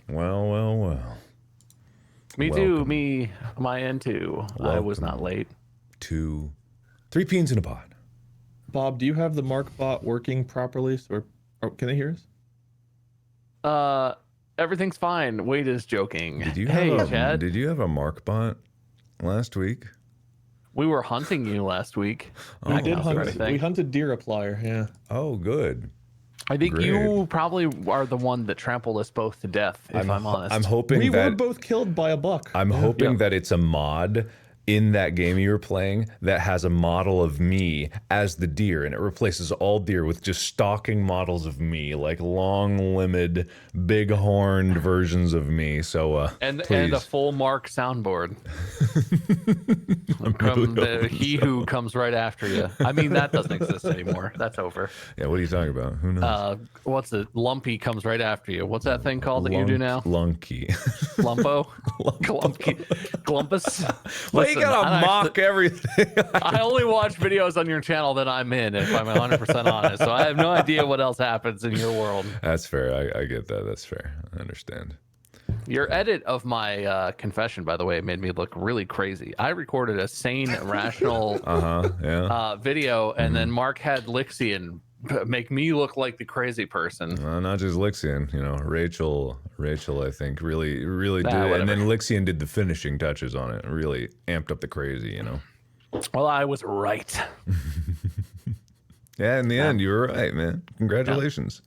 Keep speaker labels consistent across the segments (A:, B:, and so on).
A: Well, well, well.
B: Me too. My end too. I was not late.
A: To 3 Peens in a Pod.
C: Bob, do you have the Mark bot working properly? Or can they hear us?
B: Everything's fine. Wade is joking. Chad.
A: Did you have a Mark bot last week?
B: We were hunting you last week.
C: We did hunt. We hunted deer applier. Yeah.
A: Oh, good.
B: I think you probably are the one that trampled us both to death, if I'm honest.
A: I'm hoping
C: we were both killed by a buck.
A: I'm hoping that it's a mod in that game you were playing that has a model of me as the deer, and it replaces all deer with just stalking models of me, like long-limbed, big-horned versions of me. So,
B: and a full Mark soundboard. From the he who comes right after you. I mean, that doesn't exist anymore. That's over.
A: Yeah, what are you talking about? Who knows?
B: What's it? Lumpy comes right after you. What's that thing called that you do now?
A: Lunky.
B: Lumpo? Glumpy. Glumpus?
A: Well, you gotta mock everything.
B: I only watch videos on your channel that I'm in, if I'm 100% honest. So I have no idea what else happens in your world.
A: That's fair. I get that. That's fair. I understand.
B: Your edit of my confession, by the way, made me look really crazy. I recorded a sane, rational video, and then Mark had Lixian make me look like the crazy person.
A: Not just Lixian, you know, Rachel, I think, really did.
B: Whatever.
A: And then Lixian did the finishing touches on it, really amped up the crazy, you know.
B: Well, I was right.
A: Yeah, in the end, you were right, man. Congratulations.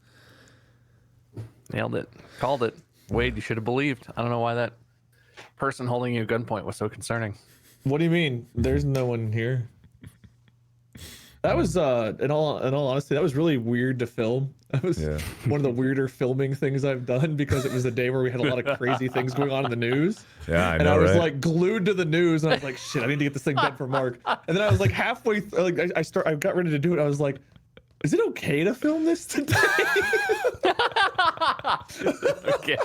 B: Nailed it. Called it. Wade, you should have believed. I don't know why that person holding you at gunpoint was so concerning.
C: What do you mean? There's no one here. That was in all honesty, that was really weird to film. That was one of the weirder filming things I've done, because it was a day where we had a lot of crazy things going on in the news.
A: Yeah, I know.
C: And I was
A: right?
C: like glued to the news, and I was like, shit, I need to get this thing done for Mark. And then I was like halfway like I got ready to do it. I was like, is it okay to film this today?
B: Okay.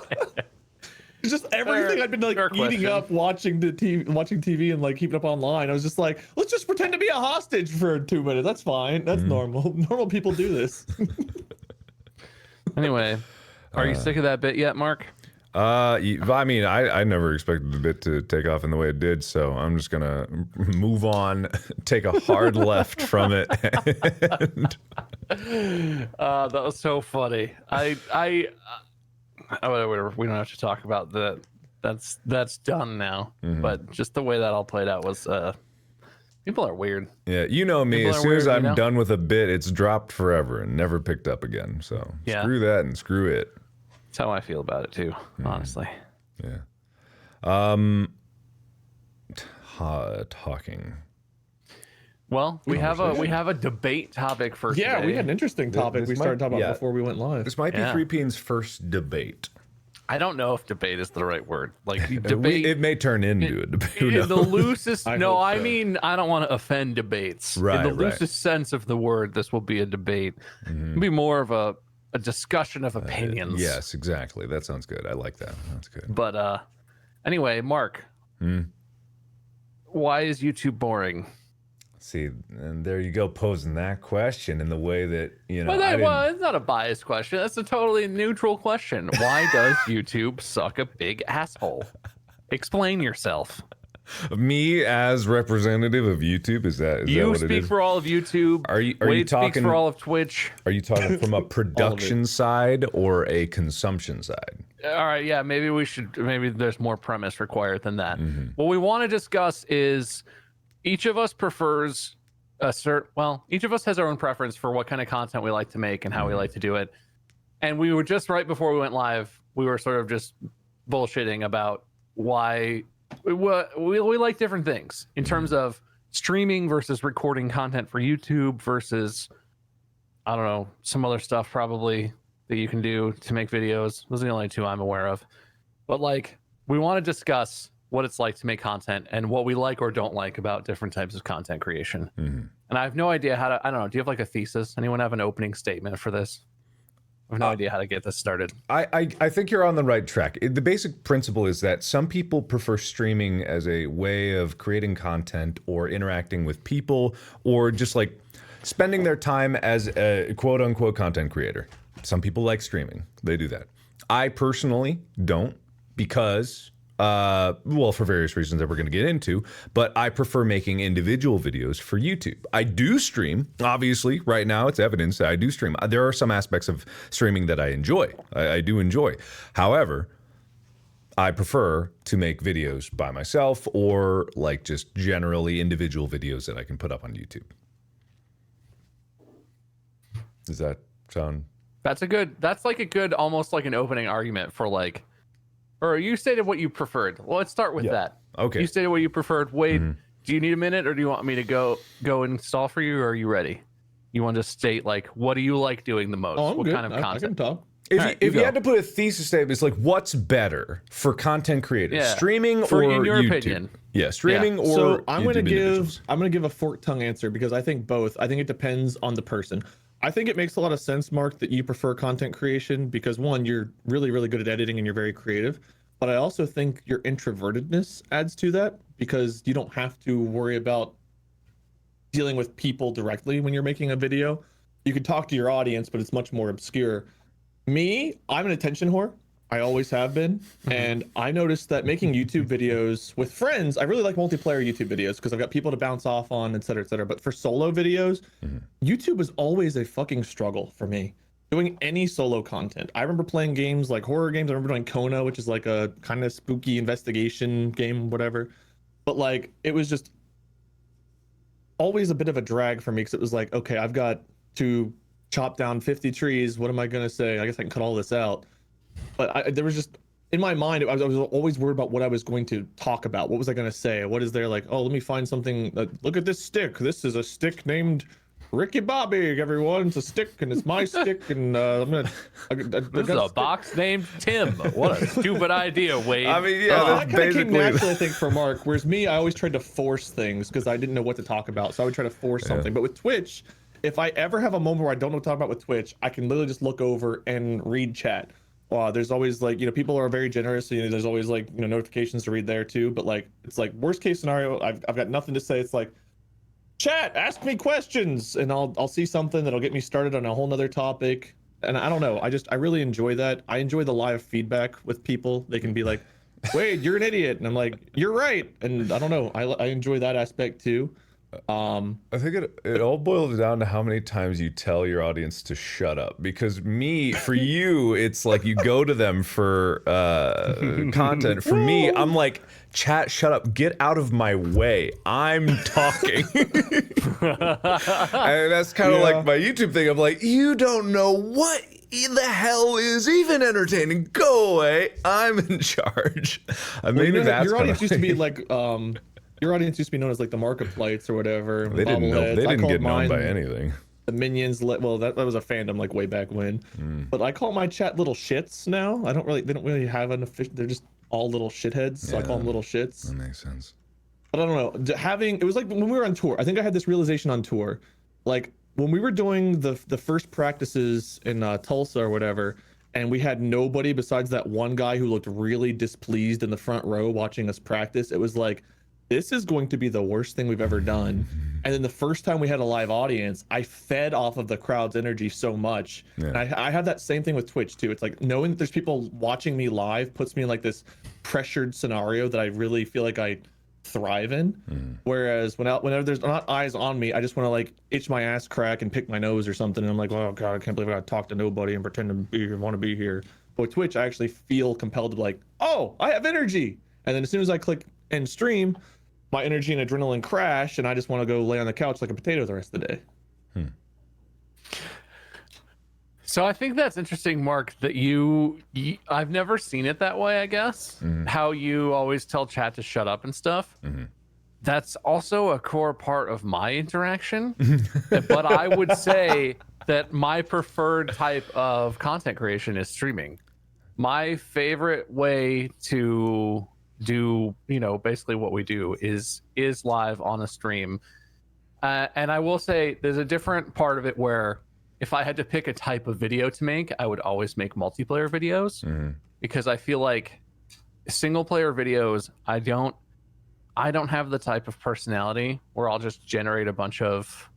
C: It's just everything I'd been like eating up watching TV and like keeping up online. I was just like, let's just pretend to be a hostage for 2 minutes. That's fine. That's normal. Normal people do this.
B: Anyway, are you sick of that bit yet, Mark?
A: I mean, I never expected the bit to take off in the way it did, so I'm just gonna move on, take a hard left from it.
B: That was so funny. Whatever. We don't have to talk about that. That's done now. But just the way that all played out was people are weird.
A: Yeah, you know me. As soon as I'm done with a bit, it's dropped forever and never picked up again. So screw that and screw it.
B: That's how I feel about it too, honestly.
A: Yeah. Talking.
B: Well, we have a debate topic for today.
C: Yeah, we had an interesting topic we started talking about before we went live.
A: This might be 3 Peen's first debate.
B: I don't know if debate is the right word. Like debate,
A: it may turn into a debate.
B: In the loosest, I mean, I don't want to offend debates.
A: Right,
B: in the loosest sense of the word, this will be a debate. It'll be more of a discussion of opinions.
A: Yes, exactly. That sounds good. I like that. That's good.
B: But anyway, Mark, why is YouTube boring?
A: See, and there you go, posing that question in the way that, you know.
B: Well, it's not a biased question. That's a totally neutral question. Why does YouTube suck a big asshole? Explain yourself.
A: Me as representative of YouTube, is that what it is?
B: You speak for all of YouTube.
A: Are you
B: Wade
A: talking
B: speaks for all of Twitch?
A: Are you talking from a production side or a consumption side?
B: All right, yeah, maybe there's more premise required than that. What we want to discuss is each of us prefers each of us has our own preference for what kind of content we like to make and how we like to do it. And we were just right before we went live, we were sort of just bullshitting about why we like different things in terms of streaming versus recording content for YouTube versus, I don't know, some other stuff probably that you can do to make videos. Those are the only two I'm aware of. But like, we want to discuss what it's like to make content and what we like or don't like about different types of content creation. And I have no idea how to, I don't know, do you have like a thesis? Anyone have an opening statement for this? I have no idea how to get this started.
A: I think you're on the right track. The basic principle is that some people prefer streaming as a way of creating content or interacting with people or just like spending their time as a quote unquote content creator. Some people like streaming. They do that. I personally don't, because well, for various reasons that we're going to get into, but I prefer making individual videos for YouTube. I do stream, obviously. Right now, it's evidence that I do stream. There are some aspects of streaming that I enjoy. I do enjoy. However, I prefer to make videos by myself, or like just generally individual videos that I can put up on YouTube. Does that sound?
B: That's like a good, almost like an opening argument for like, or you stated what you preferred. Well, let's start with that.
A: Okay.
B: You stated what you preferred. Wade, do you need a minute, or do you want me to go install for you, or are you ready? You want to state like, what do you like doing the most?
C: Oh, I'm
B: what
C: good.
B: kind of content?
C: I can talk.
A: If you had to put a thesis statement, it's like, what's better for content creators, streaming
B: for,
A: or
B: in your
A: YouTube?
B: opinion.
A: Yeah, streaming or
C: so I'm
A: YouTube
C: gonna give a forked tongue answer, because I think both. I think it depends on the person. I think it makes a lot of sense, Mark, that you prefer content creation because, one, you're really, really good at editing and you're very creative. But I also think your introvertedness adds to that, because you don't have to worry about dealing with people directly when you're making a video. You can talk to your audience, but it's much more obscure. Me, I'm an attention whore. I always have been. And I noticed that making YouTube videos with friends, I really like multiplayer YouTube videos because I've got people to bounce off on, et cetera, et cetera. But for solo videos, YouTube was always a fucking struggle for me. Doing any solo content. I remember playing games like horror games. I remember doing Kona, which is like a kind of spooky investigation game, whatever. But like, it was just always a bit of a drag for me, because it was like, okay, I've got to chop down 50 trees. What am I going to say? I guess I can cut all this out. But there was just, in my mind, I was always worried about what I was going to talk about. What was I going to say? What is there, like, oh, let me find something. Look at this stick. This is a stick named Ricky Bobby, everyone. It's a stick, and it's my stick, and I'm gonna.
B: This is a box named Tim. What a stupid idea, Wade.
A: I mean, yeah,
C: that kind of came naturally, I think, for Mark. Whereas me, I always tried to force things because I didn't know what to talk about, so I would try to force something. But with Twitch, if I ever have a moment where I don't know what to talk about with Twitch, I can literally just look over and read chat. There's always like, people are very generous, so there's always like notifications to read there too. But like, it's like worst case scenario, I've got nothing to say. It's like, chat, ask me questions, and I'll see something that'll get me started on a whole nother topic. And I don't know, I really enjoy that. I enjoy the live feedback with people. They can be like, Wade, you're an idiot, and I'm like, you're right. And I don't know, I enjoy that aspect too.
A: I think it all boils down to how many times you tell your audience to shut up. Because for you, it's like you go to them for content. For me, I'm like, chat, shut up, get out of my way, I'm talking. And that's kind of like my YouTube thing. I'm like, you don't know what in the hell is even entertaining, go away, I'm in charge. Maybe that's
C: your audience used to be like your audience used to be known as like the Markipliers or whatever.
A: They didn't get known by anything.
C: The minions, well, that was a fandom like way back when. But I call my chat little shits now. They don't really have an official. They're just all little shitheads. So I call them little shits.
A: That makes sense.
C: But I don't know. It was like when we were on tour. I think I had this realization on tour, like when we were doing the first practices in Tulsa or whatever, and we had nobody besides that one guy who looked really displeased in the front row watching us practice. It was like, this is going to be the worst thing we've ever done. And then the first time we had a live audience, I fed off of the crowd's energy so much. Yeah. And I have that same thing with Twitch too. It's like knowing that there's people watching me live puts me in like this pressured scenario that I really feel like I thrive in. Whereas whenever there's not eyes on me, I just want to like itch my ass crack and pick my nose or something. And I'm like, oh God, I can't believe I got to talk to nobody and pretend to want to be here. But with Twitch, I actually feel compelled to be like, oh, I have energy. And then as soon as I click end stream, my energy and adrenaline crash, and I just want to go lay on the couch like a potato the rest of the day.
B: So I think that's interesting, Mark, that I've never seen it that way, I guess. How you always tell chat to shut up and stuff. That's also a core part of my interaction. But I would say that my preferred type of content creation is streaming. My favorite way to do basically what we do is live on a stream, and I will say there's a different part of it where if I had to pick a type of video to make, I would always make multiplayer videos, because I feel like single player videos, I don't have the type of personality where I'll just generate a bunch of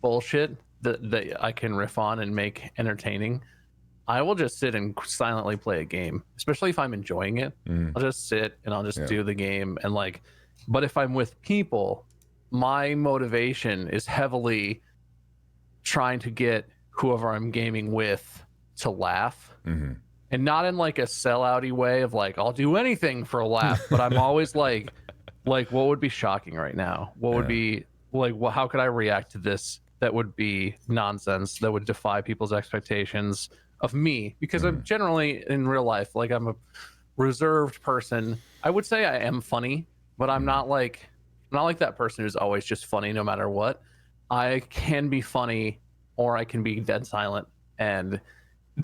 B: bullshit that I can riff on and make entertaining. I will just sit and silently play a game, especially if I'm enjoying it. I'll just sit and I'll just do the game. And like, but if I'm with people, my motivation is heavily trying to get whoever I'm gaming with to laugh. And not in like a sellouty way of like, I'll do anything for a laugh, but I'm always like, what would be shocking right now? What would be like, well, how could I react to this? That would be nonsense. That would defy people's expectations of me, because I'm generally in real life, like I'm a reserved person. I would say I am funny, but I'm not like that person who's always just funny no matter what. I can be funny or I can be dead silent, and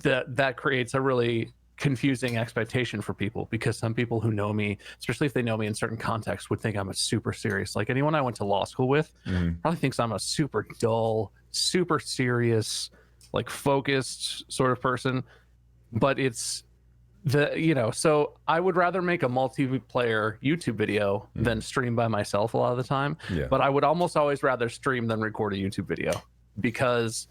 B: that creates a really confusing expectation for people, because some people who know me, especially if they know me in certain contexts, would think I'm a super serious, like anyone I went to law school with probably thinks I'm a super dull, super serious, like focused sort of person. But it's so I would rather make a multiplayer YouTube video than stream by myself a lot of the time. But I would almost always rather stream than record a YouTube video, because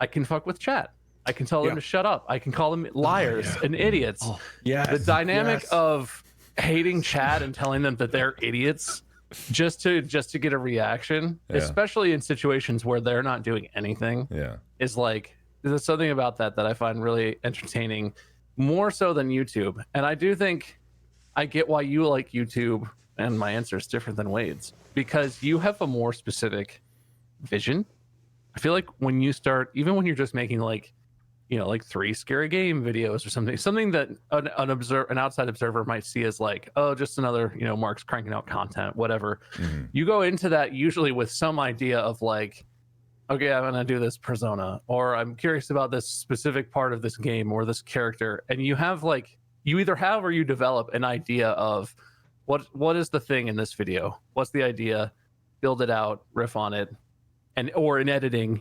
B: I can fuck with chat. I can tell them to shut up. I can call them liars and idiots. The dynamic of hating chat and telling them that they're idiots just to get a reaction, especially in situations where they're not doing anything, is like, there's something about that I find really entertaining, more so than YouTube. And I do think I get why you like YouTube, and my answer is different than Wade's, because you have a more specific vision. I feel like when you start, even when you're just making like, like 3 scary game videos or something that an outside observer might see as like, oh, just another, Mark's cranking out content, whatever. You go into that usually with some idea of like, okay, I'm gonna do this persona, or I'm curious about this specific part of this game or this character, and you have like, you either have or you develop an idea of what is the thing in this video, what's the idea, build it out, riff on it, or in editing,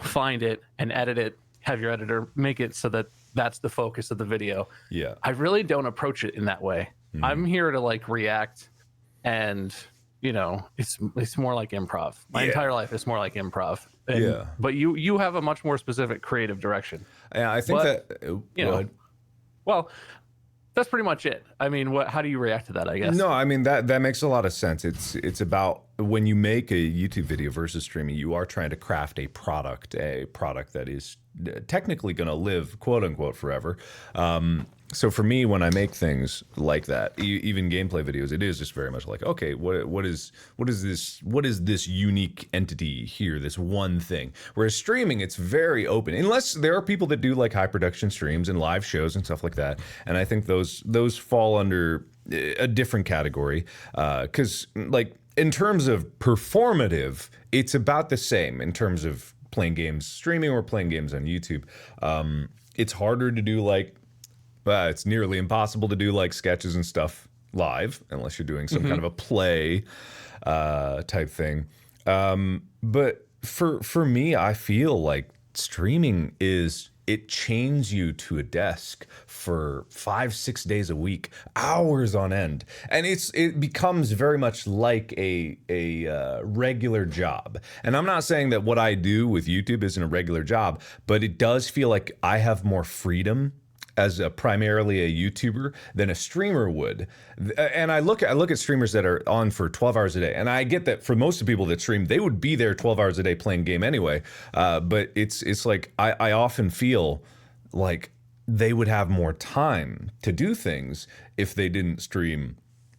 B: find it and edit it, have your editor make it so that that's the focus of the video. I really don't approach it in that way. I'm here to like react, and it's more like improv. My entire life is more like improv. But you have a much more specific creative direction.
A: I think
B: well, that's pretty much it. I mean, how do you react to that, I guess?
A: No, I mean, that makes a lot of sense. It's about, when you make a YouTube video versus streaming, you are trying to craft a product that is technically going to live, quote unquote, forever. So for me, when I make things like that, even gameplay videos, it is just very much like, okay, what is this unique entity here, this one thing? Whereas streaming, it's very open, unless there are people that do like high production streams and live shows and stuff like that. And I think those fall under a different category, because like in terms of performative, it's about the same in terms of playing games streaming or playing games on YouTube. It's harder to do like, it's nearly impossible to do like sketches and stuff live unless you're doing some kind of a play type thing. But for me, I feel like streaming it chains you to a desk for 5-6 days a week, hours on end, and it becomes very much like a regular job. And I'm not saying that what I do with YouTube isn't a regular job, but it does feel like I have more freedom as primarily a YouTuber than a streamer would. And I look at streamers that are on for 12 hours a day, and I get that for most of the people that stream, they would be there 12 hours a day playing game anyway. But it's like I often feel like they would have more time to do things if they didn't stream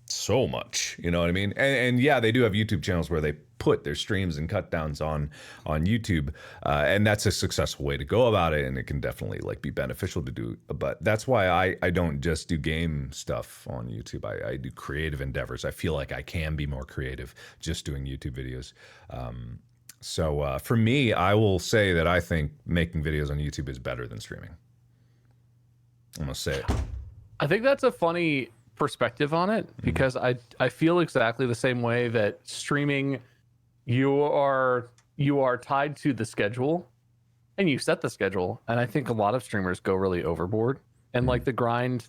A: so much, you know what I mean? And yeah, they do have YouTube channels where they put their streams and cut downs on YouTube, and that's a successful way to go about it, and it can definitely like be beneficial to do. But that's why I don't just do game stuff on YouTube. I do creative endeavors. I feel like I can be more creative just doing YouTube videos. So for me, I will say that I think making videos on YouTube is better than streaming. I'm gonna say it.
B: I think that's a funny perspective on it, because I feel exactly the same way that streaming, you are tied to the schedule and you set the schedule, and I think a lot of streamers go really overboard, and like the grind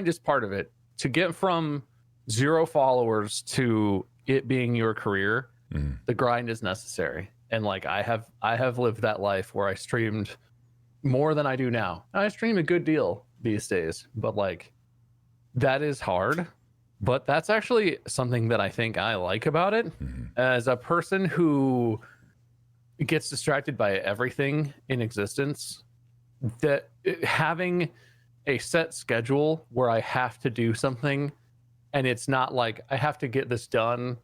B: is part of it. To get from 0 followers to it being your career, the grind is necessary. And like I have lived that life where I streamed more than I do now. I stream a good deal these days, but like that is hard. But that's actually something that I think I like about it. As a person who gets distracted by everything in existence, that having a set schedule where I have to do something, and it's not like I have to get this done,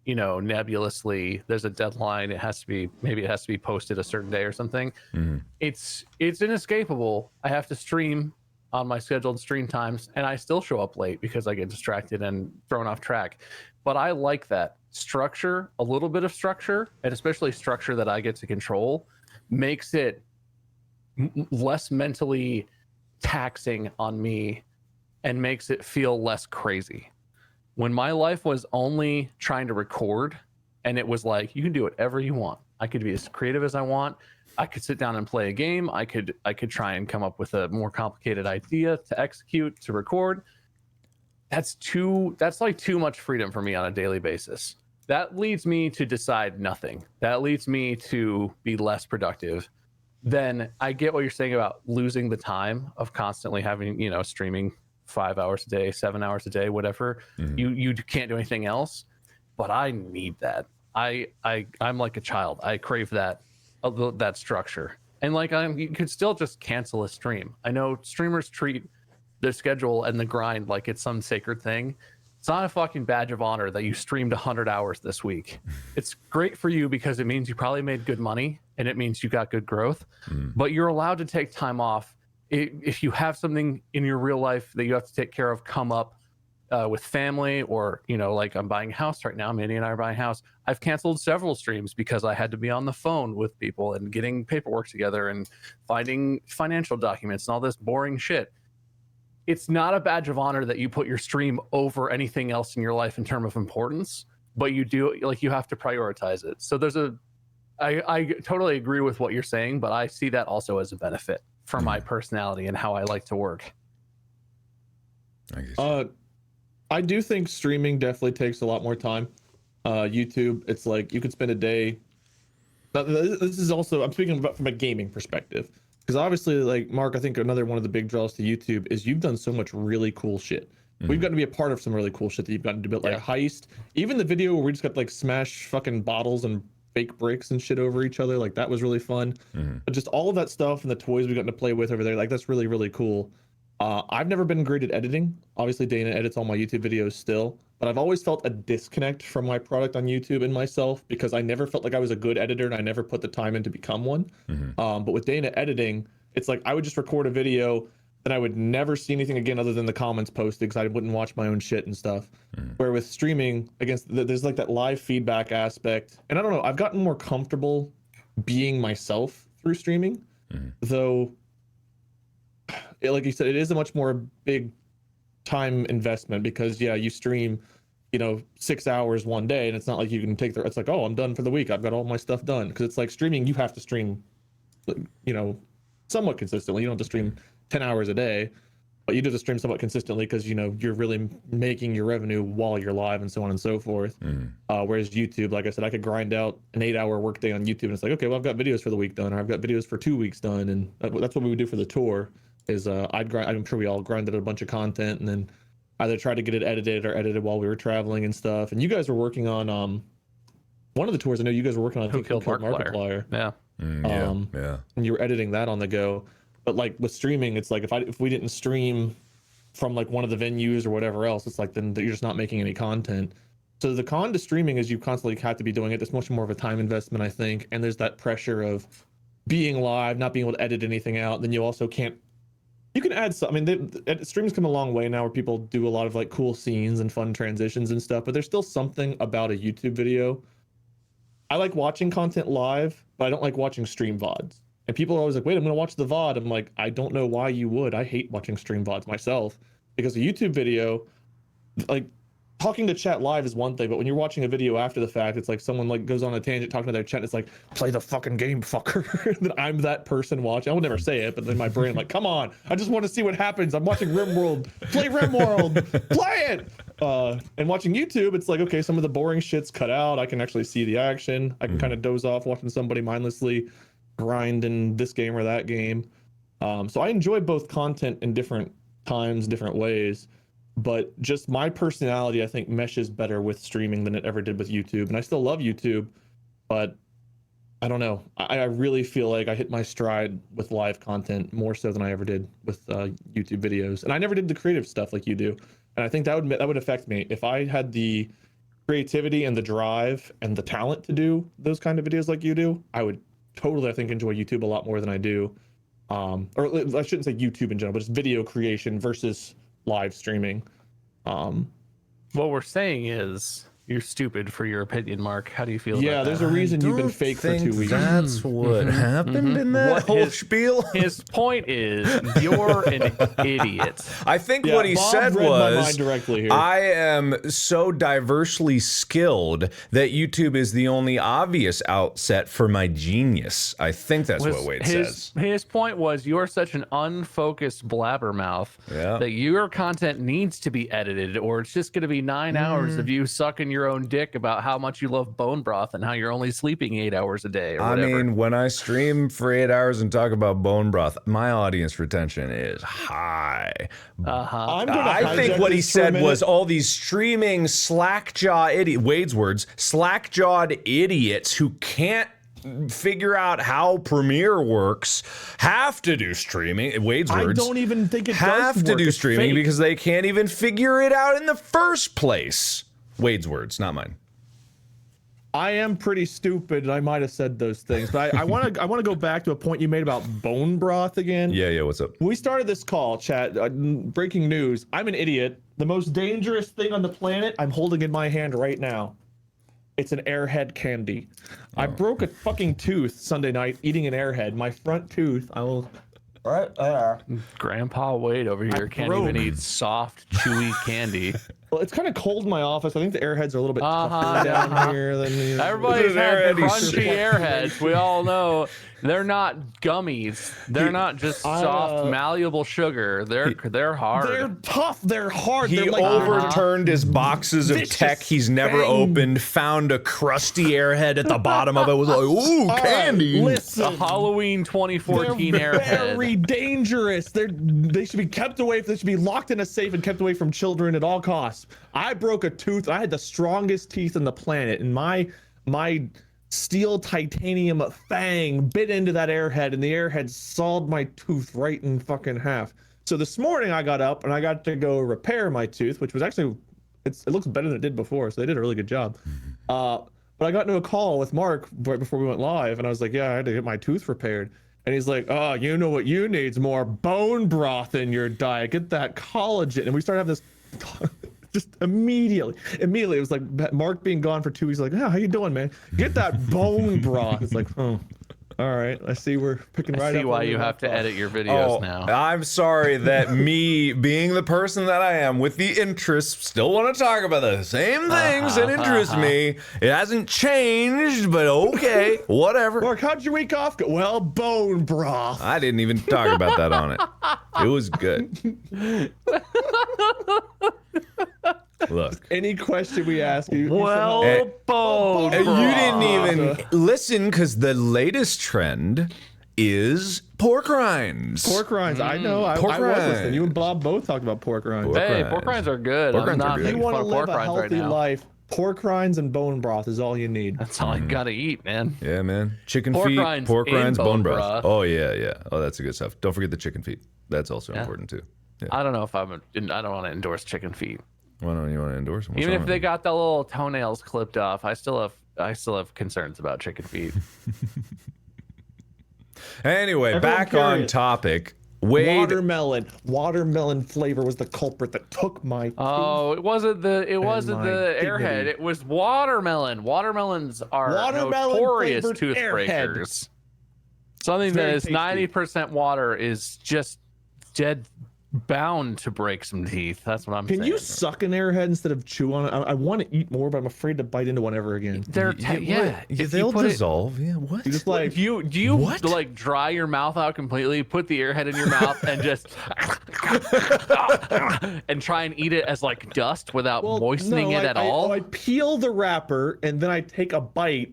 B: you know, nebulously. There's a deadline. It has to be posted a certain day or something. It's inescapable. I have to stream on my scheduled stream times, and I still show up late because I get distracted and thrown off track. But I like that structure. A little bit of structure, and especially structure that I get to control, makes it less mentally taxing on me and makes it feel less crazy. When my life was only trying to record, and it was like, you can do whatever you want. I could be as creative as I want. I could sit down and play a game. I could try and come up with a more complicated idea to execute, to record. That's like too much freedom for me on a daily basis. That leads me to decide nothing. That leads me to be less productive. Then I get what you're saying about losing the time of constantly having, you know, streaming 5 hours a day, 7 hours a day, whatever. You can't do anything else. But I need that. I'm like a child. I crave that structure. And like you could still just cancel a stream. I know streamers treat their schedule and the grind like it's some sacred thing. It's not a fucking badge of honor that you streamed 100 hours this week. It's great for you because it means you probably made good money and it means you got good growth. But you're allowed to take time off. If you have something in your real life that you have to take care of come up with family, or, you know, like I'm buying a house right now. Mandy and I are buying a house. I've canceled several streams because I had to be on the phone with people and getting paperwork together and finding financial documents and all this boring shit. It's not a badge of honor that you put your stream over anything else in your life in terms of importance, but you do, like, you have to prioritize it. So I totally agree with what you're saying, but I see that also as a benefit for my personality and how I like to work.
C: I do think streaming definitely takes a lot more time. YouTube, it's like you could spend a day. This is also, I'm speaking about from a gaming perspective, because obviously, like Mark, I think another one of the big draws to YouTube is you've done so much really cool shit. We've gotten to be a part of some really cool shit that you've gotten to build, like a heist. Even the video where we just got like smash fucking bottles and fake bricks and shit over each other, like that was really fun. But just all of that stuff and the toys we got to play with over there, like that's really, really cool. I've never been great at editing. Obviously, Dana edits all my YouTube videos still, but I've always felt a disconnect from my product on YouTube and myself because I never felt like I was a good editor and I never put the time in to become one. But with Dana editing, it's like I would just record a video and I would never see anything again other than the comments posted because I wouldn't watch my own shit and stuff. Where with streaming, there's like that live feedback aspect. And I don't know, I've gotten more comfortable being myself through streaming, though. Like you said, it is a much more big time investment because you stream, 6 hours one day, and it's not like you can take it's like, oh, I'm done for the week, I've got all my stuff done. Because it's like streaming, you have to stream, somewhat consistently. You don't have to stream 10 hours a day, but you do have to stream somewhat consistently because you're really making your revenue while you're live and so on and so forth. Whereas YouTube, like I said, I could grind out an 8-hour workday on YouTube and it's like, okay, well, I've got videos for the week done, or I've got videos for 2 weeks done, and that's what we would do for the tour. Is I'm sure we all grinded a bunch of content and then either tried to get it edited or edited while we were traveling and stuff. And you guys were working on one of the tours. I know you guys were working on
B: Who Killed Markiplier. Yeah.
C: And you were editing that on the go. But like with streaming, it's like if we didn't stream from like one of the venues or whatever else, it's like then you're just not making any content. So the con to streaming is you constantly have to be doing it. It's much more of a time investment, I think. And there's that pressure of being live, not being able to edit anything out. Then you also can't. You can add some. I mean, streams come a long way now where people do a lot of like cool scenes and fun transitions and stuff, but there's still something about a YouTube video. I like watching content live, but I don't like watching stream VODs. And people are always like, wait, I'm going to watch the VOD. I'm like, I don't know why you would. I hate watching stream VODs myself because a YouTube video, like talking to chat live is one thing, but when you're watching a video after the fact, it's like someone like goes on a tangent talking to their chat. And it's like, play the fucking game, fucker. That I'm that person watching. I would never say it, but in my brain, I'm like, come on, I just want to see what happens. I'm watching RimWorld. Play RimWorld. Play it. And watching YouTube, it's like, okay, some of the boring shit's cut out. I can actually see the action. I can kind of doze off watching somebody mindlessly grind in this game or that game. So I enjoy both content in different times, different ways, but just my personality, I think, meshes better with streaming than it ever did with YouTube. And I still love YouTube, but I don't know. I really feel like I hit my stride with live content more so than I ever did with YouTube videos. And I never did the creative stuff like you do. And I think that would affect me if I had the creativity and the drive and the talent to do those kind of videos like you do. I would totally, I think, enjoy YouTube a lot more than I do. Or I shouldn't say YouTube in general, but just video creation versus live streaming.
B: What we're saying is you're stupid for your opinion, Mark. How do you feel about that?
C: Yeah, there's a reason you've been fake for 2 weeks.
A: That's what happened in that whole spiel.
B: His point is you're an idiot.
A: I think what he
C: Bob
A: said
C: read my
A: was,
C: mind directly here.
A: I am so diversely skilled that YouTube is the only obvious outset for my genius. I think that's what Wade says.
B: His point was you're such an unfocused blabbermouth that your content needs to be edited, or it's just going to be 9 hours of you sucking your own dick about how much you love bone broth and how you're only sleeping 8 hours a day or whatever.
A: I mean, when I stream for 8 hours and talk about bone broth, my audience retention is high. I think what he said was all these streaming slack-jaw Wade's words, slack-jawed idiots who can't figure out how Premiere works have to do streaming. Wade's words.
C: I don't even think it
A: have
C: does
A: to
C: work.
A: do
C: It's
A: streaming
C: fake.
A: because they can't even figure it out in the first place. Wade's words, not mine.
C: I am pretty stupid, and I might have said those things, but I want to go back to a point you made about bone broth again.
A: Yeah, what's up?
C: When we started this call, chat, breaking news, I'm an idiot. The most dangerous thing on the planet I'm holding in my hand right now. It's an Airhead candy. I broke a fucking tooth Sunday night eating an Airhead. My front tooth, I will... Right there.
B: Grandpa Wade over here can't even eat soft, chewy candy.
C: Well, it's kind of cold in my office. I think the Airheads are a little bit tougher down here than
B: Everybody's had crunchy Airheads. We all know they're not gummies. They're not just soft, malleable sugar. They're hard.
C: They're tough. They're hard.
A: He
C: they're like,
A: overturned his boxes of
C: vicious
A: tech he's never
C: fang.
A: opened, found a crusty Airhead at the bottom of it, was like, ooh, candy.
C: Listen,
B: the Halloween 2014
C: they're
B: Airhead.
C: very dangerous. They should be kept away. They should be locked in a safe and kept away from children at all costs. I broke a tooth. I had the strongest teeth on the planet, and my steel titanium fang bit into that Airhead, and the Airhead sawed my tooth right in fucking half. So this morning I got up and I got to go repair my tooth, which was actually it looks better than it did before, so they did a really good job. But I got into a call with Mark right before we went live, and I was like, yeah, I had to get my tooth repaired. And he's like, oh, you know what you need is more bone broth in your diet. Get that collagen. And we started having this just immediately. It was like Mark being gone for 2 weeks. Like, how you doing, man? Get that bone broth. It's like, oh, all right. I see we're picking right up.
B: I see why you have to edit your videos now.
A: I'm sorry that me, being the person that I am with the interests, still want to talk about the same things that interest me. It hasn't changed, but okay, whatever.
C: Mark, how'd your week off go? Well, bone broth.
A: I didn't even talk about that on it. It was good. Look.
C: Any question we ask you.
B: Well, bone broth.
A: You didn't even listen because the latest trend is pork rinds.
C: Pork rinds. I know. I was listening. You and Bob both talked about pork rinds.
B: Hey, pork rinds are good.
A: Pork
B: I'm
A: rinds are
B: not
A: good.
B: making
C: You want
B: fun
C: to
B: of
C: live
B: pork
C: a
B: rinds right
C: healthy
B: now.
C: life. Pork rinds and bone broth is all you need.
B: That's all I gotta eat, man.
A: Yeah, man. Chicken
B: Pork
A: feet,
B: rinds
A: pork
B: and
A: rinds,
B: bone
A: bone broth.
B: broth.
A: Oh, yeah. Oh, that's the good stuff. Don't forget the chicken feet. That's also important, too. Yeah.
B: I don't know if I don't want to endorse chicken feet.
A: Why don't you want to endorse them?
B: Even if they got the little toenails clipped off, I still have concerns about chicken feet.
A: Anyway,
C: Everyone
A: back on
C: curious.
A: topic. Wade.
C: Watermelon flavor was the culprit that took my tooth.
B: Oh, it wasn't the
C: my
B: Airhead.
C: dignity.
B: It was watermelon. Watermelons are notorious
C: Watermelon-flavored
B: tooth
C: Airhead.
B: breakers. Something
C: It's
B: that
C: very
B: is
C: tasty.
B: 90% water is just dead bound to break some teeth. That's what I'm saying.
C: Can you suck an Airhead instead of chew on it? I want to eat more, but I'm afraid to bite into one ever again.
B: They're
A: Yeah,
B: if
A: they'll
B: you put it-
A: dissolve. Yeah, what?
C: You just like
B: Do you
A: What?
B: like dry your mouth out completely, put the Airhead in your mouth, and just and try and eat it as like dust without moistening it at all?
C: I peel the wrapper and then I take a bite,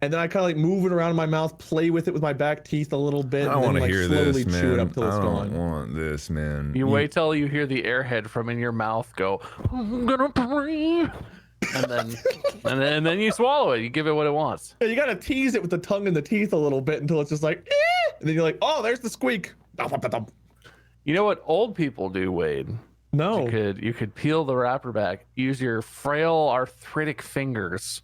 C: and then I kind of like move it around in my mouth, play with it with my back teeth a little bit,
A: I
C: and
A: want
C: then
A: to
C: like
A: hear
C: slowly
A: this,
C: chew it
A: man.
C: up till it's
A: I
C: gone.
A: don't want this, man.
B: You wait till you hear the airhead from in your mouth go, I'm gonna breathe. And then you swallow it. You give it what it wants.
C: Yeah, you gotta tease it with the tongue and the teeth a little bit until it's just like, eh! And then you're like, oh, there's the squeak.
B: You know what old people do, Wade?
C: No.
B: You could peel the wrapper back. Use your frail arthritic fingers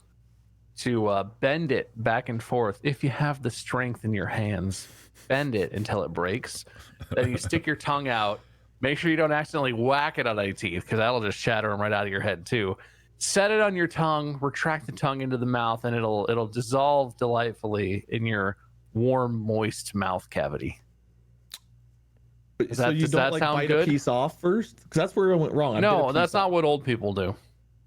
B: to bend it back and forth. If you have the strength in your hands, bend it until it breaks. Then you stick your tongue out. Make sure you don't accidentally whack it on any teeth, because that'll just shatter them right out of your head too. Set it on your tongue, retract the tongue into the mouth, and it'll dissolve delightfully in your warm, moist mouth cavity.
C: So you don't like bite a piece off first? Because that's where I went wrong.
B: No, that's not what old people do.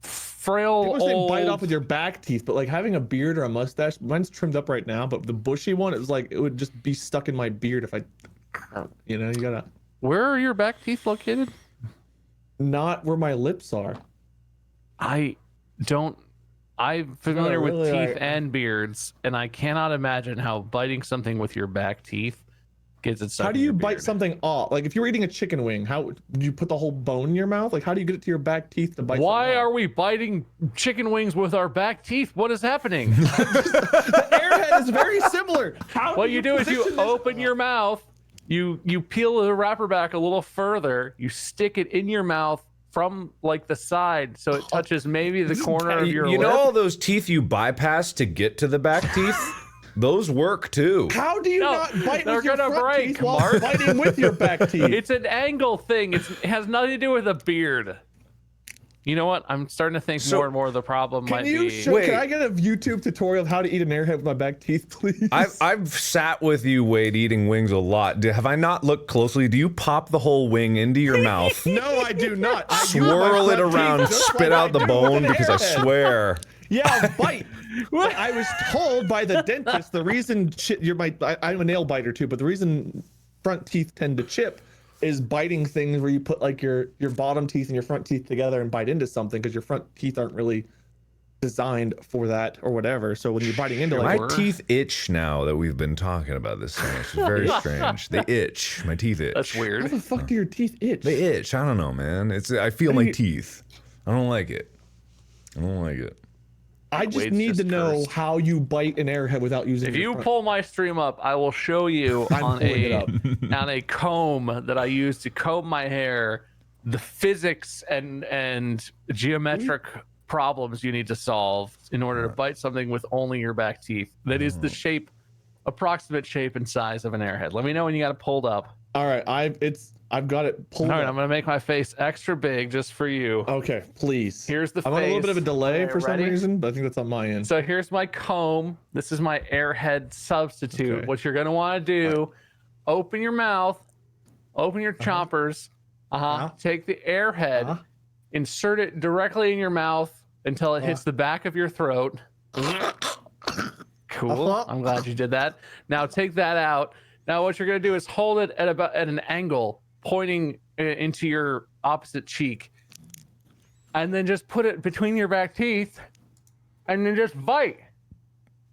B: Frail
C: people say
B: old.
C: bite off with your back teeth, but like having a beard or a mustache, mine's trimmed up right now, but the bushy one, it was like it would just be stuck in my beard if I, you know, you gotta.
B: Where are your back teeth located?
C: Not where my lips are.
B: I'm familiar with
C: really
B: teeth
C: like...
B: and beards, and I cannot imagine how biting something with your back teeth gets it stuck.
C: How do you bite something off? Like if you're eating a chicken wing, how do you put the whole bone in your mouth? Like how do you get it to your back teeth to bite?
B: Why are we biting chicken wings with our back teeth? What is happening?
C: The airhead is very similar.
B: What you do is you open your mouth, you peel the wrapper back a little further, you stick it in your mouth from like the side so it touches maybe the corner of your lip.
A: You know all those teeth you bypass to get to the back teeth? Those work too.
C: How do you not bite with your front
B: break,
C: teeth while
B: Mark.
C: biting with your back teeth?
B: It's an angle thing. It has nothing to do with a beard. You know what? I'm starting to think more and more the problem might be.
C: Can I get a YouTube tutorial of how to eat an airhead with my back teeth, please?
A: I've sat with you, Wade, eating wings a lot. Have I not looked closely? Do you pop the whole wing into your mouth?
C: No, I do not. I
A: swirl it around, spit out the bone, because I swear.
C: Yeah, bite. I was told by the dentist the reason I'm a nail biter too, but the reason front teeth tend to chip is biting things where you put like your bottom teeth and your front teeth together and bite into something, because your front teeth aren't really designed for that or whatever. So when you're biting into like
A: my teeth itch now that we've been talking about this so much. It's very strange. They itch. My teeth itch.
B: That's weird.
C: How the fuck do your teeth itch?
A: They itch. I don't know, man. I feel my teeth. I don't like it. I don't like it.
C: I just need to know how you bite an airhead without using.
B: If you pull my stream up, I will show you on a comb that I use to comb my hair, the physics and geometric problems you need to solve in order to bite something with only your back teeth. That is the shape, approximate shape and size of an airhead. Let me know when you got it pulled up.
C: All right, I've got it pulled up.
B: All right, I'm gonna make my face extra big just for you.
C: Okay, please.
B: Here's the face.
C: I'm on a little bit of a delay for some
B: ready?
C: reason, but I think that's on my end.
B: So here's my comb. This is my airhead substitute.
C: Okay.
B: What you're gonna want to do: open your mouth, open your chompers. Take the airhead, insert it directly in your mouth until it hits the back of your throat. Cool. I'm glad you did that. Now take that out. Now what you're gonna do is hold it at an angle, pointing into your opposite cheek, and then just put it between your back teeth, and then just bite.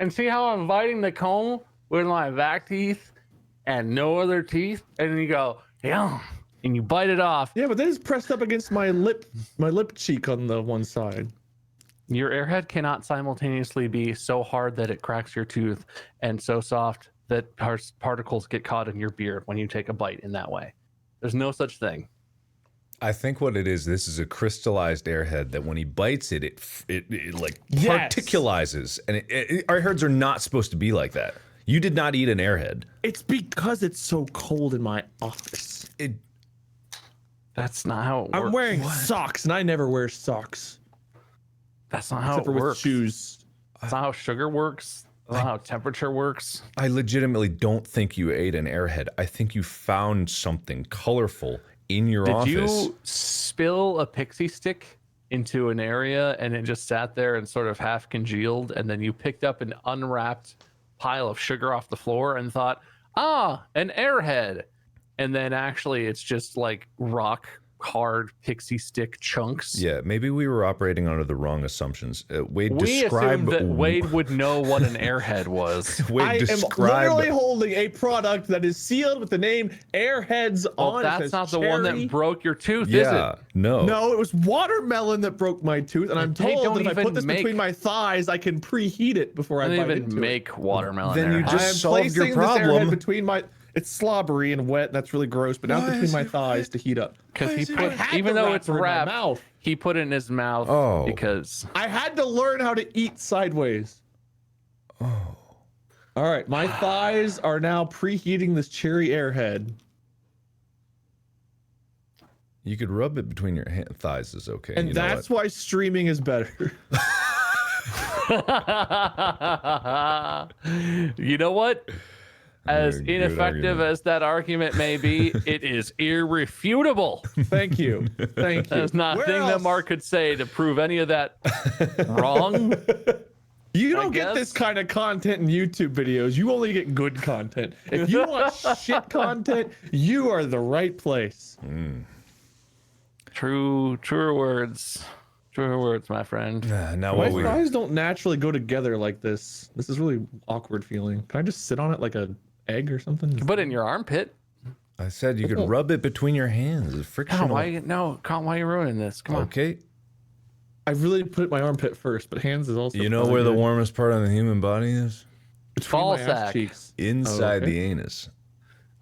B: And see how I'm biting the comb with my back teeth and no other teeth? And then you go, yeah, and you bite it off.
C: Yeah, but then it's pressed up against my lip cheek on the one side.
B: Your airhead cannot simultaneously be so hard that it cracks your tooth and so soft that particles get caught in your beard when you take a bite in that way. There's no such thing.
A: I think what it is, this is a crystallized airhead that when he bites it, it like particulizes. And airheads are not supposed to be like that. You did not eat an airhead.
C: It's because it's so cold in my office.
B: That's not how it works.
C: I'm wearing socks, and I never wear socks.
B: That's not how
C: Except
B: it
C: for
B: works.
C: with shoes.
B: That's not how sugar works. That's not how temperature works.
A: I legitimately don't think you ate an airhead. I think you found something colorful in your office.
B: Did you spill a pixie stick into an area and it just sat there and sort of half congealed, and then you picked up an unwrapped pile of sugar off the floor and thought, an airhead, and then actually it's just like rock hard pixie stick chunks.
A: Yeah, maybe we were operating under the wrong assumptions. Wade,
B: We
A: describe
B: assumed that Wade would know what an airhead was.
A: Wade,
C: I am
A: describe.
C: literally holding a product that is sealed with the name Airheads
B: Well,
C: on it.
B: that's
C: Says
B: not the one
C: cherry.
B: that broke your tooth, is
A: Yeah,
B: it?
A: no.
C: No, it was watermelon that broke my tooth, and I'm
B: They
C: told
B: don't
C: that if I put
B: even
C: this between my thighs, I can preheat it before I
B: They
C: bite
B: don't even
C: into it.
B: make watermelon.
A: Then you
B: airheads.
A: just
C: I'm
A: solved your
C: placing this Airhead
A: problem.
C: between my. It's slobbery and wet. That's really gross. But now
A: Why
C: between
A: is
C: my
A: it
C: thighs to heat up.
B: Because he
C: I
B: put,
C: had
B: even
C: the
B: though it's
C: wrapper in my
B: wrapped,
C: mouth.
B: he put it in his mouth
A: Oh.
B: because
C: I had to learn how to eat sideways.
A: Oh.
C: All right, my thighs are now preheating this cherry Airhead.
A: You could rub it between your thighs is okay.
C: And
A: you know
C: that's
A: what?
C: why streaming is better.
B: you know what? As
A: Good
B: ineffective
A: argument.
B: as that argument may be, it is irrefutable.
C: Thank you. Thank you.
B: There's not a
C: Where
B: thing that
C: else?
B: Mark could say to prove any of that wrong.
C: You
B: I
C: don't get this
B: guess.
C: kind of content in YouTube videos. You only get good content. If you want shit content, you are the right place.
B: Truer words. Truer words, my friend.
A: Now
C: My
A: what we
C: thighs don't naturally go together like this. This is really awkward feeling. Can I just sit on it like a egg or something?
B: Put it in your armpit.
A: I said you could rub it between your hands. It's
B: No,
A: frictional.
B: Colin, why are you ruining this? Come on.
A: Okay.
C: I really put it in my armpit first, but hands is also.
A: You know
C: probably
A: where the
C: good.
A: warmest part on the human body is?
C: Between
B: Ball
C: my ass
B: sack.
C: cheeks.
A: Inside
C: okay.
A: the anus.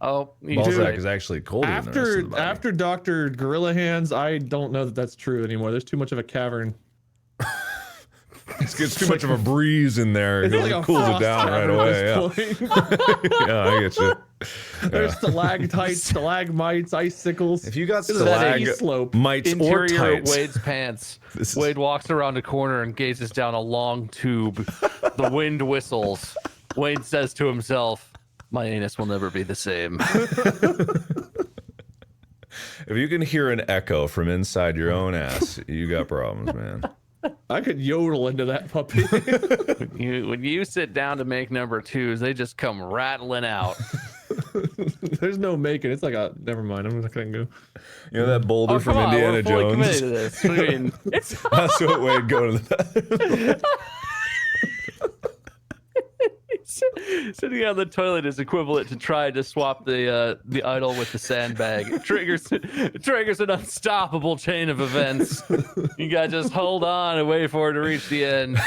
B: Oh, you
A: Ball
B: dude,
A: sack is actually colder than the rest of the body.
C: After Dr. Gorilla Hands, I don't know that that's true anymore. There's too much of a cavern.
A: It gets too much of a breeze in there. It
C: It's like a
A: cools it
C: frost
A: down right
C: cavern
A: away.
C: at
A: Yeah.
C: this point.
A: Yeah, I get you.
C: There's stalactites, stalagmites, icicles.
A: If you got
C: This is a steep
A: stalagmites
C: slope.
A: or
B: interior
A: tights,
B: Wade's pants.
A: This is-
B: Wade walks around a corner and gazes down a long tube. The wind whistles. Wade says to himself, "My anus will never be the same."
A: if you can hear an echo from inside your own ass, you got problems, man.
C: I could yodel into that puppy.
B: When you sit down to make number twos, they just come rattling out.
C: There's no making. It's like a. Never mind. I'm not gonna go.
A: You know that boulder
B: Oh,
A: from
B: come on,
A: Indiana
B: we're fully committed
A: Jones?
B: to this. I mean, it's
A: That's what Wade go to the
B: sitting on the toilet is equivalent to trying to swap the idol with the sandbag. It triggers an unstoppable chain of events. You gotta just hold on and wait for it to reach the end.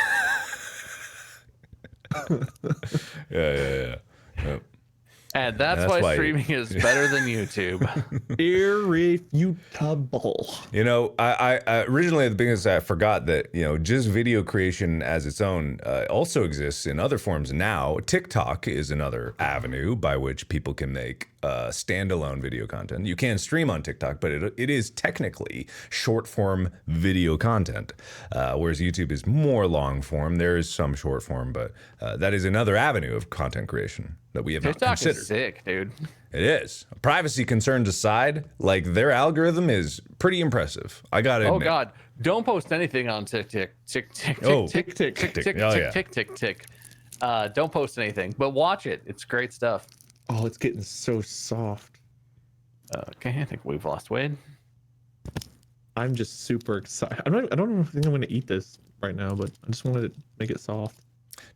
A: Yeah. Yep.
B: And that's
A: That's
B: why
A: why-
B: streaming is better than YouTube.
C: Irrefutable.
A: You know, I originally at the beginning I forgot that, you know, just video creation as its own also exists in other forms now. TikTok is another avenue by which people can make standalone video content. You can stream on TikTok, but it is technically short form video content, whereas YouTube is more long form. There is some short form, but that is another avenue of content creation that we have not
B: TikTok
A: considered.
B: is sick, dude.
A: It is. Privacy concerns aside, like their algorithm is pretty impressive. I gotta
B: Oh
A: admit.
B: God! Don't post anything on TikTok.
A: Oh.
C: Tick tick.
A: Oh, yeah.
B: Tick. Don't post anything, but watch it. It's great stuff.
C: Oh, it's getting so soft.
B: Okay, I think we've lost Wade.
C: I'm just super excited. I don't think I'm gonna eat this right now, but I just wanted to make it soft.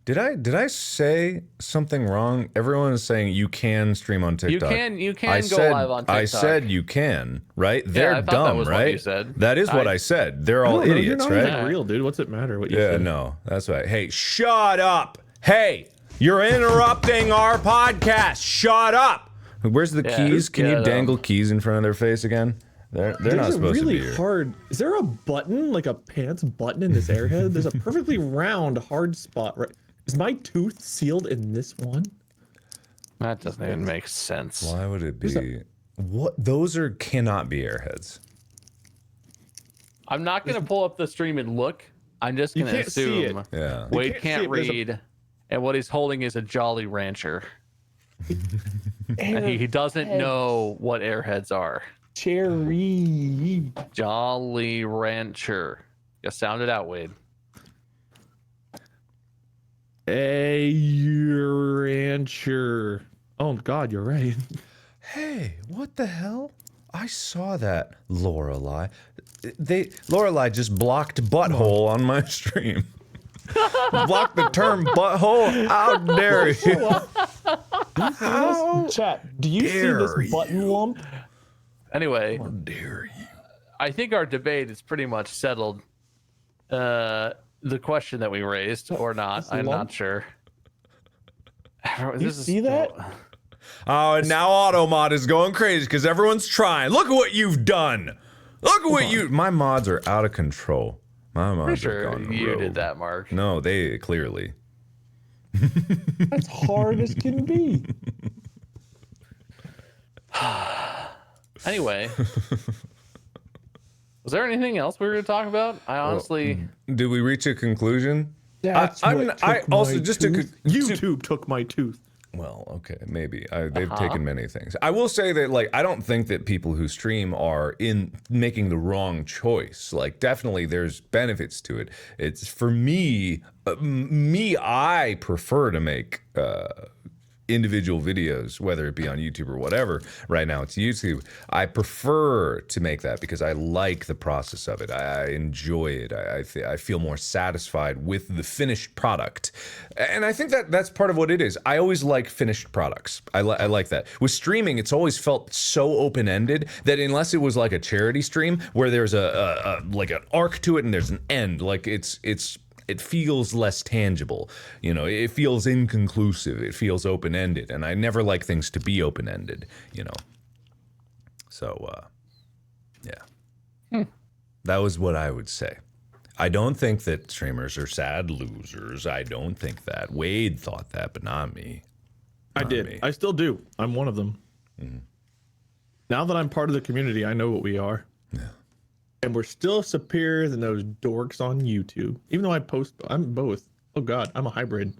A: Did I say something wrong? Everyone is saying you can stream on TikTok.
B: You can
A: I
B: go
A: said,
B: live on TikTok.
A: I said you can, right? They're
B: I thought
A: dumb,
B: that was
A: right?
B: what you said.
A: That is what I said. They're all
C: No, you're
A: idiots,
C: not
A: right?
C: even real, dude. What's it matter what you
A: Yeah,
C: said?
A: no, that's right. Hey, shut up. Hey, you're interrupting our podcast. Shut up. Where's the
B: Yeah,
A: keys? Can you
B: get 'em.
A: dangle keys in front of their face again? They're not
C: There's a
A: supposed
C: really
A: to be here.
C: hard. Is there a button, like a pants button in this Airhead? There's a perfectly round hard spot. Right? Is my tooth sealed in this one?
B: That doesn't even make sense.
A: Why would it be? What? Those cannot be airheads.
B: I'm not gonna pull up the stream and look. I'm just
C: You
B: gonna
C: can't see
B: assume
C: it.
A: Yeah.
B: Wade
C: can't
B: can't
C: see it. There's a-
B: read, and what he's holding is a Jolly Rancher, and he doesn't know what airheads are.
C: Cherry.
B: Jolly Rancher. You sound it out, Wade.
C: A rancher. Oh God, you're right.
A: Hey, what the hell? I saw that, Lorelai. Lorelai just blocked butthole on my stream. Blocked the term butthole. How dare you? How
C: Chat, do you see this button lump?
B: Anyway,
A: How dare you?
B: I think our debate is pretty much settled. The question that we raised or not, I'm not sure.
C: You see that?
A: Oh, and now Automod is going crazy because everyone's trying. Look at what you've done. Look at what you. My mods are out of control. My mods
B: Pretty
A: are
B: sure
A: gone
B: you
A: rogue.
B: did that, Mark.
A: No, they clearly.
C: That's hard as can be.
B: Anyway, was there anything else we were going to talk about? I honestly.
A: Did we reach a conclusion?
C: That's what took
A: also
C: my
A: just
C: tooth. YouTube took my tooth.
A: Well, okay, maybe they've taken many things. I will say that, like, I don't think that people who stream are in making the wrong choice. Like, definitely, there's benefits to it. It's for me. I prefer to make individual videos, whether it be on YouTube or whatever. Right now, it's YouTube. I prefer to make that because I like the process of it. I enjoy it. I feel more satisfied with the finished product, and I think that that's part of what it is. I always like finished products. I like that. With streaming, it's always felt so open-ended that unless it was like a charity stream where there's a like an arc to it and there's an end, like it feels less tangible, you know. It feels inconclusive. It feels open-ended, and I never like things to be open-ended, you know. So, yeah, that was what I would say. I don't think that streamers are sad losers. I don't think that. Wade thought that, but not me.
C: I did. Me. I still do. I'm one of them. Mm-hmm. Now that I'm part of the community, I know what we are. Yeah. And we're still superior than those dorks on YouTube. Even though I'm both. Oh God, I'm a hybrid.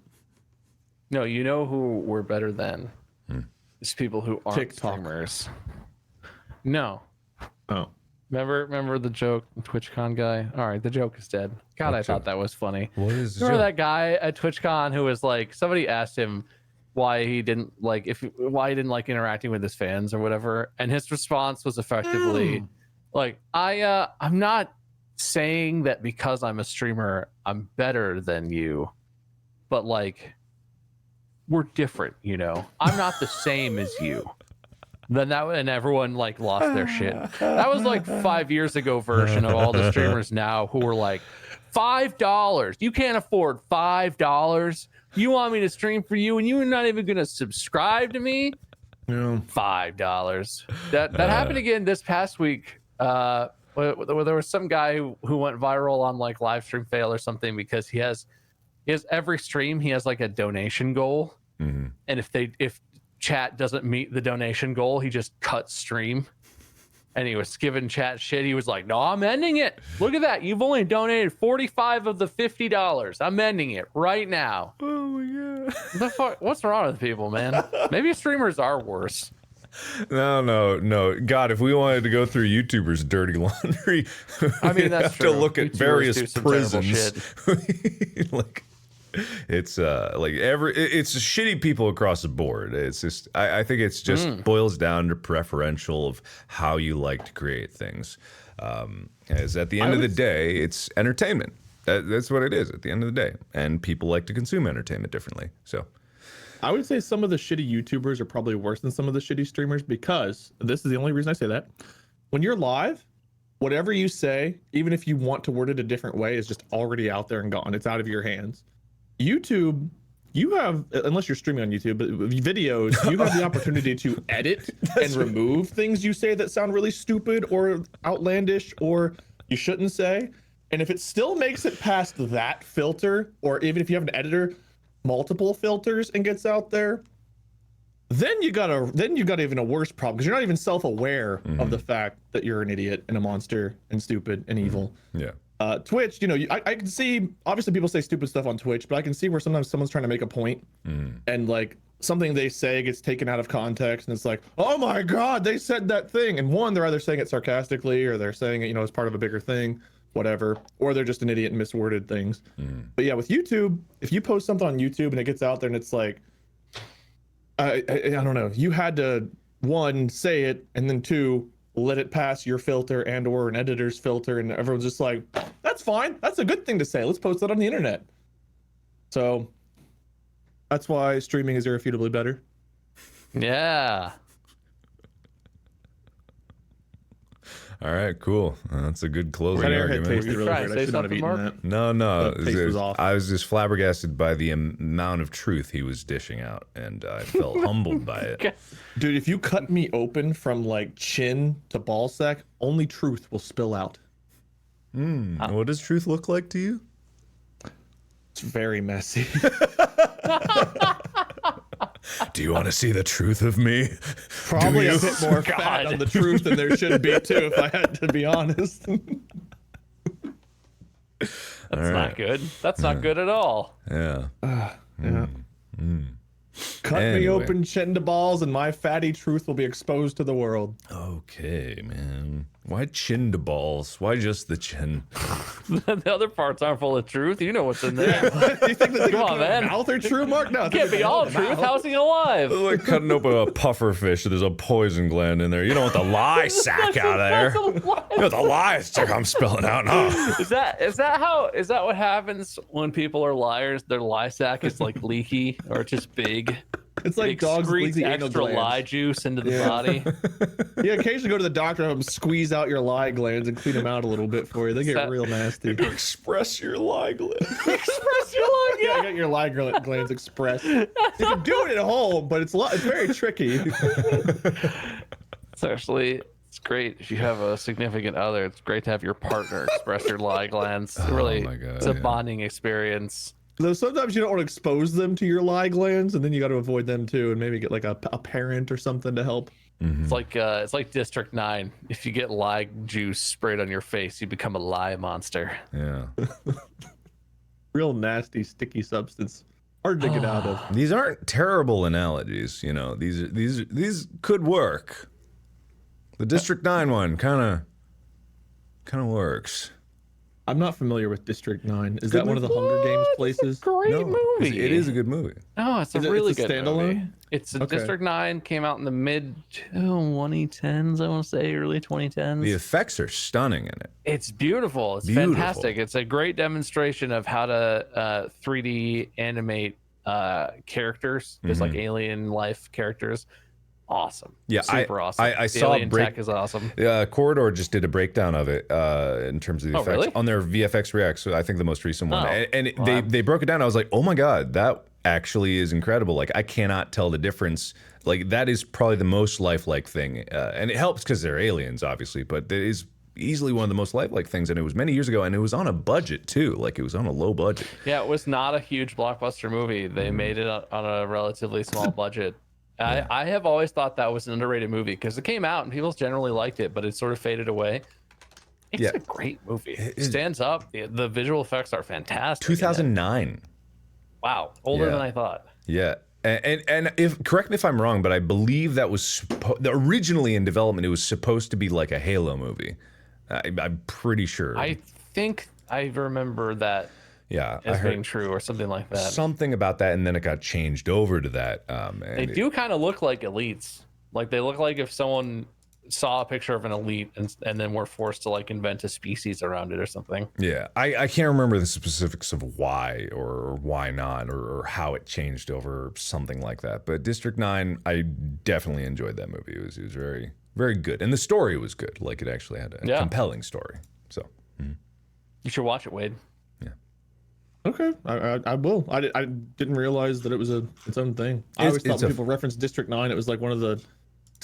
B: No, you know who we're better than? It's people who aren't
C: TikTok.
B: Streamers. No.
C: Oh.
B: Remember the joke, TwitchCon guy? All right, the joke is dead. God, I thought that was funny.
A: What is the
B: Remember
A: joke?
B: that guy at TwitchCon who was like, somebody asked him why he didn't like interacting with his fans or whatever, and his response was effectively like, I'm not saying that because I'm a streamer I'm better than you, but like, we're different, you know. I'm not the same as you. Then that, and everyone like lost their shit. That was like 5 years ago version of all the streamers now who were like, $5. You can't afford $5. You want me to stream for you and you're not even gonna subscribe to me?
C: Yeah.
B: $5. That happened again this past week. Where there was some guy who went viral on like live stream fail or something because he has every stream he has like a donation goal, and if chat doesn't meet the donation goal, he just cuts stream. And he was giving chat shit. He was like, "No, I'm ending it. Look at that. You've only donated 45 of the $50. I'm ending it right now."
A: Oh my God.
B: The fuck? What's wrong with people, man? Maybe streamers are worse.
A: No. God, if we wanted to go through YouTubers' dirty laundry,
B: I mean,
A: we'd
B: that's
A: have
B: true.
A: to look at
B: YouTubers
A: various
B: do some terrible
A: prisons. Like, it's it's shitty people across the board. It's just, I think it's just boils down to preferential of how you like to create things. As at the end of the day, it's entertainment. That's what it is at the end of the day, and people like to consume entertainment differently. So.
C: I would say some of the shitty YouTubers are probably worse than some of the shitty streamers because this is the only reason I say that. When you're live, whatever you say, even if you want to word it a different way, is just already out there and gone. It's out of your hands. YouTube, you have, unless you're streaming on YouTube, but videos, you have the opportunity to edit and remove things you say that sound really stupid or outlandish or you shouldn't say. And if it still makes it past that filter, or even if you have an editor, multiple filters and gets out there, then you got even a worse problem because you're not even self-aware of the fact that you're an idiot and a monster and stupid and evil.
A: Yeah.
C: Twitch, you know, I can see, obviously people say stupid stuff on Twitch, but I can see where sometimes someone's trying to make a point and like something they say gets taken out of context and it's like, oh my God, they said that thing. And one, they're either saying it sarcastically or they're saying it, you know, as part of a bigger thing, whatever, or they're just an idiot and misworded things. But yeah, with YouTube, if you post something on YouTube and it gets out there and it's like, I don't know, you had to, one, say it, and then two, let it pass your filter and or an editor's filter, and everyone's just like, that's fine. That's a good thing to say. Let's post it on the internet. So that's why streaming is irrefutably better.
B: Yeah.
A: All right, cool. That's a good closing
C: That airhead
A: argument.
C: tasted really
B: trying to
C: weird. I
B: say
C: should not have
B: something,
C: eaten
B: Mark?
C: that.
A: No.
C: The taste was off.
A: I was just flabbergasted by the amount of truth he was dishing out, and I felt humbled by it.
B: Okay.
C: Dude, if you cut me open from like chin to ball sack, only truth will spill out.
A: What does truth look like to you?
C: It's very messy.
A: Do you want to see the truth of me?
C: Probably a bit more
B: God.
C: fat on the truth than there should be too, if I had to be honest.
B: That's not good. That's not good at all.
A: Yeah.
C: Yeah. Cut me
A: Anyway.
C: open chin to balls, and my fatty truth will be exposed to the world.
A: Okay, man. Why chin to balls? Why just the chin?
B: The other parts aren't full of truth. You know what's in there.
C: Do you think the things
B: Come on,
C: in the
B: man.
C: mouth are true, Mark? No,
B: Can't be all truth. How's he alive?
A: Like cutting open a puffer fish. There's a poison gland in there. You don't want the lye sack out of there. You know the lye sack I'm spilling out now.
B: Is that what happens when people are liars? Their lie sack is like leaky or just big.
C: It's like
B: It
C: dogs
B: excretes
C: leaking anal
B: extra
C: glands.
B: lie juice into the
C: Yeah.
B: body.
C: Yeah, occasionally go to the doctor and have them squeeze out your lie glands and clean them out a little bit for you. They get
B: that-
C: real nasty.
A: Express your lie gland.
B: Express your lie.
C: Yeah, I got your lie glands expressed. You can do it at home, but it's very tricky.
B: It's actually it's great if you have a significant other. It's great to have your partner express your lie glands. Really,
A: my God,
B: it's a
A: yeah.
B: bonding experience.
C: Though sometimes you don't want to expose them to your lie glands, and then you got to avoid them too, and maybe get like a parent or something to help.
B: It's like District 9. If you get lie juice sprayed on your face, you become a lie monster.
A: Yeah.
C: Real nasty, sticky substance. Hard to get out of.
A: These aren't terrible analogies, you know. These could work. The District 9 one kind of works.
C: I'm not familiar with District 9. Is that one of the Hunger Games places?
B: Great
A: No,
B: movie.
A: it is a good movie.
B: No, it's a
C: Is it-
B: really
C: it's a
B: good
C: standalone?
B: movie. It's a
C: Okay.
B: District 9 came out in the mid 2010s, I want to say, early 2010s.
A: The effects are stunning in it.
B: It's beautiful. It's
A: Beautiful.
B: fantastic. It's a great demonstration of how to 3D animate characters, just like alien life characters. Awesome.
A: Yeah,
B: super awesome.
A: I
B: The
A: saw
B: alien tech is awesome.
A: Corridor just did a breakdown of it in terms of the
B: Oh,
A: effects
B: really?
A: on their VFX React. So I think the most recent one,
B: Oh,
A: and
B: wow.
A: they broke it down. I was like, oh my god, that actually is incredible. Like I cannot tell the difference. Like that is probably the most lifelike thing, and it helps because they're aliens, obviously. But it is easily one of the most lifelike things, and it was many years ago, and it was on a budget too. Like it was on a low budget.
B: Yeah, it was not a huge blockbuster movie. They made it on a relatively small budget. I have always thought that was an underrated movie because it came out and people generally liked it, but it sort of faded away. It's
A: Yeah.
B: a great movie. It
A: is.
B: stands up. The visual effects are fantastic. in it.
A: 2009.
B: Wow, older
A: Yeah.
B: than I thought.
A: Yeah. And if correct me if I'm wrong, but I believe that was originally in development. It was supposed to be like a Halo movie. I'm pretty sure.
B: I think I remember that
A: yeah, I
B: as
A: heard
B: being true or something like that.
A: something about that, and then it got changed over to that. And
B: They do kind of look like elites. Like they look like if someone saw a picture of an elite and then were forced to like invent a species around it or something.
A: Yeah, I can't remember the specifics of why or why not or how it changed over something like that. But District 9, I definitely enjoyed that movie. It was very, very good, and the story was good. Like it actually had a
B: Yeah.
A: compelling story. So
B: You should watch it, Wade.
C: Okay, I will. I didn't realize that it was its own thing. I
A: It's-
C: always thought
A: it's
C: when
A: a-
C: people reference District 9, it was like one of the.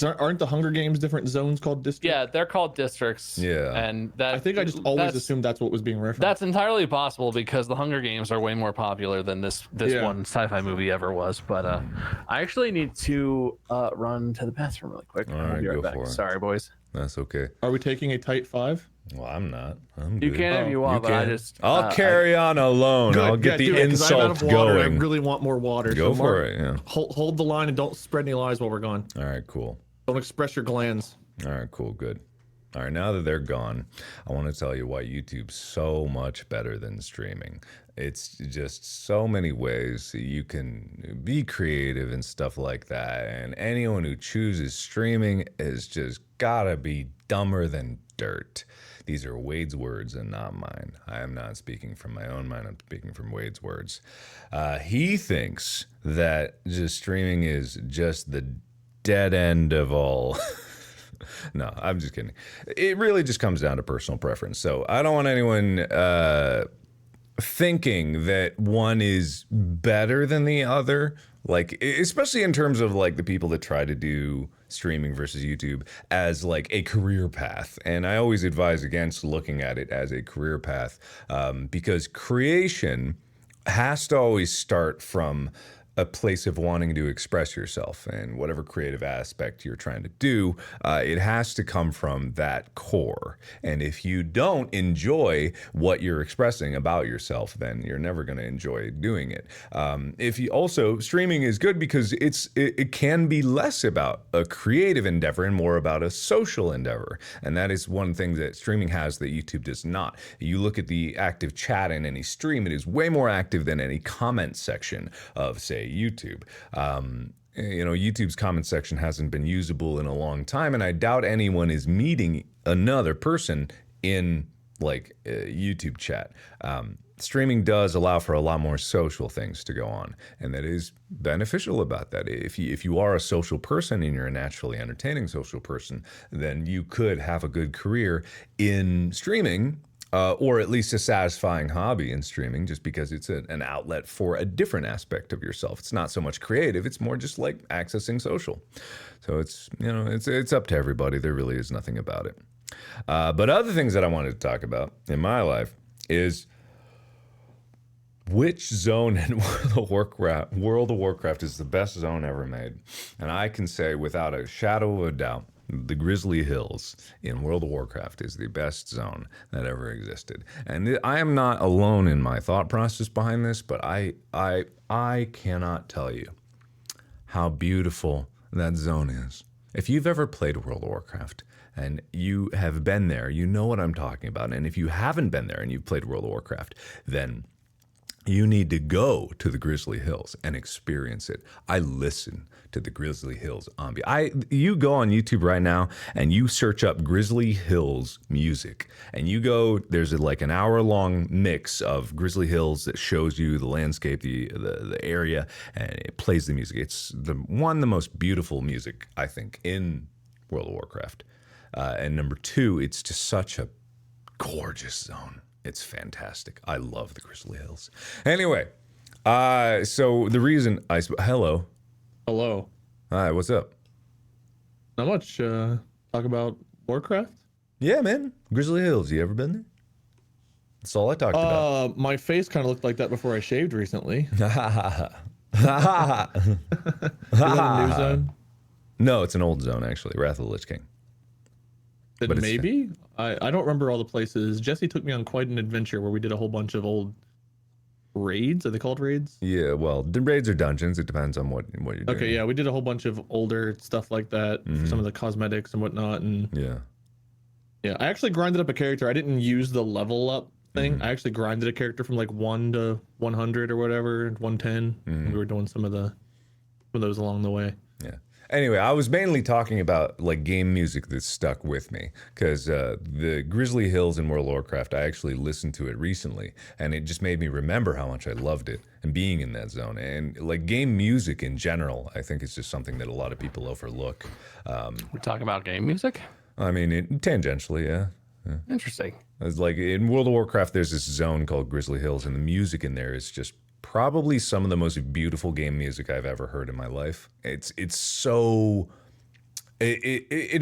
C: Aren't the Hunger Games different zones called districts?
B: Yeah, they're called districts.
A: Yeah.
B: And that
C: I think I just always assumed that's what was being referenced.
B: that's entirely possible because the Hunger Games are way more popular than this
C: Yeah.
B: one sci-fi movie ever was. But I actually need to run to the bathroom really quick.
A: All
B: I'll
A: right,
B: be right
A: go
B: back.
A: for it.
B: Sorry, boys.
A: that's okay.
C: Are we taking a tight 5?
A: Well, I'm not. I'm
B: You
A: good.
B: can if you want,
A: You
B: but I
A: can.
B: just
A: I'll carry on alone. I'll get the
C: do it, 'cause I'm out
A: insult
C: of water.
A: going.
C: I really want more water.
A: Go
C: so
A: for
C: Mark,
A: it. Yeah.
C: Hold the line and don't spread any lies while we're gone.
A: All right. Cool.
C: Don't express your glands.
A: All right. Cool. Good. All right, now that they're gone, I want to tell you why YouTube's so much better than streaming. It's just so many ways you can be creative and stuff like that. And anyone who chooses streaming is just gotta be dumber than dirt. These are Wade's words and not mine. I am not speaking from my own mind. I'm speaking from Wade's words. He thinks that just streaming is just the dead end of all. No, I'm just kidding. It really just comes down to personal preference. So I don't want anyone thinking that one is better than the other, like especially in terms of like the people that try to do streaming versus YouTube as like a career path. And I always advise against looking at it as a career path, because creation has to always start from a place of wanting to express yourself, and whatever creative aspect you're trying to do, it has to come from that core. And if you don't enjoy what you're expressing about yourself, then you're never going to enjoy doing it. If you also, streaming is good because it can be less about a creative endeavor and more about a social endeavor. And that is one thing that streaming has that YouTube does not. You look at the active chat in any stream, it is way more active than any comment section of, say, YouTube. YouTube's comment section hasn't been usable in a long time, and I doubt anyone is meeting another person in like YouTube chat. Streaming does allow for a lot more social things to go on, and that is beneficial about that. If you are a social person and you're a naturally entertaining social person, then you could have a good career in streaming. Or at least a satisfying hobby in streaming, just because it's an outlet for a different aspect of yourself. It's not so much creative; it's more just like accessing social. So it's up to everybody. There really is nothing about it. But other things that I wanted to talk about in my life is which zone in World of Warcraft is the best zone ever made, and I can say without a shadow of a doubt, the Grizzly Hills in World of Warcraft is the best zone that ever existed. And I am not alone in my thought process behind this, but I cannot tell you how beautiful that zone is. If you've ever played World of Warcraft and you have been there, you know what I'm talking about. And if you haven't been there and you've played World of Warcraft, then you need to go to the Grizzly Hills and experience it. I listen to the Grizzly Hills ambiance. You go on YouTube right now and you search up Grizzly Hills music, and you go. There's like an hour-long mix of Grizzly Hills that shows you the landscape, the area, and it plays the music. It's the most beautiful music I think in World of Warcraft. And number two, it's just such a gorgeous zone. It's fantastic. I love the Grizzly Hills. Anyway, so the reason hello.
C: Hello.
A: Hi, what's up?
C: Not much. Talk about Warcraft?
A: Yeah, man. Grizzly Hills. You ever been there? That's all I talked about.
C: My face kind of looked like that before I shaved recently. Is that a new zone?
A: No, it's an old zone, actually. Wrath of the Lich King.
C: But maybe? I don't remember all the places. Jesse took me on quite an adventure where we did a whole bunch of old raids. Are they called raids?
A: Yeah, well, the raids are dungeons. It depends on what you're doing.
C: Okay, yeah, we did a whole bunch of older stuff like that, for some of the cosmetics and whatnot. And yeah, I actually grinded up a character. I didn't use the level up thing. I actually grinded a character from like 1 to 100 or whatever, 110. And we were doing some of those along the way.
A: Yeah. Anyway, I was mainly talking about like game music that stuck with me, because the Grizzly Hills in World of Warcraft, I actually listened to it recently, and it just made me remember how much I loved it and being in that zone. And like game music in general, I think it's just something that a lot of people overlook.
B: We're talking about game music?
A: I mean, tangentially, yeah.
B: Interesting.
A: It's like in World of Warcraft, there's this zone called Grizzly Hills, and the music in there is just probably some of the most beautiful game music I've ever heard in my life. It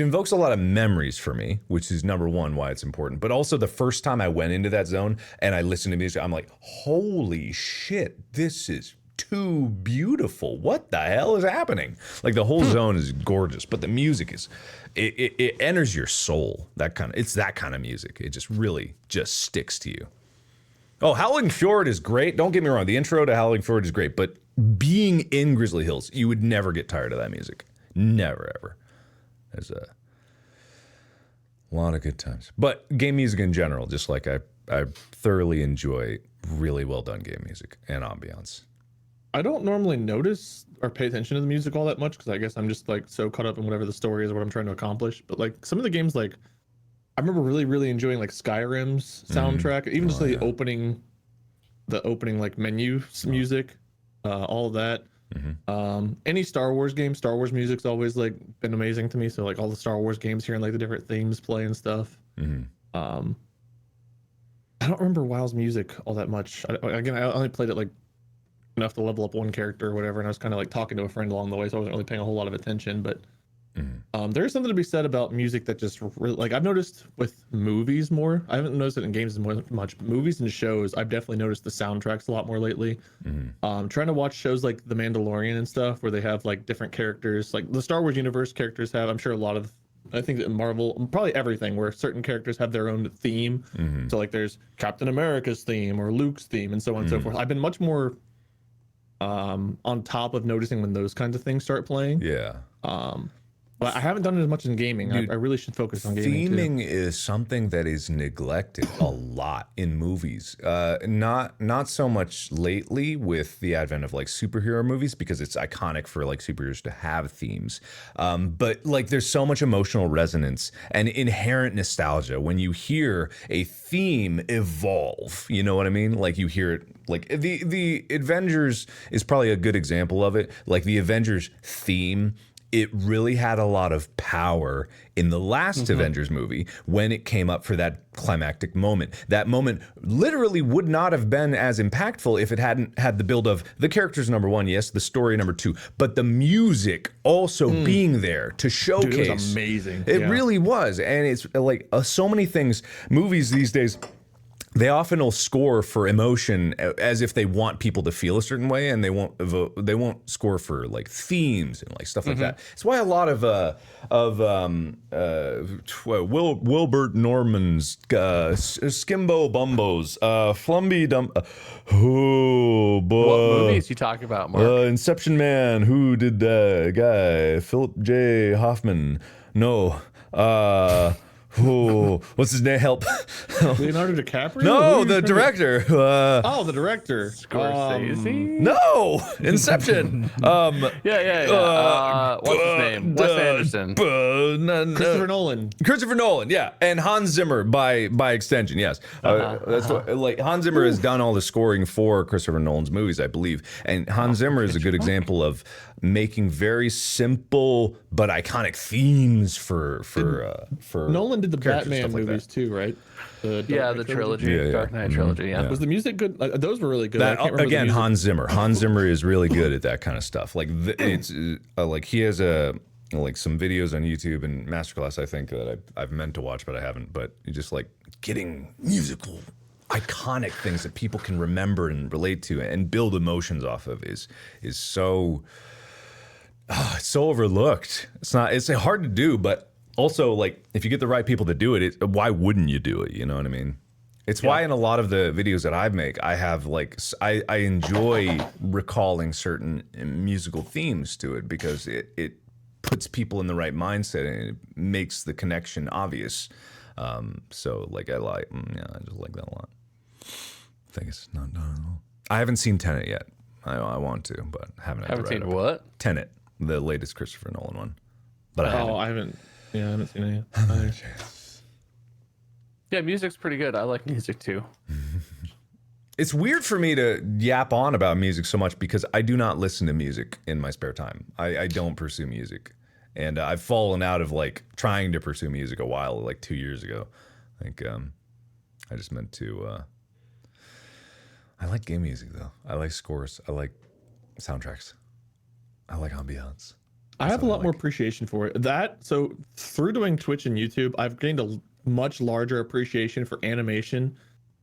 A: invokes a lot of memories for me, which is number one why it's important. But also the first time I went into that zone and I listened to music, I'm like, holy shit, this is too beautiful. What the hell is happening? Like the whole zone is gorgeous, but the music is, it enters your soul. It's that kind of music. It just really just sticks to you. Oh, Howling Fjord is great. Don't get me wrong. The intro to Howling Fjord is great, but being in Grizzly Hills, you would never get tired of that music. Never, ever. There's a A lot of good times. But game music in general, just like I thoroughly enjoy really well done game music and ambiance.
C: I don't normally notice or pay attention to the music all that much because I guess I'm just like so caught up in whatever the story is or what I'm trying to accomplish. But like some of the games, like I remember really enjoying like Skyrim's soundtrack, even just the opening like menu music, all of that. Any Star Wars game, Star Wars music's always like been amazing to me. So like all the Star Wars games, hearing like the different themes play and stuff. I don't remember WoW's music all that much. I only played it like enough to level up one character or whatever, and I was kind of like talking to a friend along the way, so I wasn't really paying a whole lot of attention. But there is something to be said about music that just really, like I've noticed with movies more. I haven't noticed it in games as much. Movies and shows, I've definitely noticed the soundtracks a lot more lately. Trying to watch shows like The Mandalorian and stuff where they have like different characters, like the Star Wars universe characters have. I'm sure a lot of, I think in Marvel, probably everything where certain characters have their own theme. So like there's Captain America's theme or Luke's theme and so on and so forth. I've been much more on top of noticing when those kinds of things start playing. But I haven't done it as much in gaming. Dude, I really should focus on gaming.
A: Theming is something that is neglected a lot in movies. Not so much lately with the advent of like superhero movies because it's iconic for like superheroes to have themes. But like there's so much emotional resonance and inherent nostalgia when you hear a theme evolve. You know what I mean? Like you hear it. Like the Avengers is probably a good example of it. Like the Avengers theme, it really had a lot of power in the last Avengers movie when it came up for that climactic moment. That moment literally would not have been as impactful if it hadn't had the build of the characters, number one, yes, the story, number two, but the music also being there to showcase.
C: Dude, it was amazing.
A: It really was. And it's like so many things, movies these days, they often will score for emotion as if they want people to feel a certain way, and they won't score for like themes and like stuff like that. It's why a lot of Wilbert Norman's Skimbo Bumbos, Flumby Dum. Oh boy!
B: What movies you talking about, Mark?
A: Inception Man. Who did that guy? Philip J. Hoffman. No. Oh, what's his name? Help.
C: Leonardo DiCaprio?
A: No, the director.
C: The director.
B: Scorsese?
A: No, Inception.
B: Yeah. What's his name? Wes Anderson.
C: Christopher Nolan.
A: Christopher Nolan, yeah, and Hans Zimmer by extension, yes. That's what, like Hans Zimmer has done all the scoring for Christopher Nolan's movies, I believe, and Hans Zimmer is a good example of making very simple but iconic themes for
C: Nolan did the Batman
A: like
C: movies too, right?
B: The trilogy, Dark Knight trilogy. Yeah.
C: Was the music good? Those were really good.
A: Again, Hans Zimmer. Hans Zimmer is really good at that kind of stuff. Like it's like he has like some videos on YouTube and masterclass I think that I've meant to watch but I haven't. But just like getting musical iconic things that people can remember and relate to and build emotions off of is so. It's so overlooked. It's hard to do, but also like if you get the right people to do it, why wouldn't you do it? You know what I mean? It's why in a lot of the videos that I make, I have like I enjoy recalling certain musical themes to it because it puts people in the right mindset and it makes the connection obvious. So like I just like that a lot. I think it's not done at all. I haven't seen Tenet yet. I want to, but haven't
B: seen what?
A: Tenet. The latest Christopher Nolan one, but I haven't
C: seen it yet.
B: Yeah, music's pretty good. I like music too.
A: It's weird for me to yap on about music so much because I do not listen to music in my spare time. I don't pursue music, and I've fallen out of like trying to pursue music a while, like 2 years ago. I think I just meant to. I like game music though. I like scores. I like soundtracks. I like ambiance.
C: I have a lot more appreciation for it. So through doing Twitch and YouTube, I've gained a much larger appreciation for animation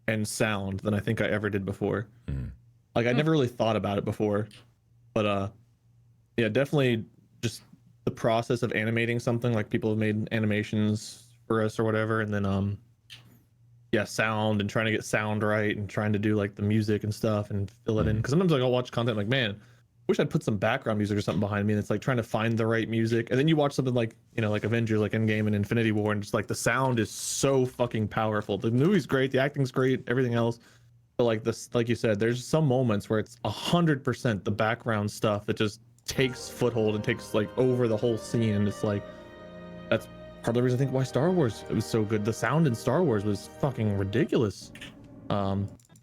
C: and sound than I think I ever did before. Like I never really thought about it before, but definitely just the process of animating something. Like people have made animations for us or whatever, and then sound and trying to get sound right and trying to do like the music and stuff and fill it in. Because sometimes like I'll watch content like, man, wish I'd put some background music or something behind me, and it's like trying to find the right music. And then you watch something like, you know, like Avengers, like Endgame and Infinity War, and just like the sound is so fucking powerful. The movie's great, the acting's great, everything else. But like this, like you said, there's some moments where it's 100% the background stuff that just takes foothold and takes like over the whole scene. And it's like, that's part of the reason I think why Star Wars, it was so good. The sound in Star Wars was fucking ridiculous.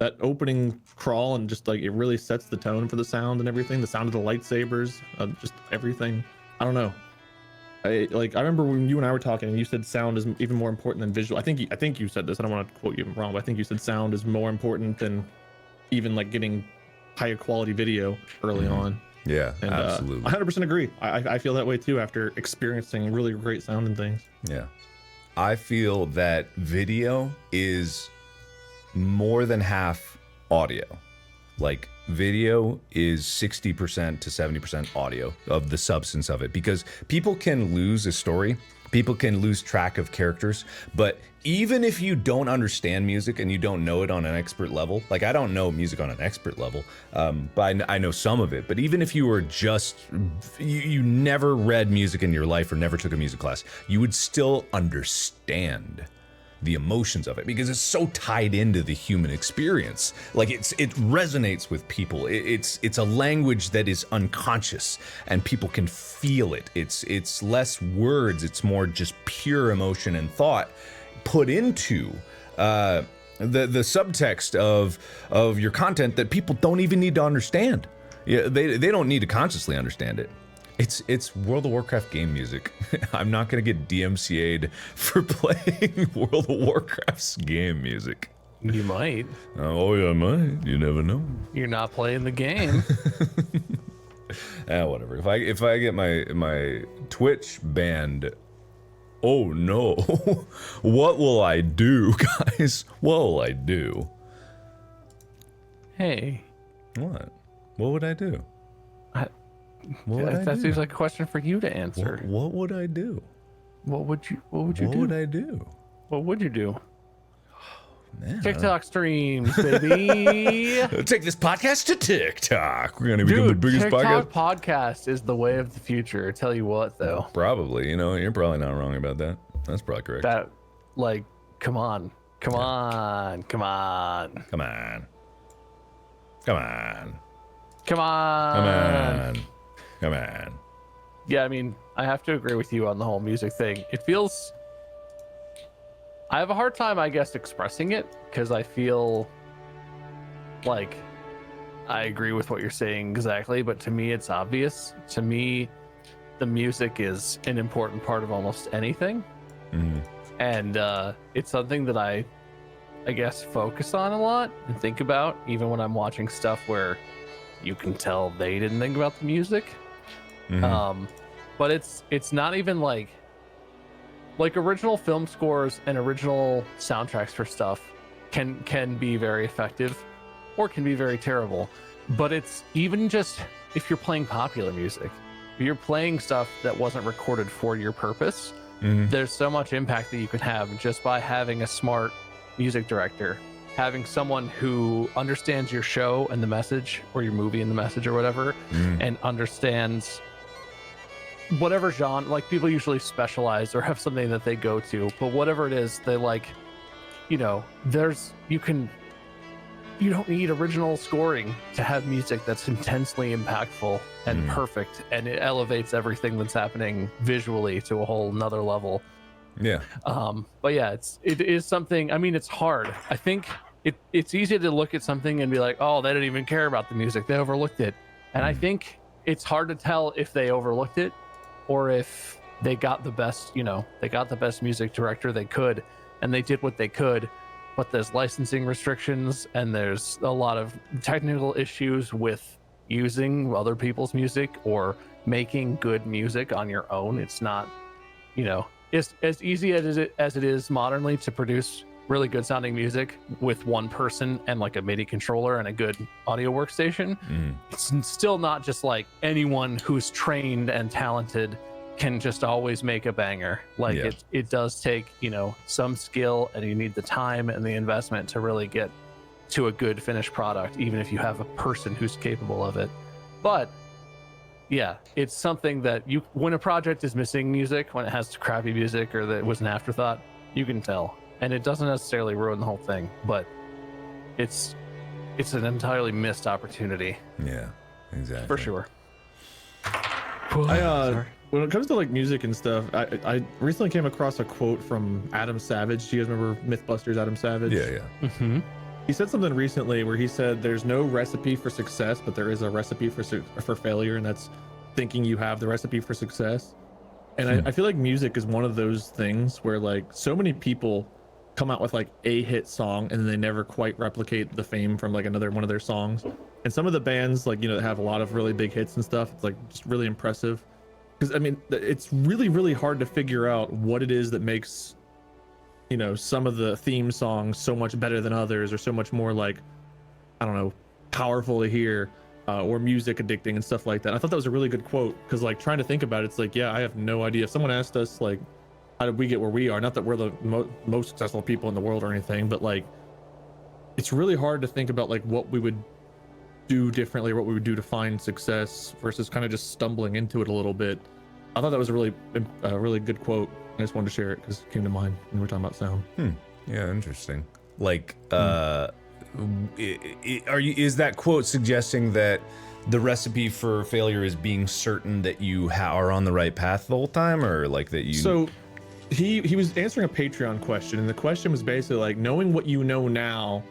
C: That opening crawl, and just like it really sets the tone for the sound and everything. The sound of the lightsabers, just everything. I don't know. I remember when you and I were talking, and you said sound is even more important than visual. I think you said this. I don't want to quote you wrong, but I think you said sound is more important than even like getting higher quality video early on.
A: Yeah,
C: and,
A: absolutely.
C: 100% agree. I feel that way too after experiencing really great sound and things.
A: Yeah, I feel that video is more than half audio. Like video is 60% to 70% audio of the substance of it, because people can lose a story, people can lose track of characters, but even if you don't understand music and you don't know it on an expert level, like I don't know music on an expert level, but I know some of it, but even if you were just, you never read music in your life or never took a music class, you would still understand the emotions of it, because it's so tied into the human experience. Like it resonates with people. It's a language that is unconscious and people can feel it. It's less words, it's more just pure emotion and thought put into the subtext of your content that people don't even need to understand. Yeah, they don't need to consciously understand it. It's World of Warcraft game music. I'm not gonna get DMCA'd for playing World of Warcraft's game music.
B: You might.
A: Oh yeah, I might. You never know.
B: You're not playing the game.
A: Whatever. If I get my Twitch banned, oh no. What will I do, guys? What will I do?
B: Hey.
A: What? What would I do?
B: That seems like a question for you to answer.
A: What would I do?
B: What would you do?
A: What would I do?
B: What would you do?
A: Man,
B: TikTok streams, baby.
A: Take this podcast to TikTok. We're gonna become the biggest
B: TikTok podcast is the way of the future. I tell you what, though.
A: Probably. You know, you're probably not wrong about that. That's probably correct.
B: That, like, come on, come on, come on,
A: Come on. Come on.
B: come on,
A: Come on. Come on.
B: Yeah, I mean, I have to agree with you on the whole music thing. It feels, I have a hard time, I guess, expressing it, because I feel like I agree with what you're saying exactly, but to me it's obvious. To me, the music is an important part of almost anything.
A: Mm-hmm.
B: And it's something that I guess focus on a lot and think about, even when I'm watching stuff where you can tell they didn't think about the music.
A: Mm-hmm.
B: But it's not even like original film scores and original soundtracks for stuff can be very effective or can be very terrible. But it's even just if you're playing popular music, if you're playing stuff that wasn't recorded for your purpose, there's so much impact that you can have just by having a smart music director, having someone who understands your show and the message, or your movie and the message, or whatever, and understands whatever genre. Like, people usually specialize or have something that they go to, but whatever it is, they like, you know, you don't need original scoring to have music that's intensely impactful and perfect, and it elevates everything that's happening visually to a whole nother level.
A: Yeah.
B: But yeah, it is something. I mean, it's hard. I think it's easy to look at something and be like, oh, they didn't even care about the music, they overlooked it. And I think it's hard to tell if they overlooked it or if they got the best, they got the best music director they could, and they did what they could. But there's licensing restrictions, and there's a lot of technical issues with using other people's music or making good music on your own. It's not, it's as easy as it is modernly to produce really good sounding music with one person and like a MIDI controller and a good audio workstation. It's still not just like anyone who's trained and talented can just always make a banger. Like, it does take, some skill, and you need the time and the investment to really get to a good finished product, even if you have a person who's capable of it. But yeah, it's something that when a project is missing music, when it has crappy music or that it was an afterthought, you can tell, and it doesn't necessarily ruin the whole thing, but it's an entirely missed opportunity.
A: Yeah, exactly.
B: For sure.
C: When it comes to like music and stuff, I recently came across a quote from Adam Savage. Do you guys remember Mythbusters Adam Savage?
A: Yeah.
B: Mm-hmm.
C: He said something recently where he said there's no recipe for success, but there is a recipe for failure, and that's thinking you have the recipe for success. And I feel like music is one of those things where like so many people come out with like a hit song and they never quite replicate the fame from like another one of their songs. And some of the bands like, you know, that have a lot of really big hits and stuff, it's like just really impressive. Because I mean, it's really, really hard to figure out what it is that makes, you know, some of the theme songs so much better than others, or so much more like, I don't know, powerful to hear, or music addicting and stuff like that. I thought that was a really good quote, because like trying to think about it, it's like, yeah, I have no idea. If someone asked us like, how did we get where we are? Not that we're the most successful people in the world or anything, but like, it's really hard to think about like what we would do differently, or what we would do to find success versus kind of just stumbling into it a little bit. I thought that was a really good quote. I just wanted to share it because it came to mind when we were talking about sound.
A: Yeah, interesting. Like, is that quote suggesting that the recipe for failure is being certain that you are on the right path the whole time, or like that you?
C: So, he was answering a Patreon question, and the question was basically like, knowing what you know now,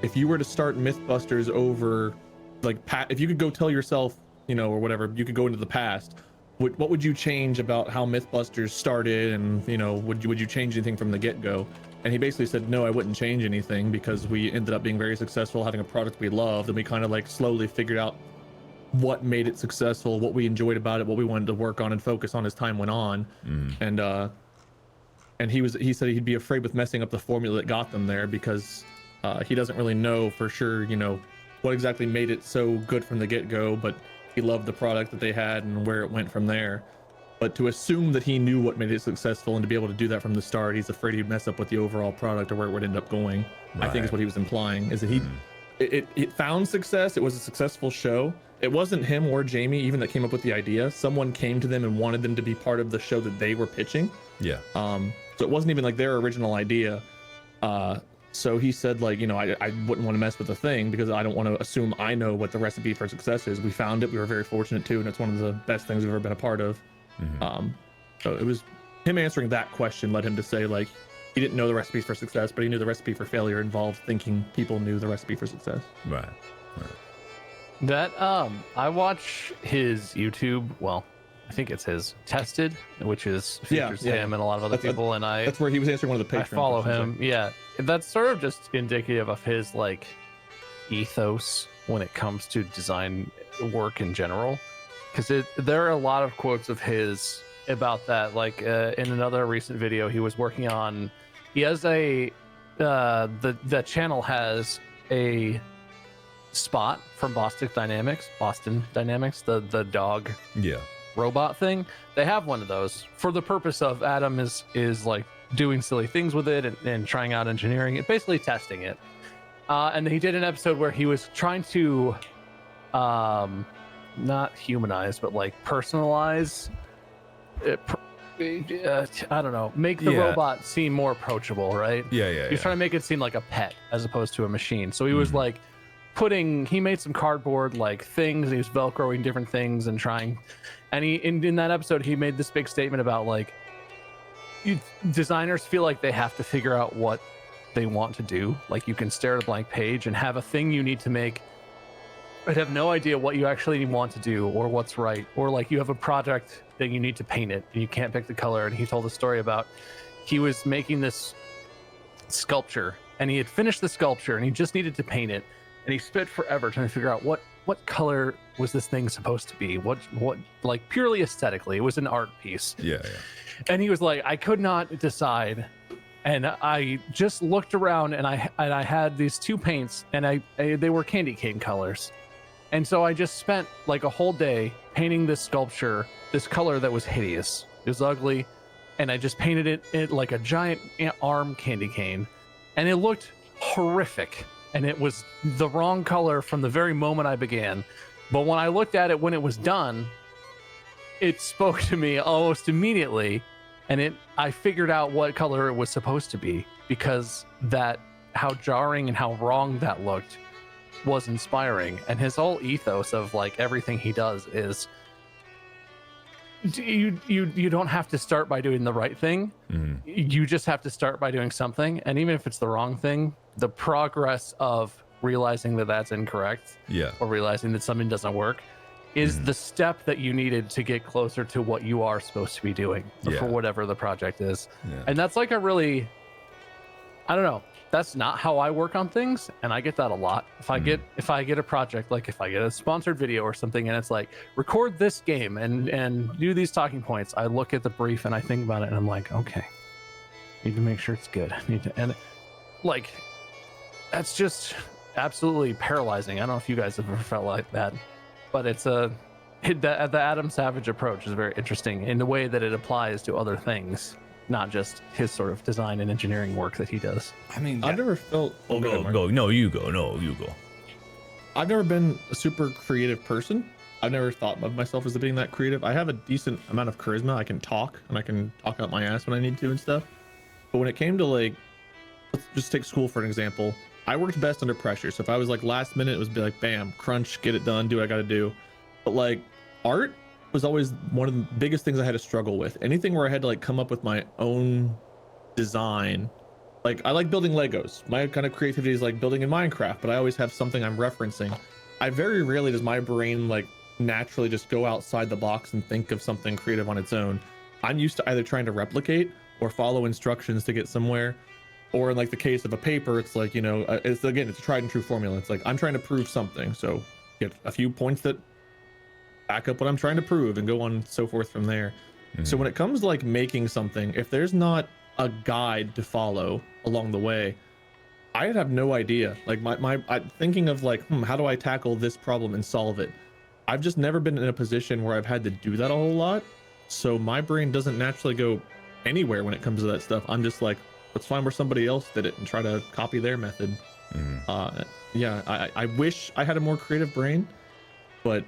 C: if you were to start Mythbusters over, like, if you could go tell yourself, you know, or whatever, you could go into the past. What would you change about how Mythbusters started, and you know, would you change anything from the get-go? And he basically said, no, I wouldn't change anything, because we ended up being very successful, having a product we loved, and we kind of like slowly figured out what made it successful, what we enjoyed about it, what we wanted to work on and focus on as time went on. And he said he'd be afraid with messing up the formula that got them there, because he doesn't really know for sure, you know, what exactly made it so good from the get-go, but he loved the product that they had and where it went from there. But to assume that he knew what made it successful and to be able to do that from the start, he's afraid he'd mess up with the overall product or where it would end up going. Right. I think is what he was implying, is that it found success. It was a successful show. It wasn't him or Jamie even that came up with the idea. Someone came to them and wanted them to be part of the show that they were pitching.
A: Yeah.
C: So it wasn't even like their original idea. So he said, like, you know, I wouldn't want to mess with the thing, because I don't want to assume I know what the recipe for success is. We found it. We were very fortunate too, and it's one of the best things we've ever been a part of. So it was him answering that question led him to say, like, he didn't know the recipes for success, but he knew the recipe for failure involved thinking people knew the recipe for success.
A: Right.
B: That I watch his YouTube. Well, I think it's his Tested, which is features him and a lot of other people, and
C: that's where he was answering one of the Patreon.
B: I follow him. Yeah, that's sort of just indicative of his like ethos when it comes to design work in general, because there are a lot of quotes of his about that. Like in another recent video, he was working on. He has the channel has a spot from Boston Dynamics, the dog robot thing. They have one of those for the purpose of Adam is like doing silly things with it and trying out engineering it, basically testing it. And he did an episode where he was trying to not humanize, but like personalize it, I don't know, make the robot seem more approachable, right?
A: Yeah.
B: He's trying to make it seem like a pet as opposed to a machine. So he was like he made some cardboard like things, he was velcroing different things and trying, and in that episode he made this big statement about like designers feel like they have to figure out what they want to do. Like, you can stare at a blank page and have a thing you need to make but have no idea what you actually want to do or what's right, or like you have a project that you need to paint it and you can't pick the color. And he told a story about he was making this sculpture and he had finished the sculpture and he just needed to paint it, and he spent forever trying to figure out what color was this thing supposed to be, what like purely aesthetically, it was an art piece.
A: Yeah.
B: And he was like, I could not decide, and I just looked around and I had these two paints and they were candy cane colors. And so I just spent like a whole day painting this sculpture, this color that was hideous. It was ugly. And I just painted it like a giant arm candy cane. And it looked horrific. And it was the wrong color from the very moment I began. But when I looked at it when it was done, it spoke to me almost immediately, and I figured out what color it was supposed to be, because how jarring and how wrong that looked was inspiring. And his whole ethos of like everything he does is you don't have to start by doing the right thing. You just have to start by doing something, and even if it's the wrong thing, the progress of realizing that that's incorrect, or realizing that something doesn't work, is the step that you needed to get closer to what you are supposed to be doing for whatever the project is. And that's like a really, I don't know, that's not how I work on things, and I get that a lot. If I get a project, like if I get a sponsored video or something, and it's like record this game and do these talking points, I look at the brief and I think about it, and I'm like, okay, need to make sure it's good. And like, that's just absolutely paralyzing. I don't know if you guys have ever felt like that, but the Adam Savage approach is very interesting in the way that it applies to other things, not just his sort of design and engineering work that he does.
C: I mean, I've never felt.
A: Go. No, you go.
C: I've never been a super creative person. I've never thought of myself as being that creative. I have a decent amount of charisma. I can talk, and I can talk out my ass when I need to and stuff. But when it came to like, let's just take school for an example. I worked best under pressure. So if I was like last minute, it was be like, bam, crunch, get it done, do what I got to do. But like art was always one of the biggest things I had to struggle with. Anything where I had to like come up with my own design. Like I like building Legos. My kind of creativity is like building in Minecraft, but I always have something I'm referencing. I very rarely does my brain like naturally just go outside the box and think of something creative on its own. I'm used to either trying to replicate or follow instructions to get somewhere. Or in like the case of a paper, it's like, it's a tried and true formula. It's like, I'm trying to prove something. So get a few points that back up what I'm trying to prove and go on and so forth from there. So when it comes to like making something, if there's not a guide to follow along the way, I have no idea. Like I'm thinking of like, how do I tackle this problem and solve it? I've just never been in a position where I've had to do that a whole lot. So my brain doesn't naturally go anywhere when it comes to that stuff. I'm just like, let's find where somebody else did it and try to copy their method. I wish I had a more creative brain, but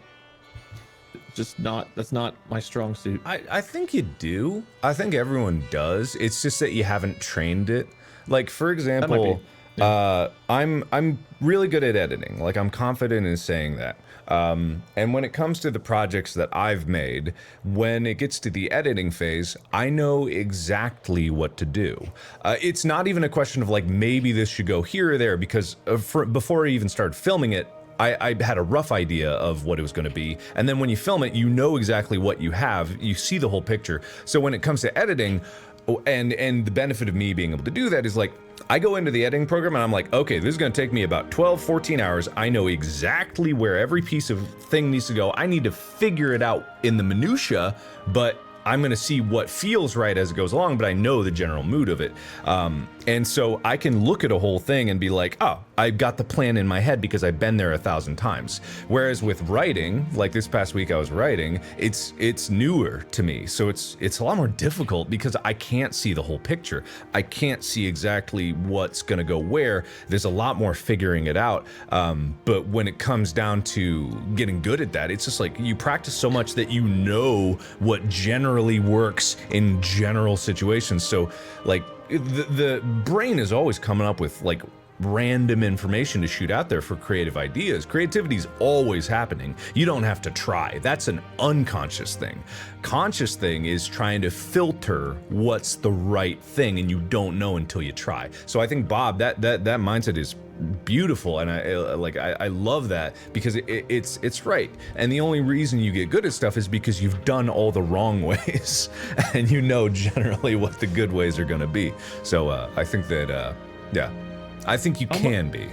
C: that's not my strong suit.
A: I think you do. I think everyone does. It's just that you haven't trained it. Like for example, I'm really good at editing. Like I'm confident in saying that. And when it comes to the projects that I've made, when it gets to the editing phase, I know exactly what to do. It's not even a question of like, maybe this should go here or there, because before I even started filming it, I had a rough idea of what it was going to be. And then when you film it, you know exactly what you have. You see the whole picture. So when it comes to editing, and the benefit of me being able to do that is like, I go into the editing program and I'm like, okay, this is going to take me about 12, 14 hours. I know exactly where every piece of thing needs to go. I need to figure it out in the minutia, but I'm going to see what feels right as it goes along, but I know the general mood of it. And so I can look at a whole thing and be like, oh, I've got the plan in my head because I've been there 1,000 times. Whereas with writing, like this past week I was writing, it's newer to me. So it's a lot more difficult because I can't see the whole picture. I can't see exactly what's going to go where. There's a lot more figuring it out. But when it comes down to getting good at that, it's just like you practice so much that you know what generally works in general situations. So like the brain is always coming up with like random information to shoot out there for creative ideas. Creativity is always happening. You don't have to try. That's an unconscious thing. Conscious thing is trying to filter what's the right thing, and you don't know until you try. So I think, Bob, that mindset is beautiful, and I love that because it's right. And the only reason you get good at stuff is because you've done all the wrong ways, and you know generally what the good ways are going to be. So I think that I think you can be.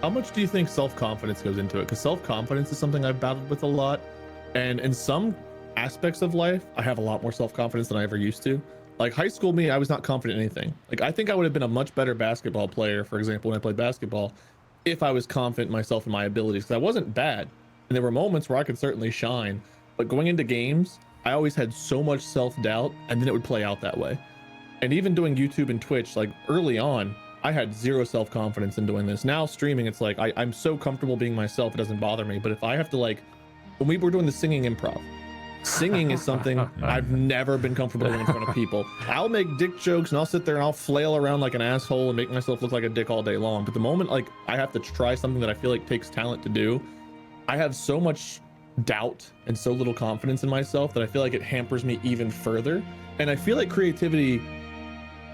C: How much do you think self-confidence goes into it? Because self-confidence is something I've battled with a lot, and in some aspects of life I have a lot more self-confidence than I ever used to. Like high school me, I was not confident in anything. Like I think I would have been a much better basketball player, for example, when I played basketball, if I was confident in myself and my abilities, because I wasn't bad, and there were moments where I could certainly shine. But going into games, I always had so much self-doubt, and then it would play out that way. And even doing YouTube and Twitch, like early on, I had zero self-confidence in doing this. Now streaming, it's like I'm so comfortable being myself, it doesn't bother me. But if I have to, like, when we were doing the singing improv, Singing is something I've never been comfortable doing in front of people. I'll make dick jokes and I'll sit there and I'll flail around like an asshole and make myself look like a dick all day long. But the moment like I have to try something that I feel like takes talent to do, I have so much doubt and so little confidence in myself that I feel like it hampers me even further. And I feel like creativity,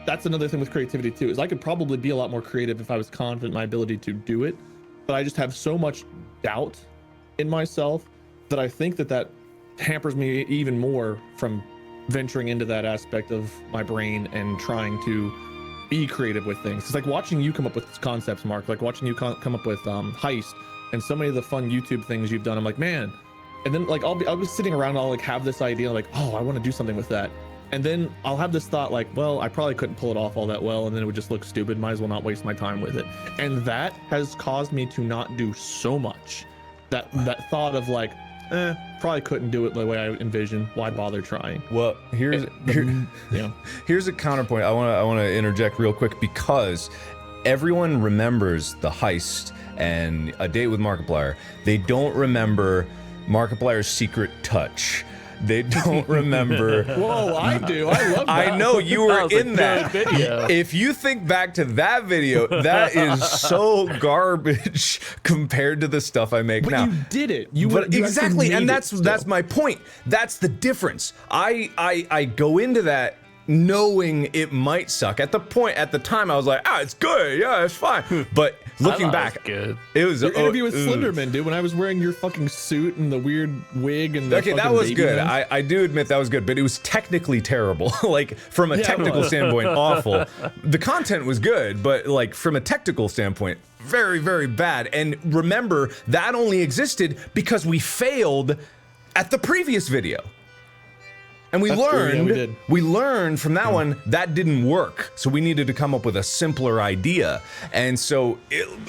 C: that's another thing with creativity too, is I could probably be a lot more creative if I was confident in my ability to do it. But I just have so much doubt in myself that I think that hampers me even more from venturing into that aspect of my brain and trying to be creative with things. It's like watching you come up with concepts, Mark, like watching you come up with Heist and so many of the fun YouTube things you've done. I'm like, man. And then like I'll be sitting around and I'll like have this idea like, oh, I want to do something with that. And then I'll have this thought like, well, I probably couldn't pull it off all that well, and then it would just look stupid. Might as well not waste my time with it. And that has caused me to not do so much. That thought of like, probably couldn't do it the way I envisioned. Why bother trying?
A: Well, here's a counterpoint. I want to interject real quick because everyone remembers the heist and A Date with Markiplier. They don't remember Markiplier's secret touch. They don't remember.
C: Whoa, I do. I love that.
A: I know you were in that
B: video.
A: If you think back to that video, that is so garbage compared to the stuff I make now.
C: You did it.
A: But exactly, and that's my point. That's the difference. I go into that knowing it might suck. At the time, I was like, it's good. Yeah, it's fine. But looking back, it was
C: your interview with Slenderman, dude. When I was wearing your fucking suit and the weird wig and the
A: okay, that was good. I do admit that was good, but it was technically terrible. Like from a technical standpoint, awful. The content was good, but like from a technical standpoint, very, very bad. And remember, that only existed because we failed at the previous video. And we learned from that one that didn't work. So we needed to come up with a simpler idea. And so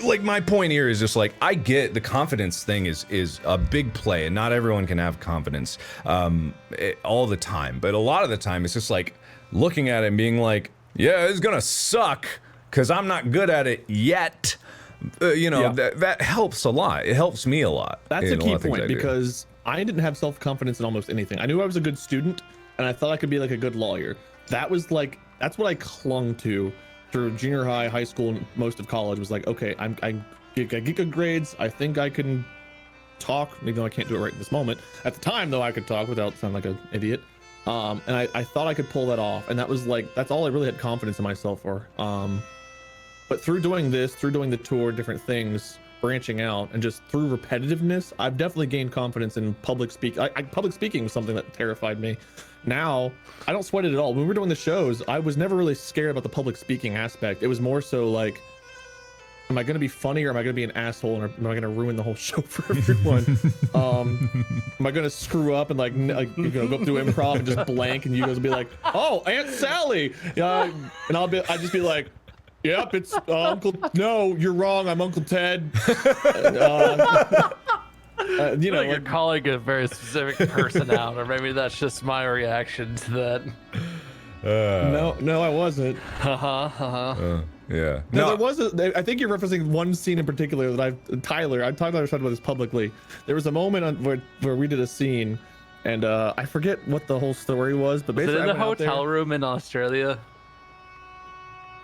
A: like my point here is just like, I get the confidence thing is a big play and not everyone can have confidence all the time. But a lot of the time it's just like looking at it and being like, yeah, it's gonna suck because I'm not good at it yet. That helps a lot. It helps me a lot.
C: That's a key point because I didn't have self-confidence in almost anything. I knew I was a good student and I thought I could be like a good lawyer. That's what I clung to through junior high, high school, and most of college was like, okay, I get good grades. I think I can talk, even though I can't do it right in this moment. At the time though, I could talk without sounding like an idiot. And I thought I could pull that off. And that was like, that's all I really had confidence in myself for. But through doing this, through doing the tour, different things, branching out, and just through repetitiveness, I've definitely gained confidence in public speak. Public speaking was something that terrified me. Now I don't sweat it at all. When we were doing the shows, I was never really scared about the public speaking aspect. It was more so like, am I going to be funny or am I going to be an asshole, or am I going to ruin the whole show for everyone? Am I going to screw up and like go through improv and just blank, and you guys will be like, oh, Aunt Sally, and I just be like, yep, it's Uncle. No, you're wrong. I'm Uncle Ted.
B: You're calling a very specific person out, or maybe that's just my reaction to that.
C: No, I wasn't.
A: Yeah.
C: No, there was I think you're referencing one scene in particular that Tyler talked about this publicly. There was a moment where we did a scene, and I forget what the whole story was, but basically
B: was it in the hotel room in Australia?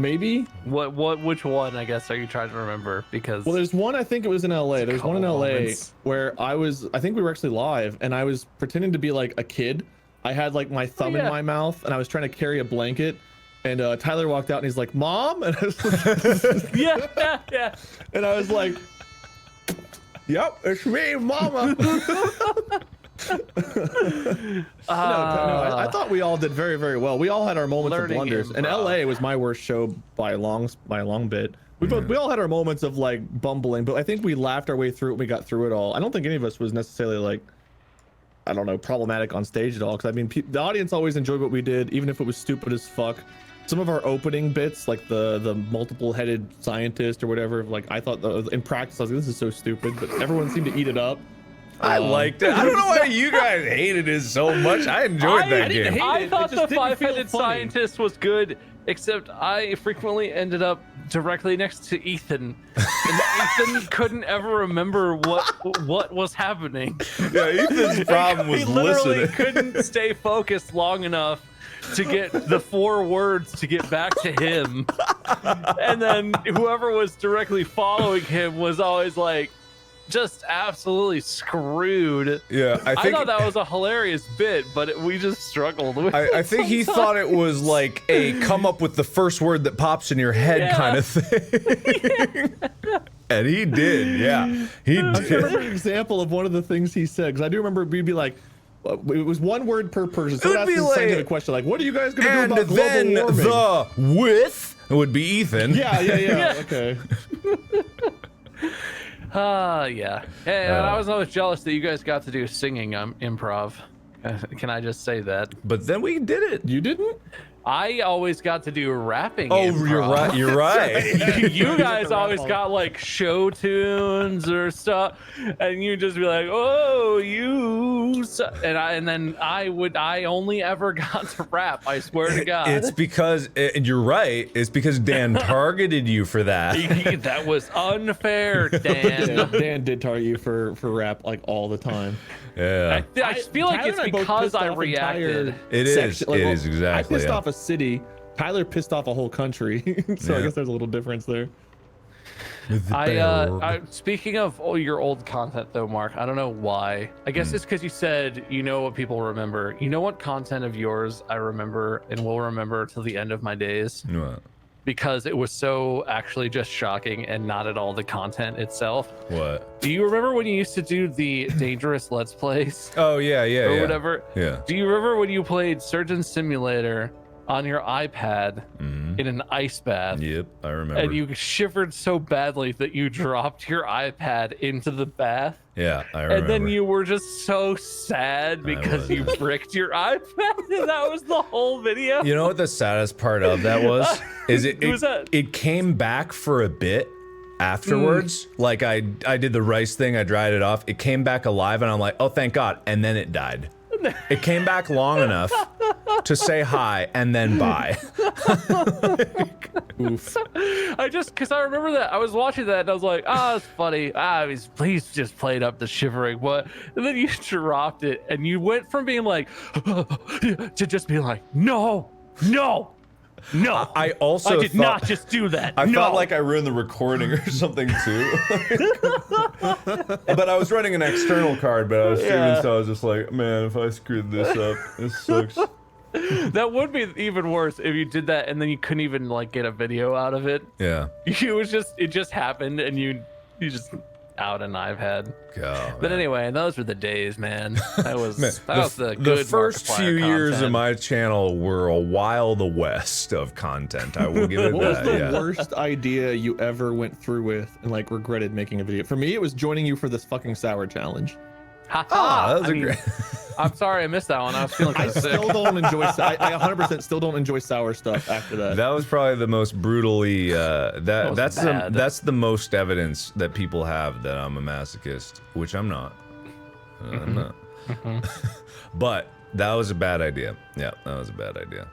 C: Maybe.
B: Which one, I guess, are you trying to remember? Because
C: there's one, I think it was in LA. There's one in LA where I think we were actually live, and I was pretending to be like a kid. I had like my thumb in my mouth, and I was trying to carry a blanket, and Tyler walked out and he's like, "Mom?" And I was like,
B: yeah.
C: And I was like, "Yep, it's me, Mama." I thought we all did very, very well. We all had our moments of blunders, and LA was my worst show by a long bit. We all had our moments of like bumbling, but I think we laughed our way through it. We got through it all. I don't think any of us was necessarily like, I don't know, problematic on stage at all. Because I mean, the audience always enjoyed what we did, even if it was stupid as fuck. Some of our opening bits, like the multiple-headed scientist or whatever, like I thought in practice I was like, this is so stupid, but everyone seemed to eat it up.
A: I liked it. I don't know why you guys hated it so much. I enjoyed that game.
B: I thought the five-headed scientist was good, except I frequently ended up directly next to Ethan, and Ethan couldn't ever remember what was happening.
A: Yeah, Ethan's problem was
B: he literally
A: listening.
B: couldn't stay focused long enough to get the 4 words to get back to him. And then whoever was directly following him was always like just absolutely screwed.
A: Yeah,
B: I thought that was a hilarious bit, but we just struggled with it.
A: I think he thought it was like a come up with the first word that pops in your head kind of thing. And he did, yeah. He
C: I
A: did.
C: remember an example of one of the things he said, because I do remember we'd be like, it was 1 word per person. So
A: It would be
C: the
A: like,
C: scientific question, like, what are you guys going to do
A: and
C: about global
A: then
C: warming?
A: the with would be Ethan.
C: Yeah. Okay.
B: Yeah. Hey, I was always jealous that you guys got to do singing improv. Can I just say that?
A: But then we did it.
C: You didn't?
B: I always got to do rapping.
A: Oh,
B: improv.
A: you're right. You're right.
B: You guys always got like show tunes or stuff, and you just be like, "Oh, and then I only ever got to rap. I swear to God.
A: It's because, and you're right. It's because Dan targeted you for that.
B: That was unfair, Dan.
C: Yeah, Dan did target you for rap like all the time.
A: Yeah.
B: I feel like
C: Tyler
B: it's
C: and I both
B: because
C: pissed
B: I
C: off
B: reacted.
A: It is.
C: section- like,
A: It
C: well,
A: is exactly.
C: I pissed
A: yeah.
C: off a city. Tyler pissed off a whole country. So I
A: Yeah.
C: guess there's a little difference there.
B: Speaking of your old content though, Mark, I don't know why. I guess it's because you said you know what people remember. You know what content of yours I remember and will remember till the end of my days?
A: What?
B: Because it was so actually just shocking and not at all the content itself.
A: What?
B: Do you remember when you used to do the dangerous Let's Plays
A: Oh yeah, yeah,
B: or
A: yeah.
B: whatever?
A: Yeah.
B: Do you remember when you played Surgeon Simulator on your iPad in an ice bath?
A: Yep, I remember.
B: And you shivered so badly that you dropped your iPad into the bath.
A: Yeah, I remember.
B: And then you were just so sad because you bricked your iPad. And that was the whole video.
A: You know what the saddest part of that was? Is it came back for a bit afterwards. Like I did the rice thing, I dried it off. It came back alive and I'm like, oh thank God. And then it died. It came back long enough to say hi and then bye.
C: Oof.
B: Because I remember that. I was watching that and I was like, it's funny. Please just played up the shivering. What? And then you dropped it and you went from being like, to just being like, no.
A: I also
B: I did not just do that.
A: I
B: no.
A: felt like I ruined the recording or something too. But I was running an external card, but I was streaming, so I was just like, man, if I screwed this up, this sucks.
B: That would be even worse if you did that and then you couldn't even like get a video out of it.
A: Yeah.
B: It just happened and you just out an iPad.
A: God,
B: But
A: man.
B: anyway, those were the days, man. That was
A: Man,
B: that was the good
A: first
B: Markiplier
A: few years of
B: content.
A: my channel were a while the west of content. I will give it
C: What was
A: that.
C: the
A: Yeah.
C: worst idea you ever went through with and like regretted making a video? For me, it was joining you for this fucking sour challenge.
A: Ah, that was
B: I
A: a
B: mean,
A: great.
B: I'm sorry I missed that one. I was feeling
C: I
B: kind of sick.
C: still don't enjoy. I 100% still don't enjoy sour stuff after that.
A: That was probably the most brutally. That's
B: bad.
A: that's the most evidence that people have that I'm a masochist, which I'm not. I'm not. But that was a bad idea. Yeah, that was a bad idea.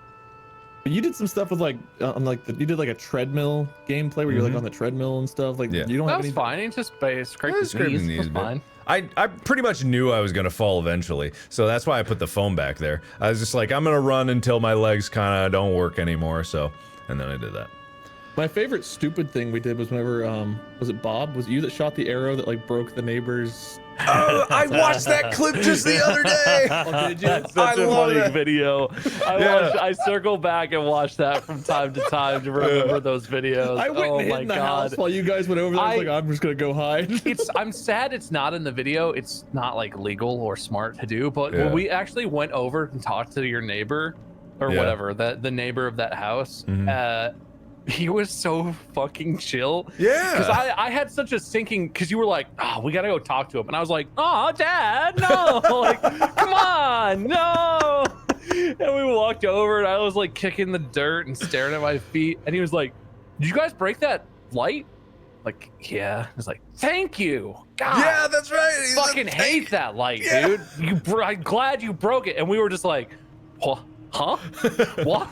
C: You did some stuff with like, you did like a treadmill gameplay where you're like on the treadmill and stuff. Like,
A: Yeah.
C: you don't
B: That
C: have
B: was
C: any.
B: fine. He just scraped his
A: Scraped his
B: knees.
A: knees
B: It was
A: a bit.
B: fine.
A: I pretty much knew I was gonna fall eventually, so that's why I put the phone back there. I was just like, I'm gonna run until my legs kind of don't work anymore. So, and then I did that.
C: My favorite stupid thing we did was whenever was it Bob? Was it you that shot the arrow that like broke the neighbor's?
A: Oh, I watched that clip just the other day.
C: Oh, did you?
B: That's such a
A: love
B: funny
A: that.
B: video. I circle back and watch that from time to time to remember those videos.
C: I went
B: Oh
C: and hid
B: my
C: in the
B: God.
C: house while you guys went over there. I was like, I'm just gonna go hide.
B: I'm sad it's not in the video. It's not like legal or smart to do, but
A: Yeah.
B: when we actually went over and talked to your neighbor or
A: Yeah.
B: whatever, the neighbor of that house, he was so fucking chill.
A: Yeah.
B: Because I had such a sinking, because you were like, oh, we gotta go talk to him. And I was like, oh, Dad, no. Like, come on, no. And we walked over and I was like kicking the dirt and staring at my feet. And he was like, did you guys break that light? Like, yeah. I was like, thank you. God.
A: Yeah, that's right.
B: I fucking hate that light, dude. I'm glad you broke it. And we were just like, huh? What?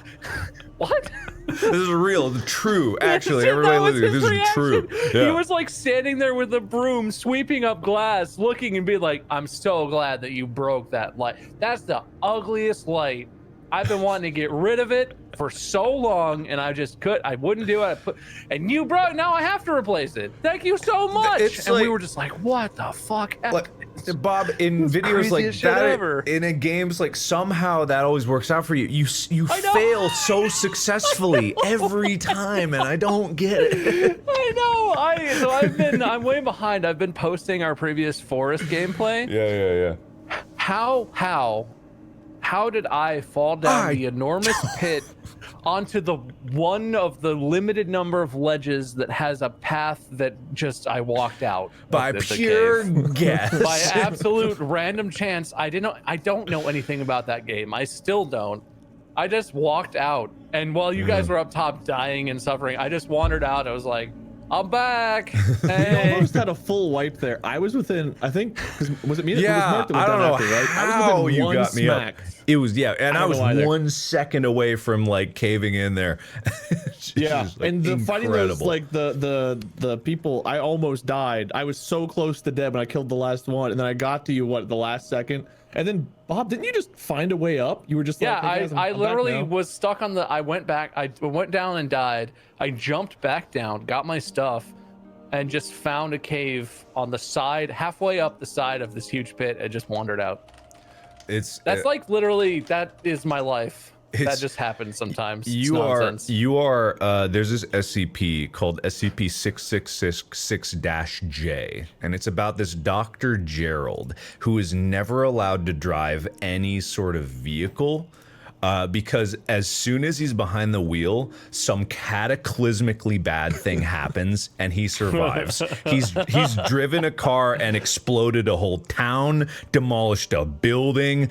B: What?
A: This is real, true. Actually,
B: That
A: everybody
B: was
A: listening,
B: his
A: this
B: reaction.
A: is true.
B: He was like standing there with a broom, sweeping up glass, looking and being like, "I'm so glad that you broke that light. That's the ugliest light. I've been wanting to get rid of it for so long, and I wouldn't do it. And you broke. Now I have to replace it. Thank you so much."
A: It's
B: and
A: like,
B: we were just like, "What the fuck?"
A: Like, Bob, in videos like
B: craziest shit
A: that,
B: ever.
A: in a games like somehow that always works out for you. You fail so successfully every time, and I don't get it.
B: I know. I'm way behind. I've been posting our previous Forest gameplay.
A: Yeah.
B: How did I fall down the enormous pit onto the one of the limited number of ledges that has a path that just I walked out
A: By
B: of the
A: pure
B: cave.
A: guess.
B: By absolute random chance. I don't know anything about that game. I still don't. I just walked out, and while you guys were up top dying and suffering, I just wandered out. I was like, I'm back. Hey.
C: You almost had a full wipe there. I was within, I think, was it me?
A: Yeah,
C: it was Mark that went
A: I don't
C: down
A: know
C: after, right? I was
A: how
C: within
A: you
C: one
A: got me
C: smack.
A: up. It was, yeah, and I was
C: know either.
A: 1 second away from like caving in there.
C: Yeah,
A: Just, like,
C: and the fighting those
A: incredible.
C: like the people, I almost died. I was so close to dead when I killed the last one, and then I got to you the last second, and then Bob, didn't you just find a way up? You were just
B: yeah,
C: like, hey guys, I'm
B: I
C: back
B: literally
C: now.
B: was stuck on the. I went back. I went down and died. I jumped back down, got my stuff, and just found a cave on the side, halfway up the side of this huge pit, and just wandered out. That's like literally, that is my life. That just happens sometimes.
A: You are there's this SCP called SCP-6666-J, and it's about this Dr. Gerald who is never allowed to drive any sort of vehicle. Because as soon as he's behind the wheel, some cataclysmically bad thing happens and he survives. He's driven a car and exploded a whole town, demolished a building,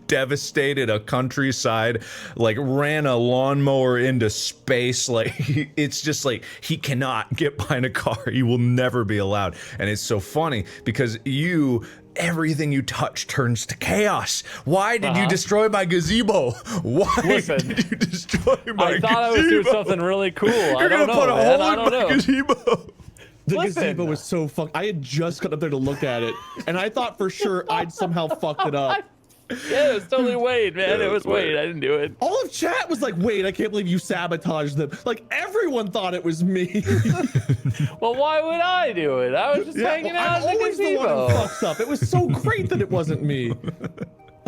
A: devastated a countryside, like ran a lawnmower into space. Like it's just like he cannot get behind a car. He will never be allowed. And it's so funny because everything you touch turns to chaos. Why did you destroy my gazebo? Why did you destroy my gazebo?
B: I thought I was doing something really cool.
A: You're gonna put a hole in my gazebo.
C: The
B: Listen.
C: gazebo was so fucked. I had just got up there to look at it, and I thought for sure I'd somehow fucked it up.
B: Yeah, it was totally Wade, man. It was Wade. I didn't do it.
C: All of chat was like, wait, I can't believe you sabotaged them. Like, everyone thought it was me.
B: Well, why would I do it? I was just hanging out
C: I'm
B: in the
C: always the one
B: gazebo.
C: who fucks up. It was so great that it wasn't me.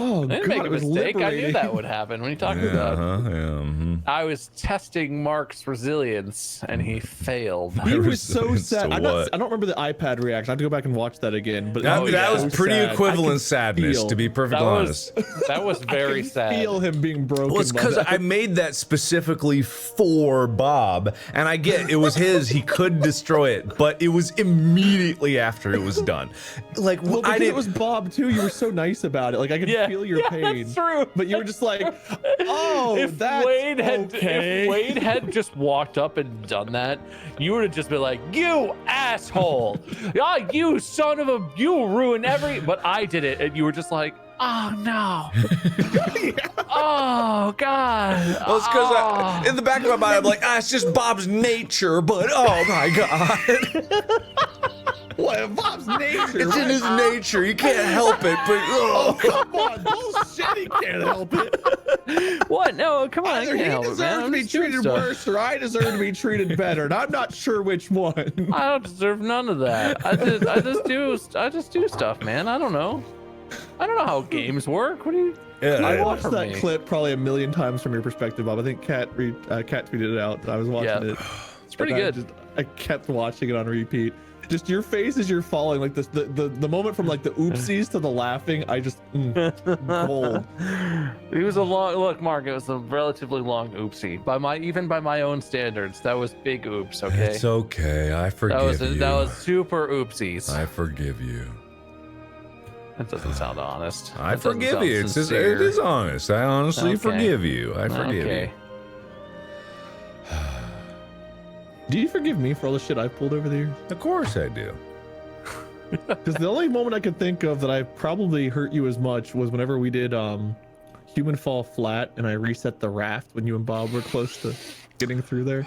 C: Oh,
B: I didn't
C: God,
B: make a
C: it was
B: mistake. I knew
C: liberating.
B: that would happen. When you talking about, I was testing Mark's resilience, and he failed.
C: He was so
A: Resilience
C: sad.
A: to
C: I
A: what?
C: don't remember the iPad reaction. I have to go back and watch that again. But
A: That was
C: so
A: pretty
C: sad. I
A: equivalent
C: could
A: sadness,
C: feel-
A: to be perfectly honest.
B: That was very sad.
C: Feel him being broken.
A: Well, it's
C: by
A: because
C: that.
A: I made that specifically for Bob, and I get it was his. He could destroy it, but it was immediately after it was done. Like
C: Well,
A: I
C: because
A: didn't.
C: it was Bob too. You were so nice about it. Like I could feel your pain.
B: That's true.
C: But you were just like, oh,
B: if
C: that's
B: Wade had
C: okay.
B: if Wade had just walked up and done that, you would have just been like, "You asshole! Ah, you son of a! You ruined every." But I did it, and you were just like, "Oh no! Oh God!"
A: Well, it's because in the back of my mind, I'm like, it's just Bob's nature, but oh my God.
C: What, Bob's nature?
A: It's in his nature. You can't help it, but
C: Oh, come on. Bullshit. He can't help it.
B: What? No, come on!
C: Either
B: I
C: he
B: can't help it, man.
C: deserves to
B: I'm
C: be
B: just doing
C: treated
B: stuff.
C: worse or I deserve to be treated better. And I'm not sure which one.
B: I don't deserve none of that. I just do stuff, man. I don't know how games work. What do you?
C: I
B: want
C: watched
B: from
C: that
B: me?
C: clip probably a million times from your perspective, Bob. I think Kat tweeted it out. I was watching it.
B: It's pretty
C: And
B: good.
C: I kept watching it on repeat. Just your face as you're falling, like this, the moment from like the oopsies to the laughing. I just gold.
B: It was a long look, Mark. It was a relatively long oopsie even by my own standards. That was big oops. Okay,
A: it's okay. I forgive you.
B: that was super oopsies.
A: I forgive you.
B: That doesn't sound honest.
A: I
B: That doesn't
A: forgive
B: sound
A: you. It
B: sincere.
A: is honest. I honestly
B: Okay.
A: forgive you. I forgive
B: Okay.
A: you.
C: Do you forgive me for all the shit I've pulled over the years?
A: Of course I do.
C: Because the only moment I could think of that I probably hurt you as much was whenever we did human fall flat, and I reset the raft when you and Bob were close to getting through there.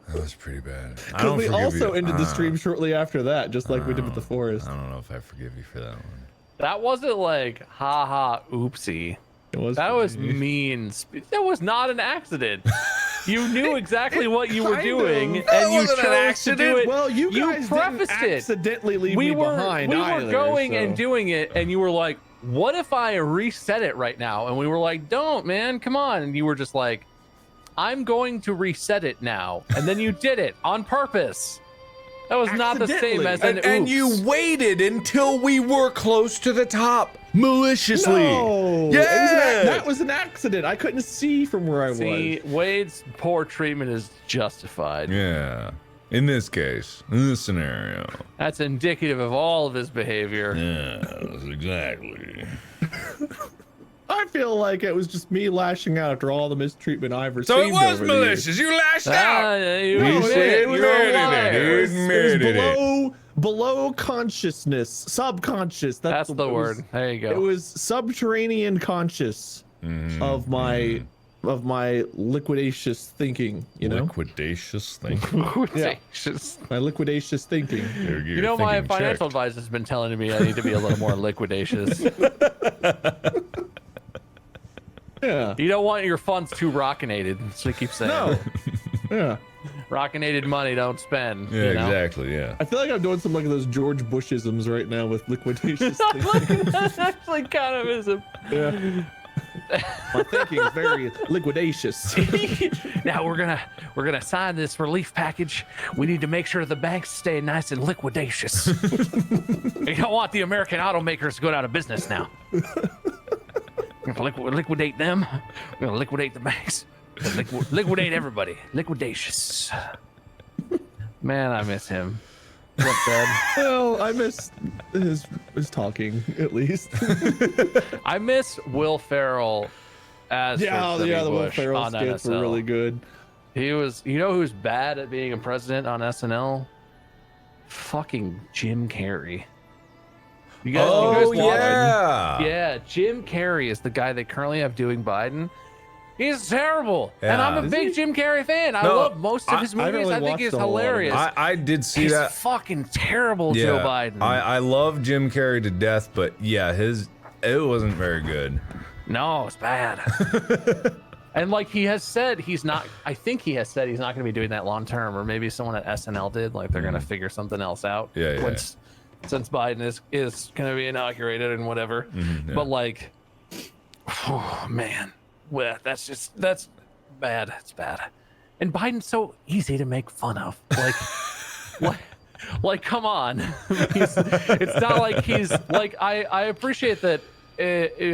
A: That was pretty bad. I
C: Because
A: don't
C: we
A: forgive
C: also
A: you.
C: ended the stream shortly after that, just like we did with the forest.
A: I don't know if I forgive you for that one.
B: That wasn't like haha oopsie.
C: It was
B: That
C: for
B: was
C: me.
B: mean. That was not an accident. You knew exactly what you were
C: Kind
B: doing,
C: of.
B: and you
A: wasn't an
B: chose to do it.
C: Well, you guys
B: prefaced
C: didn't
B: it.
C: accidentally leave me behind
B: we
C: either,
B: were going
C: so.
B: and doing it, and you were like, "What if I reset it right now?" And we were like, "Don't, man, come on!" And you were just like, "I'm going to reset it now," and then you did it on purpose. That was not the same as an oops.
A: And you waited until we were close to the top, maliciously.
C: No,
A: Yeah.
C: that was an accident. I couldn't see from where I
B: See,
C: was.
B: Wade's poor treatment is justified.
A: Yeah. In this case, in this scenario.
B: That's indicative of all of his behavior.
A: Yes, exactly.
C: I feel like it was just me lashing out after all the mistreatment I've received.
A: So it was
C: over the years.
A: malicious. You lashed out.
B: You
C: No,
B: admit
C: it
B: it.
C: was
B: You're a
A: admitted
B: liar.
A: it.
C: It was
A: Admitted it.
C: below consciousness, subconscious.
B: That's the
C: it
B: word.
C: was-
B: There you go.
C: It was subterranean conscious of my liquidacious thinking. You know,
A: Liquidacious thing.
B: Audacious.
C: my liquidacious thinking.
B: You know, my financial advisor's been telling me I need to be a little more liquidacious.
C: Yeah.
B: You don't want your funds too rockinated. That's what he keeps saying.
C: No. Yeah.
B: Rockinated money, don't spend.
A: Yeah,
B: you know?
A: exactly. Yeah.
C: I feel like I'm doing some like those George Bushisms right now with liquidacious thinking.
B: That's actually kind of is a.
C: Yeah. My thinking is very liquidacious.
B: Now we're gonna sign this relief package. We need to make sure the banks stay nice and liquidacious. We don't want the American automakers to go out of business now. We're gonna liquidate them. We're gonna liquidate the banks. Liquidate everybody. Liquidacious. Man, I miss him. What's that?
C: Well, I miss his talking at least.
B: I miss Will Ferrell as George W.
C: the Will
B: Bush
C: Ferrell
B: on
C: skits
B: NSL.
C: were really good.
B: He was, you know who's bad at being a president on SNL? Fucking Jim Carrey. You guys,
A: Oh,
B: you guys watch?
A: yeah.
B: Yeah, Jim Carrey is the guy they currently have doing Biden. He's terrible. And
A: Yeah.
B: I'm a big Jim Carrey fan. I
A: No,
B: love most of his
C: I haven't
B: movies.
C: really
B: I think
C: watched
B: he's
C: a whole lot of
B: hilarious.
A: I did see
B: He's
A: that.
B: fucking terrible,
A: Yeah.
B: Joe Biden.
A: I love Jim Carrey to death, but yeah, it wasn't very good.
B: No, it's bad. And like he has said, he's not. I think he has said he's not going to be doing that long term, or maybe someone at SNL did. Like they're going to figure something else out.
A: Yeah, yeah.
B: Since Biden is going to be inaugurated and whatever.
A: Yeah.
B: But like, oh man, well, that's bad. It's bad. And Biden's so easy to make fun of. Like, come on. It's not like he's like. I appreciate that.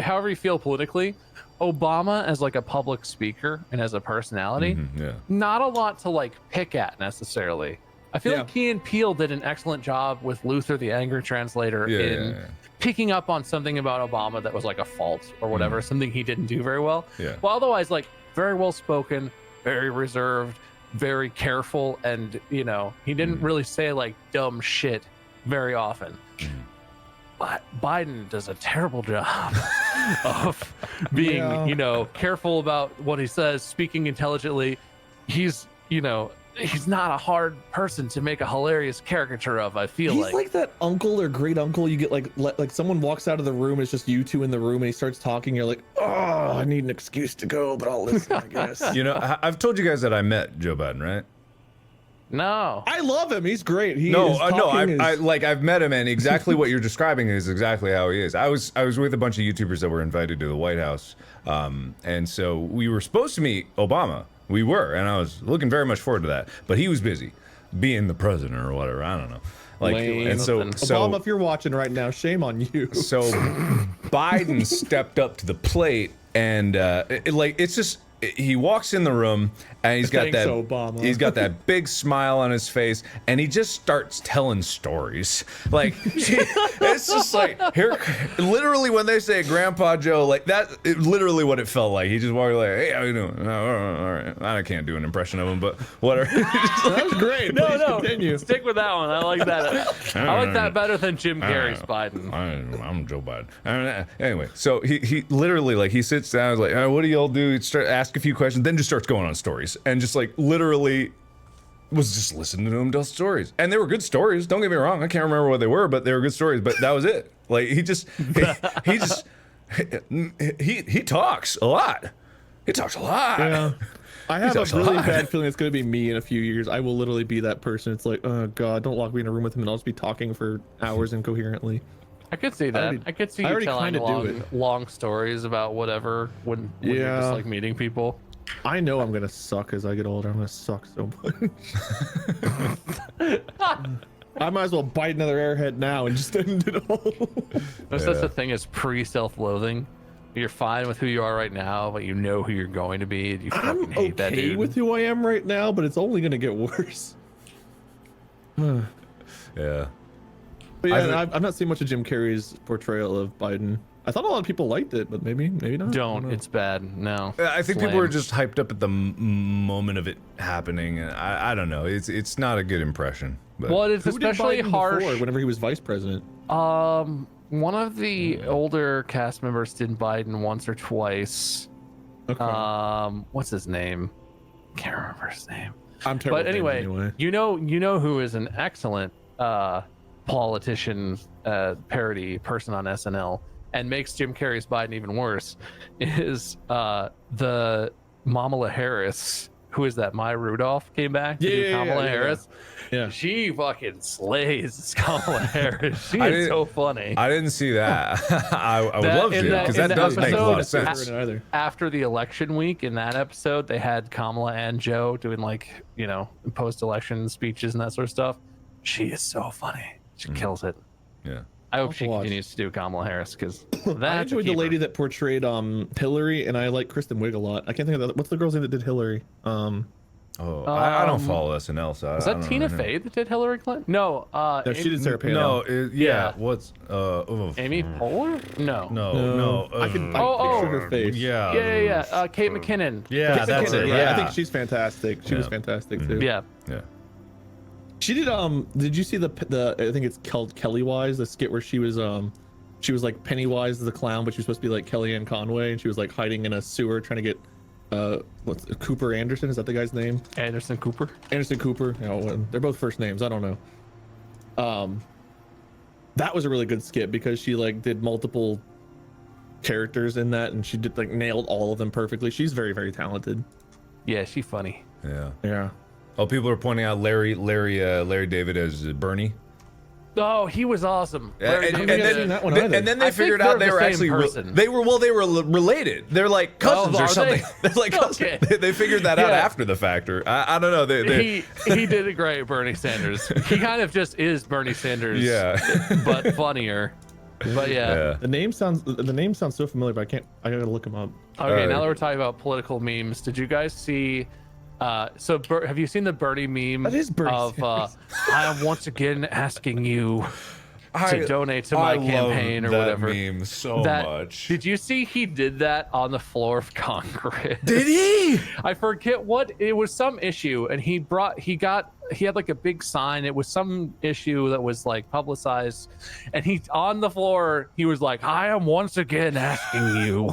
B: However you feel politically, Obama as like a public speaker and as a personality,
A: Yeah.
B: not a lot to like pick at necessarily. I feel
C: Yeah.
B: like Key and Peele did an excellent job with Luther the Anger Translator in picking up on something about Obama that was like a fault or whatever, something he didn't do very well.
A: Yeah.
B: Well, otherwise, like very well spoken, very reserved, very careful, and you know, he didn't really say like dumb shit very often. But Biden does a terrible job of being,
C: Yeah.
B: you know, careful about what he says, speaking intelligently. He's, you know, he's not a hard person to make a hilarious caricature of, I feel
C: He's like that uncle or great uncle you get like someone walks out of the room, it's just you two in the room, and he starts talking. You're like, oh, I need an excuse to go, but I'll listen, I guess.
A: You know, I've told you guys that I met Joe Biden, right?
B: No.
C: I love him. He's great.
A: No, I've met him, and exactly what you're describing is exactly how he is. I was with a bunch of YouTubers that were invited to the White House, and so we were supposed to meet Obama. We were, and I was looking very much forward to that. But he was busy being the president or whatever. I don't know. Like,
C: Lame.
A: and so
C: Obama, if you're watching right now, shame on you.
A: So Biden stepped up to the plate, and it's just he walks in the room and he's got
C: Thanks,
A: that
C: Obama.
A: he's got that big smile on his face, and he just starts telling stories. Like it's just like here, literally when they say Grandpa Joe, like that, literally what it felt like. He just walked like, hey, how you doing? Oh, all right, I can't do an impression of him, but whatever.
C: That was great.
B: No,
C: Please
B: no,
C: continue.
B: stick with that one. I like that. I like that better than Jim Carrey's Biden.
A: I'm Joe Biden. Anyway, so he literally, like, he sits down, he's like, what do y'all do? He'd start ask a few questions, then just starts going on stories, and just like literally was just listening to him tell stories, and they were good stories. Don't get me wrong, I can't remember what they were, but they were good stories. But that was it. Like he talks a lot. He talks a lot.
C: Yeah. I have a
A: talks a
C: really
A: lot.
C: bad feeling it's going to be me in a few years. I will literally be that person. It's like, oh god, don't lock me in a room with him, and I'll just be talking for hours incoherently.
B: I could see that. I could see
C: I
B: you
C: already
B: telling
C: kinda do
B: long stories about whatever when you're
C: Yeah.
B: just like meeting people.
C: I know I'm gonna suck as I get older. I'm gonna suck so much. I might as well bite another airhead now and just end it all.
B: There's such a thing as pre-self-loathing. You're fine with who you are right now, but you know who you're going to be, and you fucking
C: I'm
B: hate that
C: okay
B: dude.
C: with who I am right now, but it's only gonna get worse.
A: Yeah.
C: But yeah, I'm not seeing much of Jim Carrey's portrayal of Biden. I thought a lot of people liked it, but maybe not. I
B: Don't.
C: know.
B: It's bad. No.
A: I think
B: It's
A: people were
B: lame.
A: just hyped up at the moment of it happening. I don't know. It's not a good impression. But
B: Well, it's
C: Who did
B: especially
C: Biden
B: harsh.
C: before, whenever he was vice president.
B: One of the older cast members did Biden once or twice.
C: Okay.
B: What's his name? Can't remember his name.
C: I'm terrible.
B: But
C: with names
B: anyway, you know who is an excellent politician parody person on SNL and makes Jim Carrey's Biden even worse is the Kamala Harris. Who is that? Maya Rudolph came back to do Kamala Harris.
C: Yeah.
B: She fucking slays Kamala Harris. She
A: I
B: is
A: didn't-
B: so funny.
A: I didn't see that. I would
B: That-
A: love to,
B: in that-
A: because
B: in
A: that
B: that
A: does make a lot of
B: episode,
A: sense.
C: Either.
B: After the election week, in that episode, they had Kamala and Joe doing like, post-election speeches and that sort of stuff. She is so funny. She kills it.
A: Yeah.
B: I hope she
C: watch.
B: continues to do Kamala Harris because
C: I enjoyed the lady that portrayed Hillary, and I like Kristen Wiig a lot. I can't think of that. What's the girl's name that did Hillary?
A: I don't follow SNL, so
B: Was
A: I
B: that
A: don't
B: Tina
A: know her name.
B: Fey that did Hillary Clinton? No.
C: No, she did Sarah Palin.
A: No,
B: Yeah.
A: what's
B: Amy Poehler? No.
A: no.
C: I can
B: Oh,
C: picture her face.
A: Yeah.
B: Yeah. Kate McKinnon.
A: Yeah,
C: Kate
A: that's
C: McKinnon,
A: it.
C: yeah,
A: Yeah.
C: I think she's fantastic. She was
A: Yeah.
C: fantastic too.
B: Yeah.
A: Yeah.
C: She did did you see the I think it's called Kelly Wise, the skit where she was like Pennywise the clown, but she was supposed to be like Kellyanne Conway, and she was like hiding in a sewer trying to get what's Cooper Anderson, is that the guy's name?
B: Anderson Cooper.
C: Anderson Cooper. They're both first names. I don't know. That was a really good skit because she like did multiple characters in that, and she did like nailed all of them perfectly. She's very, very talented.
B: Yeah, she's funny.
A: Yeah.
C: Yeah.
A: Oh, people are pointing out Larry David as Bernie.
B: Oh, he was awesome.
A: And,
C: I haven't seen that one either.
A: and then they
B: I think
A: figured out
B: they're
A: they
B: the
A: were
B: same
A: actually
B: person.
A: they were related. They're like cousins
B: are
A: or something.
B: they?
A: They're like cousins.
B: Okay.
A: They figured that out
B: Yeah.
A: after the fact. Or I don't know. They
B: He did a great Bernie Sanders. He kind of just is Bernie Sanders.
A: Yeah.
B: But funnier. But yeah.
C: The name sounds so familiar, but I gotta look him up.
B: Okay, now that we're talking about political memes, did you guys see? Have you seen the Bernie meme
C: That is Bernie
B: of
C: Sanders.
B: I am once again asking you
A: I-
B: to donate to my
A: I
B: campaign or
A: love that
B: whatever?
A: meme so
B: That-
A: much.
B: Did you see he did that on the floor of Congress?
A: Did he?
B: I forget what it was, some issue, and he had like a big sign. It was some issue that was like publicized, and he on the floor he was like, I am once again asking you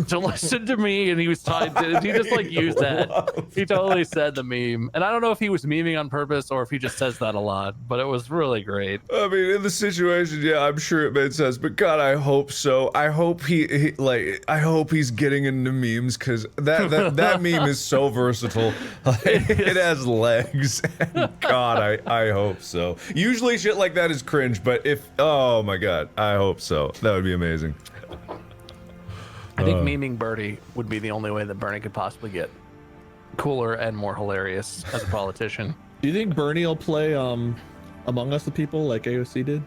B: to listen to me, and he was trying to he just like used that. He totally said the meme, and I don't know if he was memeing on purpose or if he just says that a lot, but it was really great.
A: I mean, in the situation, yeah, I'm sure it made sense, but God, I hope so. I hope I hope he's getting into memes, because that meme is so versatile. Like, it has legs. And God, I hope so. Usually shit like that is cringe, but oh my God, I hope so. That would be amazing.
B: I think memeing Bernie would be the only way that Bernie could possibly get cooler and more hilarious as a politician.
C: Do you think Bernie will play Among Us with people like AOC did?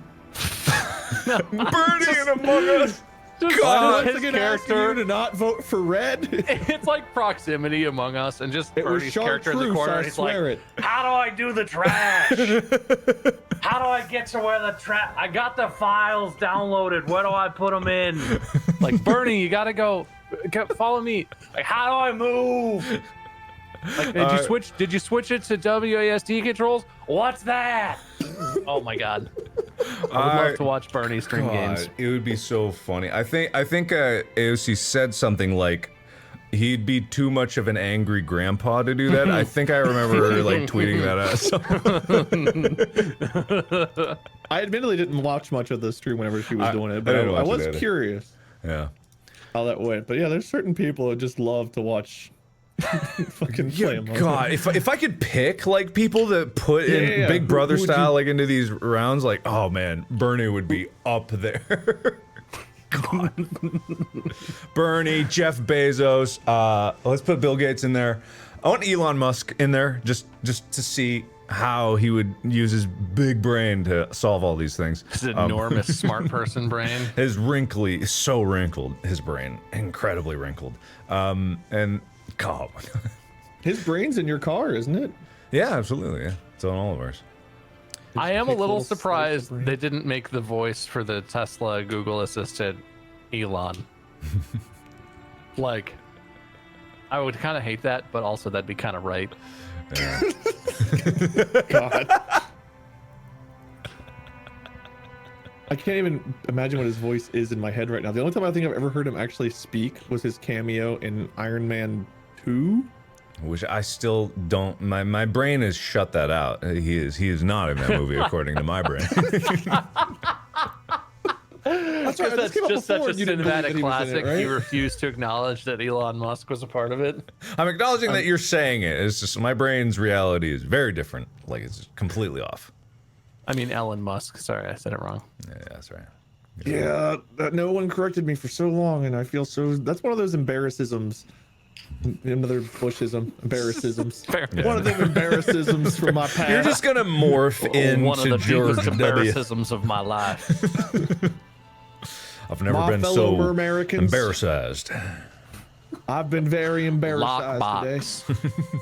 A: Bernie and Among Us.
B: Just
A: God,
B: his
C: Once again, asking you to not vote for red.
B: It's like proximity among us, and just
C: It was
B: Bernie's
C: chartreuse,
B: character in the corner.
C: I
B: And he's
C: swear
B: like,
C: it.
B: "How do I do the trash? How do I get to where the trash? I got the files downloaded. Where do I put them in? Like Bernie, you gotta go. Follow me. Like, how do I move? Like, did you switch it to WASD controls? What's that? Oh my god. I would love to watch Bernie stream games.
A: It would be so funny. I think AOC said something like he'd be too much of an angry grandpa to do that. I think I remember her like tweeting that out.
C: I admittedly didn't watch much of the stream whenever she was doing it, but
A: didn't
C: I
A: watch
C: was
A: it either.
C: curious
A: Yeah.
C: how that went. But yeah, there's certain people that just love to watch fucking play Among Us.
A: God, if I could pick like people that put in Big Brother
C: Who would
A: style
C: you-
A: like into these rounds, like oh man, Bernie would be up there. God. Bernie, Jeff Bezos. Let's put Bill Gates in there. I want Elon Musk in there just to see how he would use his big brain to solve all these things.
B: His enormous smart person brain.
A: His so wrinkled, his brain, incredibly wrinkled. And God.
C: His brain's in your car, isn't it?
A: Yeah, absolutely. Yeah, it's on all of ours.
B: I am a
C: Takes a
B: little
C: little slice of
B: surprised
C: brain.
B: they didn't make the voice for the Tesla Google Assistant Elon. Like, I would kind of hate that, but also that'd be kind of right.
A: Yeah.
C: God. I can't even imagine what his voice is in my head right now. The only time I think I've ever heard him actually speak was his cameo in Iron Man 2.
A: Which I still don't. My brain has shut that out. He is not in that movie, according to my brain.
C: That's right.
B: That's just such a
C: You didn't believe that
B: cinematic
C: he was in
B: classic.
C: it, right?
B: You refuse to acknowledge that Elon Musk was a part of it.
A: I'm acknowledging that you're saying it. It's just my brain's reality is very different. Like it's completely off.
B: I mean, Elon Musk. Sorry, I said it wrong.
A: Yeah, that's right.
C: Yeah, no one corrected me for so long, and I feel so. That's one of those embarrassisms. Another Bushism, embarrassisms.
B: Fair.
C: One of them embarrassisms from my past.
A: You're just gonna morph into
B: One of the
A: George
B: deepest
A: W.
B: embarrassisms of my life.
A: I've never
C: My
A: been
C: fellow
A: so
C: Americans.
A: embarrassed.
C: I've been very embarrassed today.
B: Lockbox.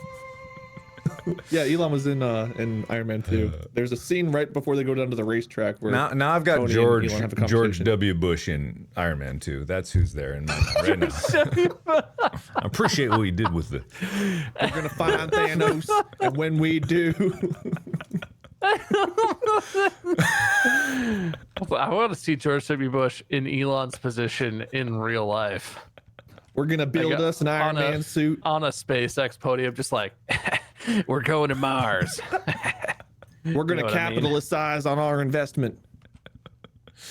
C: Yeah, Elon was in Iron Man 2. There's a scene right before they go down to the racetrack where
A: Now I've got
C: Tony and
A: George
C: Elon have a
A: George
C: conversation.
A: W. Bush in Iron Man 2. That's who's there in my mind right now. I appreciate what he did with the.
C: we're gonna find Thanos, and when we do,
B: I want to see George W. Bush in Elon's position in real life.
C: we're gonna build
B: Like,
C: us an Iron
B: on a-
C: Man suit.
B: On a SpaceX podium, just like, we're going to Mars.
C: We're gonna
B: know what I mean?
C: capitalize on our investment.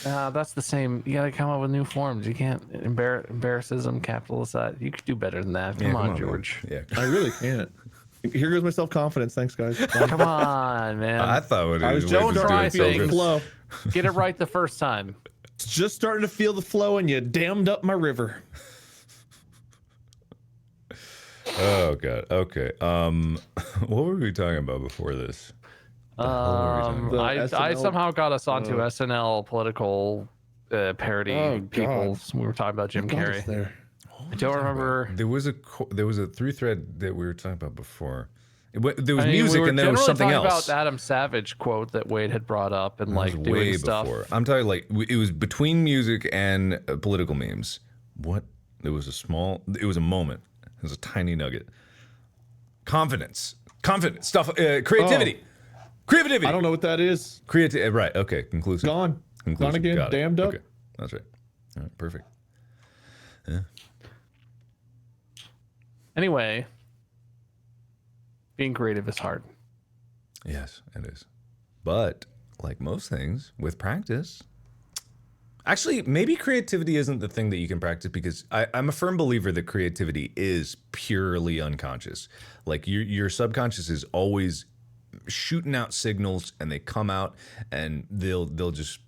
B: That's the same. You got to come up with new forms. You can't embarrassism, capitalize. You could do better than that. Come on,
A: man.
B: George.
A: Yeah.
C: I really can't. Here goes my self-confidence. Thanks, guys.
B: Come on, man.
A: I thought
C: I was
A: it
C: just
A: was
C: starting
B: try
C: to feel the
B: things.
C: flow.
B: Get it right the first time.
C: Just starting to feel the flow, and you dammed up my river.
A: Oh god. Okay. What were we talking about before this?
C: The
B: I
C: SNL
B: somehow got us onto SNL political parody
C: Oh,
B: people.
C: God.
B: We were talking about Jim
C: Got us
B: Carrey.
C: there.
B: I don't remember.
A: There was a through thread that we were talking about before. There was
B: I mean,
A: music
B: we were
A: and there was
B: generally
A: something
B: talking
A: else.
B: about Adam Savage quote that Wade had brought up and
A: It was
B: like doing
A: way
B: stuff.
A: before. I'm talking like it was between music and political memes. What? It was a moment. It was a tiny nugget. Confidence stuff. Creativity. Creativity.
C: I don't know what that is.
A: Creativity. Right. Okay. Conclusive.
C: Gone.
A: Conclusive.
C: Gone again.
A: Got it.
C: Damned up.
A: Okay. That's right. All right. Perfect. Yeah.
B: Anyway, being creative is hard.
A: Yes, it is. But like most things, with practice. Actually, maybe creativity isn't the thing that you can practice because I'm a firm believer that creativity is purely unconscious. Like your subconscious is always shooting out signals, and they come out, and they'll just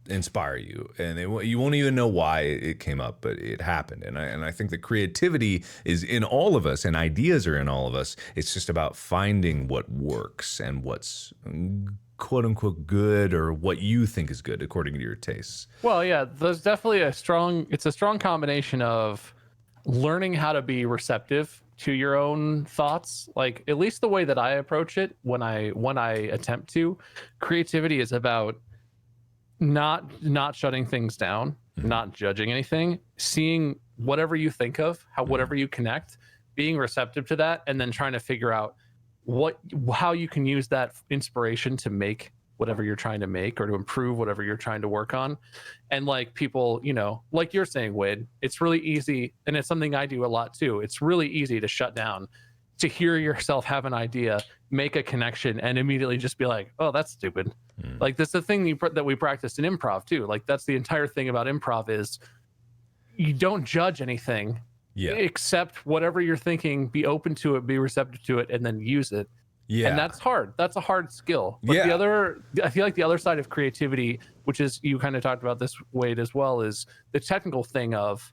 A: inspire you, and you won't even know why it came up, but it happened. And I think that creativity is in all of us, and ideas are in all of us. It's just about finding what works and what's quote unquote good, or what you think is good according to your tastes.
B: Well, yeah, there's definitely it's a strong combination of learning how to be receptive to your own thoughts. Like, at least the way that I approach it when I attempt to, creativity is about not shutting things down, not judging anything, seeing whatever you think of, whatever you connect, being receptive to that, and then trying to figure out how you can use that inspiration to make whatever you're trying to make, or to improve whatever you're trying to work on. And like, people, like you're saying, Wade, it's really easy, and it's something I do a lot too. It's really easy to shut down, to hear yourself have an idea, make a connection, and immediately just be like, oh, that's stupid. Like, that's the thing that we practiced in improv too. Like, that's the entire thing about improv, is you don't judge anything.
A: Yeah.
B: Accept whatever you're thinking, be open to it, be receptive to it, and then use it.
A: Yeah.
B: And that's hard. That's a hard skill. But I feel like the other side of creativity, which is, you kind of talked about this, Wade, as well, is the technical thing of,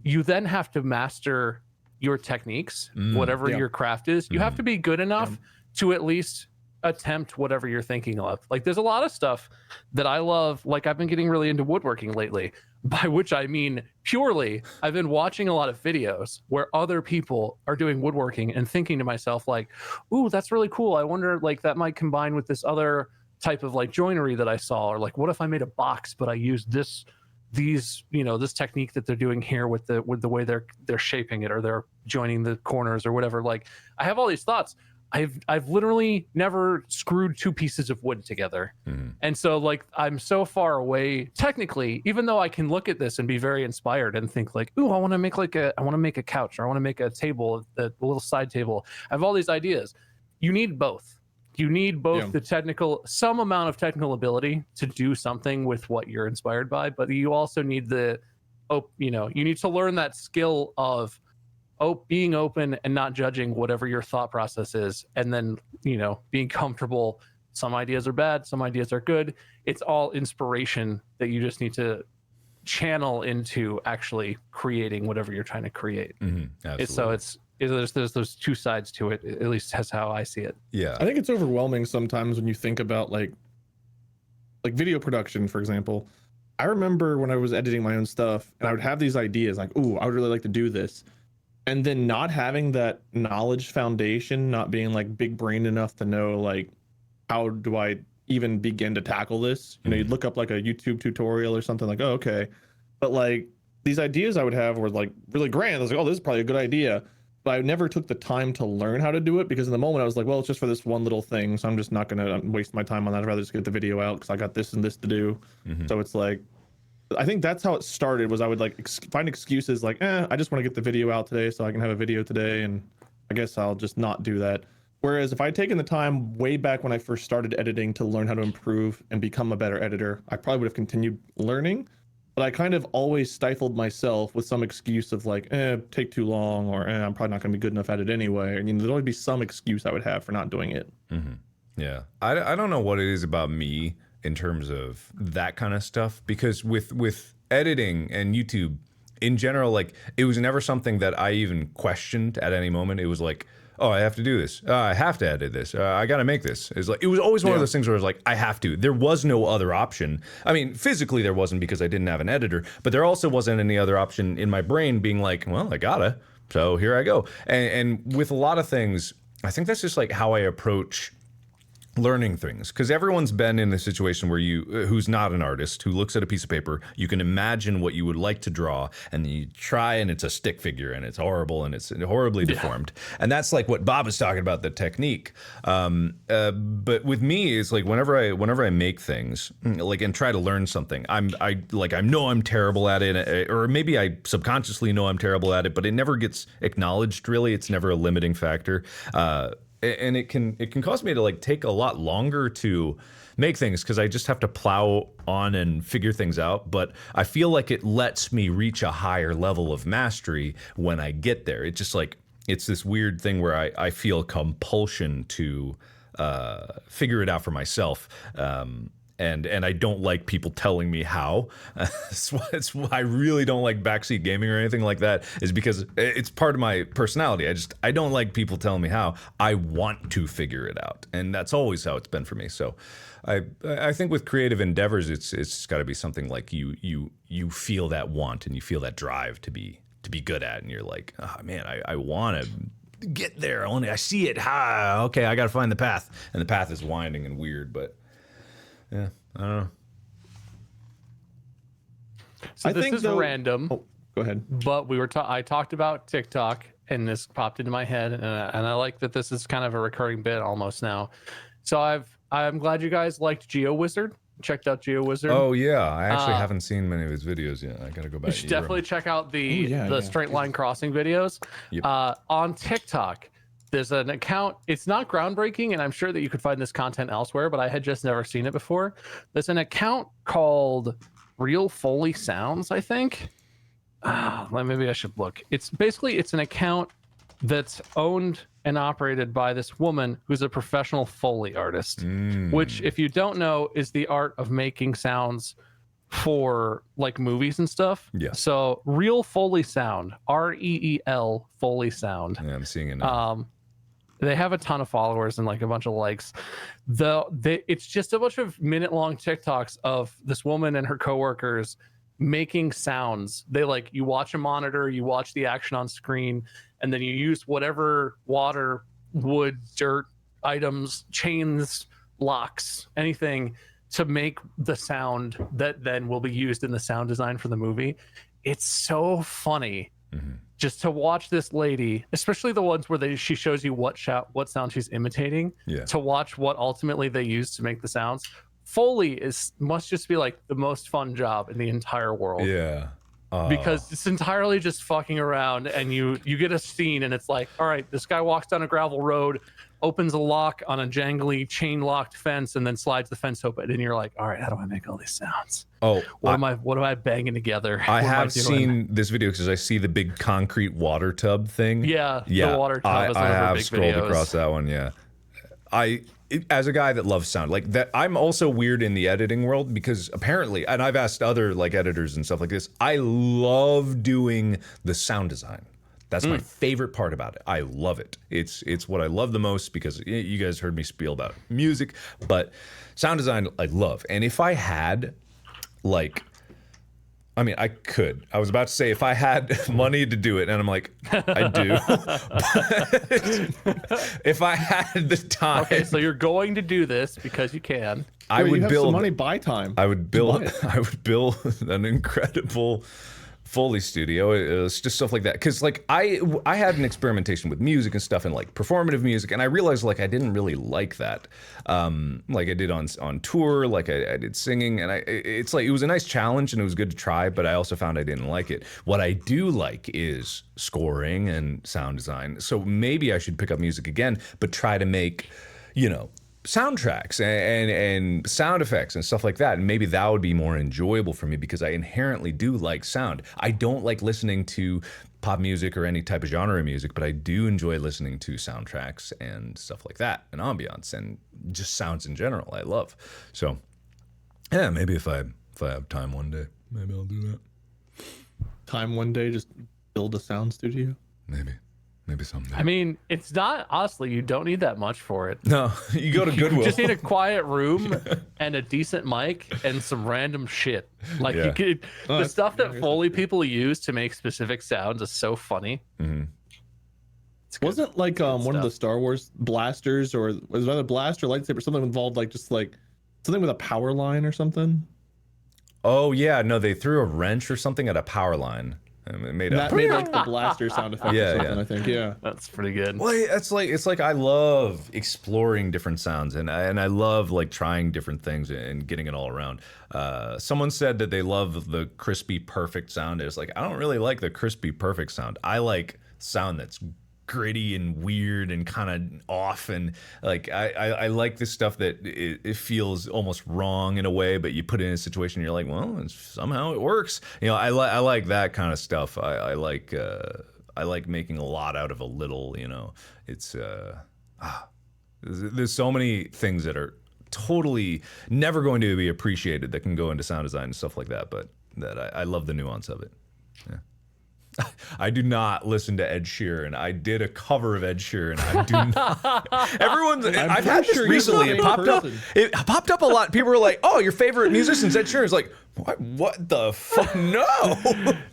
B: you then have to master your techniques, whatever your craft is. You have to be good enough to at least attempt whatever you're thinking of. Like, there's a lot of stuff that I love. Like, I've been getting really into woodworking lately, by which I mean purely I've been watching a lot of videos where other people are doing woodworking and thinking to myself, like, ooh, that's really cool. I wonder, like, that might combine with this other type of like joinery that I saw, or like, what if I made a box but I used this technique that they're doing here with the way they're shaping it, or they're joining the corners or whatever. Like, I have all these thoughts. I've literally never screwed two pieces of wood together. And so, like, I'm so far away technically, even though I can look at this and be very inspired and think like, ooh, I want to make a couch, or I want to make a table, a little side table. I have all these ideas. You need both. You need both some amount of technical ability to do something with what you're inspired by, but you also need you need to learn that skill of being open and not judging whatever your thought process is, and then being comfortable. Some ideas are bad, some ideas are good. It's all inspiration that you just need to channel into actually creating whatever you're trying to create. So there's those two sides to it, at least that's how I see it.
A: Yeah,
C: I think it's overwhelming sometimes when you think about like video production, for example. I remember when I was editing my own stuff, and I would have these ideas like, ooh, I would really like to do this. And then not having that knowledge foundation, not being like big brained enough to know, like, how do I even begin to tackle this? You'd look up like a YouTube tutorial or something, like, oh, okay. But like, these ideas I would have were like really grand. I was like, oh, this is probably a good idea. But I never took the time to learn how to do it, because in the moment I was like, well, it's just for this one little thing, so I'm just not going to waste my time on that. I'd rather just get the video out because I got this and this to do. So it's like, I think that's how it started, was I would like find excuses like, I just want to get the video out today so I can have a video today, and I guess I'll just not do that. Whereas if I'd taken the time way back when I first started editing to learn how to improve and become a better editor, I probably would have continued learning. But I kind of always stifled myself with some excuse of like, take too long, or I'm probably not going to be good enough at it anyway. And there'd always be some excuse I would have for not doing it.
A: Yeah, I don't know what it is about me in terms of that kind of stuff, because with editing and YouTube in general, like, it was never something that I even questioned at any moment. It was like, oh, I have to do this. I have to edit this. I got to make this. It's like, it was always one of those things where it was like, I have to. There was no other option. I mean, physically there wasn't, because I didn't have an editor, but there also wasn't any other option in my brain being like, well, I gotta. So here I go. And with a lot of things, I think that's just like how I approach learning things, because everyone's been in the situation where who's not an artist, who looks at a piece of paper, you can imagine what you would like to draw, and then you try, and it's a stick figure, and it's horrible, and it's horribly deformed. And that's like what Bob is talking about, the technique. But with me, it's like whenever I make things, like, and try to learn something, I know I'm terrible at it, or maybe I subconsciously know I'm terrible at it, but it never gets acknowledged. Really, it's never a limiting factor. And it can cause me to like take a lot longer to make things, because I just have to plow on and figure things out. But I feel like it lets me reach a higher level of mastery when I get there. It's just like, it's this weird thing where I feel compulsion to figure it out for myself. and I don't like people telling me how. It's why I really don't like backseat gaming or anything like that, is because it's part of my personality. I don't like people telling me how. I want to figure it out, and that's always how it's been for me. So I think with creative endeavors, it's got to be something like you feel that want and you feel that drive to be good at, and you're like, oh man, I want to get there. Only I see it. Okay, I got to find the path, and the path is winding and weird, but yeah, I don't know.
B: So this is random.
C: Oh, go ahead.
B: But I talked about TikTok, and this popped into my head, and I like that this is kind of a recurring bit almost now. So I'm glad you guys liked GeoWizard. Checked out GeoWizard.
A: Oh yeah, I actually haven't seen many of his videos yet. I gotta go back.
B: You should definitely check out the straight line crossing videos.
A: Yep.
B: On TikTok, there's an account. It's not groundbreaking, and I'm sure that you could find this content elsewhere, but I had just never seen it before. There's an account called Real Foley Sounds, I think. Maybe I should look. It's an account that's owned and operated by this woman who's a professional Foley artist, which, if you don't know, is the art of making sounds for like movies and stuff.
A: Yeah.
B: So Real Foley Sound, REEL Foley Sound.
A: Yeah, I'm seeing it now.
B: They have a ton of followers and like a bunch of likes. It's just a bunch of minute-long TikToks of this woman and her coworkers making sounds. You watch a monitor, you watch the action on screen, and then you use whatever water, wood, dirt, items, chains, locks, anything to make the sound that then will be used in the sound design for the movie. It's so funny just to watch this lady, especially the ones where she shows you what sound she's imitating, to watch what ultimately they use to make the sounds. Foley must just be like the most fun job in the entire world.
A: Yeah.
B: Because it's entirely just fucking around, and you get a scene and it's like, all right, this guy walks down a gravel road, opens a lock on a jangly chain locked fence, and then slides the fence open, and you're like, all right, how do I make all these sounds? What am I banging together?
A: I have seen this video because I see the big concrete water tub thing.
B: Yeah. The water tub is one
A: I
B: of her
A: have
B: big
A: scrolled
B: videos.
A: across that one. Yeah. As a guy that loves sound like that, I'm also weird in the editing world because apparently, and I've asked other like editors and stuff like this, I love doing the sound design. That's my favorite part about it. I love it. It's what I love the most because you guys heard me spiel about music, but sound design I love. And if I had I could. I was about to say if I had money to do it, and I'm like, I do. If I had the time.
B: Okay, so you're going to do this because you can.
A: I would build
C: some money, buy time.
A: I would build an incredible Foley studio. It's just stuff like that. Because like I had an experimentation with music and stuff and like performative music, and I realized like I didn't really like that. Like I did on tour, like I did singing, and it's like it was a nice challenge and it was good to try, but I also found I didn't like it. What I do like is scoring and sound design. So maybe I should pick up music again, but try to make, soundtracks and sound effects and stuff like that, and maybe that would be more enjoyable for me because I inherently do like sound. I don't like listening to pop music or any type of genre of music, but I do enjoy listening to soundtracks and stuff like that, and ambiance and just sounds in general I love. So yeah, maybe if I have time one day, maybe I'll do that.
C: Time one day, just build a sound studio.
A: Maybe someday.
B: I mean, it's not, honestly, you don't need that much for it.
A: No, you go to Goodwill.
B: You just need a quiet room and a decent mic and some random shit. Like you could, the stuff that Foley people use to make specific sounds is so funny.
A: Mm-hmm.
C: Wasn't like one of the Star Wars blasters, or was it either blaster, lightsaber, something involved like just like something with a power line or something?
A: Oh yeah, no, they threw a wrench or something at a power line. It made
C: that made like the blaster sound effect or something, I think. Yeah.
B: That's pretty good.
A: Well, it's like I love exploring different sounds and I love like trying different things and getting it all around. Someone said that they love the crispy perfect sound. It's like I don't really like the crispy perfect sound. I like sound that's gritty and weird and kind of off, and like I like this stuff that it feels almost wrong in a way, but you put it in a situation and you're like, well, somehow it works. I like that kind of stuff. I like making a lot out of a little. It's there's so many things that are totally never going to be appreciated that can go into sound design and stuff like that. But that I love the nuance of it. Yeah. I do not listen to Ed Sheeran. I did a cover of Ed Sheeran. I do not. I've had this recently. It popped up. It popped up a lot. People were like, "Oh, your favorite musician's Ed Sheeran." It's like, what the fuck? No.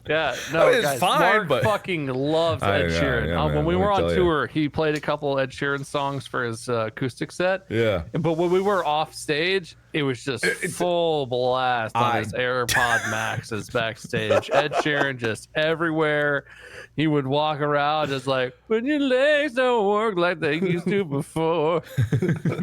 B: Yeah, no,
A: it's
B: guys,
A: fine,
B: Mark
A: but
B: fucking loves Ed Sheeran.
A: Yeah,
B: when we were on tour, he played a couple Ed Sheeran songs for his acoustic set.
A: Yeah.
B: But when we were off stage, it was just full blast on his AirPod Maxes backstage. Ed Sheeran just everywhere. He would walk around just like, when your legs don't work like they used to before.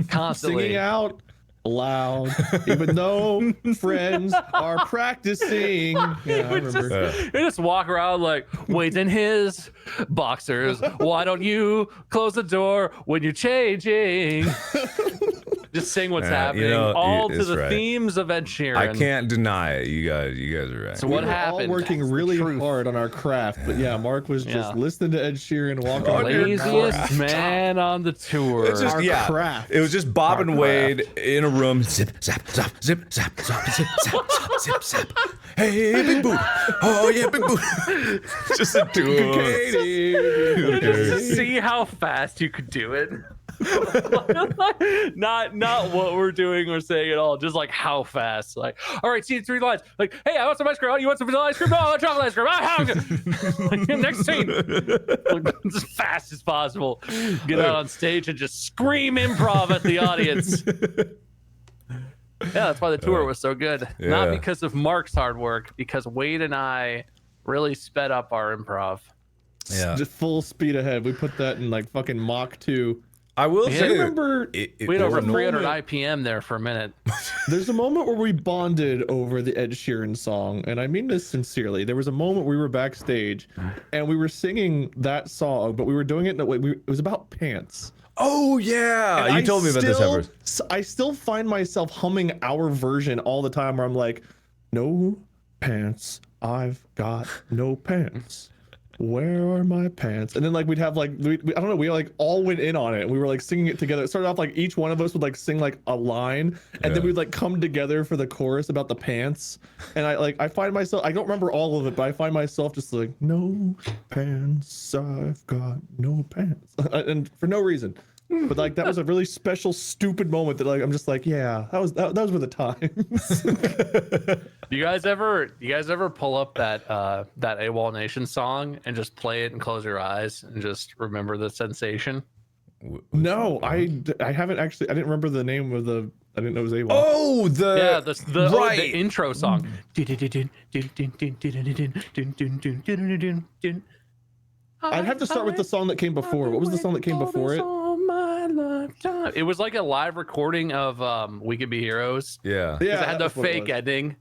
B: Constantly.
C: Singing out loud, even though friends are practicing. Yeah, I remember.
B: He just walk around like, wait in his boxers. Why don't you close the door when you're changing? Just sing what's happening, all to the themes of Ed Sheeran.
A: I can't deny it. You guys are right.
B: So what happened?
C: All working really hard on our craft, but yeah, Mark was just listening to Ed Sheeran, walking
B: the laziest man on the tour.
A: It's just,
C: craft.
A: It was just Bob and Wade in a room. Zip, zap, zap, zip, zap, zap, zip, zap, zap, zip, zap. Hey, big boot. Oh yeah, big boot. Just the two of us.
B: Just to see how fast you could do it. not what we're doing or saying at all, just like how fast. Like, all right, see 3 lines. Like, hey, I want some ice cream. Oh, you want some vanilla ice cream? No, I want chocolate ice cream. Like, next scene. Like, as fast as possible. Get out on stage and just scream improv at the audience. Yeah, that's why the tour was so good.
A: Yeah.
B: Not because of Mark's hard work, because Wade and I really sped up our improv.
A: Yeah,
C: just full speed ahead. We put that in like fucking Mach 2.
A: I will say,
C: remember
B: we had over 300 IPM there for a minute.
C: There's a moment where we bonded over the Ed Sheeran song, and I mean this sincerely. There was a moment we were backstage, and we were singing that song, but we were doing it in a way. It was about pants.
A: Oh yeah,
C: And
A: you told me about this ever.
C: I still find myself humming our version all the time, where I'm like, "No pants, I've got no pants. Where are my pants?" And then like we'd have like I don't know, we like all went in on it. We were like singing it together. It started off like each one of us would like sing like a line, and then we'd like come together for the chorus about the pants. And I find myself, I don't remember all of it, but I find myself just like, "No pants, I've got no pants," and for no reason. But like that was a really special, stupid moment that like I'm just like, yeah, that was were the times.
B: You guys ever pull up that AWOL Nation song and just play it and close your eyes and just remember the sensation?
C: No, I haven't actually. I didn't remember the name of the. I didn't know it was AWOL.
A: Oh,
B: the intro song.
C: I'd have to start with the song that came before. What was the song that came before it?
B: It was like a live recording of We Could Be Heroes.
A: Yeah.
B: It had the fake ending,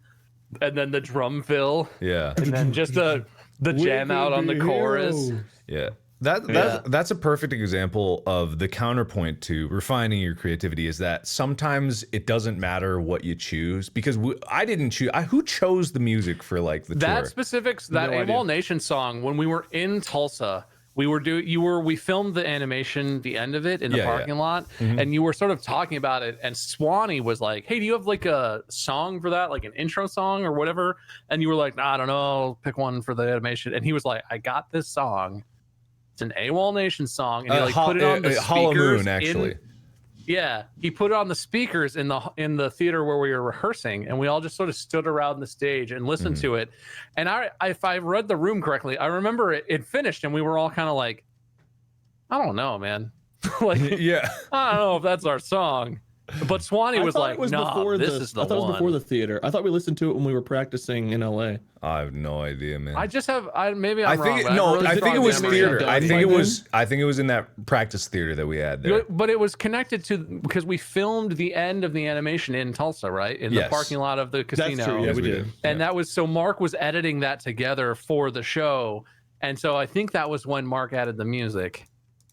B: and then the drum fill.
A: Yeah.
B: And then just the jam out on the chorus.
A: Yeah. That's a perfect example of the counterpoint to refining your creativity, is that sometimes it doesn't matter what you choose, because I didn't choose. Who chose the music for like the
B: that
A: tour?
B: specifics that AWOL Nation song, when we were in Tulsa, we filmed the animation, the end of it in the parking lot, and you were sort of talking about it, and Swanee was like, "Hey, do you have like a song for that, like an intro song or whatever?" And you were like, "Nah, I don't know, I'll pick one for the animation." And he was like, "I got this song. It's an AWOL Nation song," and he like put it on the speakers.
A: Hollow Moon, actually.
B: He put it on the speakers in the theater where we were rehearsing, and we all just sort of stood around the stage and listened to it. And if I read the room correctly, I remember it finished, and we were all kind of like, "I don't know, man." Like,
A: yeah,
B: I don't know if that's our song. But Swanee was like, "No, this is the one."
C: I thought it was before the theater. I thought we listened to it when we were practicing in LA.
A: I have no idea, man.
B: I just have. Maybe I'm wrong.
A: I think it was theater. I think it was in that practice theater that we had there.
B: But it was connected to, because we filmed the end of the animation in Tulsa, right? In the parking lot of the casino.
C: That's true. Yeah, we did.
B: And that was, so Mark was editing that together for the show, and so I think that was when Mark added the music.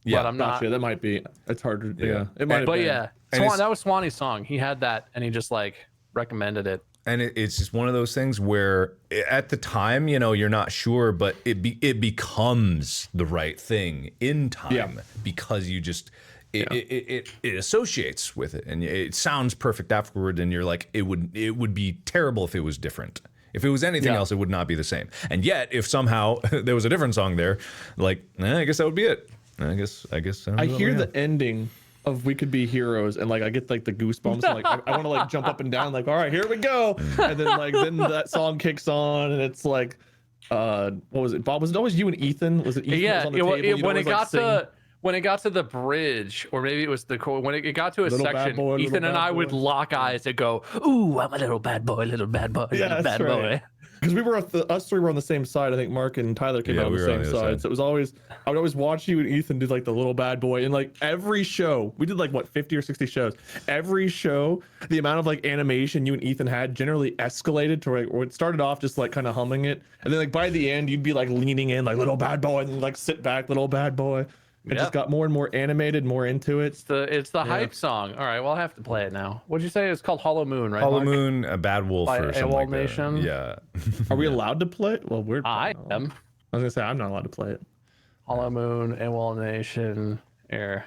C: Yeah,
B: but I'm not.
C: That might be. It's harder. Yeah, it might.
B: But yeah, that was Swanee's song. He had that, and he just like recommended it.
A: And it's just one of those things where at the time, you're not sure, but it becomes the right thing in time, because it associates with it, and it sounds perfect afterward, and you're like, it would be terrible if it was different. If it was anything else, it would not be the same. And yet, if somehow there was a different song there, like, I guess that would be it. I guess.
C: I hear the ending of "We Could Be Heroes" and like I get like the goosebumps. And, like I want to like jump up and down, like, all right, here we go. And then that song kicks on, and it's like, what was it, Bob? Was it always you and Ethan? Was it Ethan?
B: Yeah,
C: was on the table?
B: When it got to the bridge, or maybe it was when it got to a
C: Little bad
B: section,
C: boy, little
B: Ethan and
C: bad
B: I
C: boy.
B: would lock eyes and go, "Ooh, I'm a little bad boy, little bad boy,
C: Yeah,
B: little
C: that's
B: bad
C: right.
B: boy."
C: Because we were us three were on the same side. I think Mark and Tyler came out on
A: we
C: the
A: were on
C: same
A: the other
C: side. So it was always, I would always watch you and Ethan do like the little bad boy. And like every show, we did like what, 50 or 60 shows. Every show, the amount of like animation you and Ethan had generally escalated to where it started off just like kind of humming it. And then like by the end, you'd be like leaning in like little bad boy and like sit back, little bad boy. It just got more and more animated, more into it.
B: It's the hype song. All right, well, I have to play it now. What'd you say? It's called Hollow Moon, right?
A: Hollow
B: Mark?
A: Moon, a Bad Wolf,
B: By
A: or something
B: AWOL
A: like
B: Nation?
A: that. Yeah.
C: Are we allowed to play it? Well,
B: I am.
C: I was gonna say I'm not allowed to play it.
B: Hollow Moon, AWOL Nation, Air.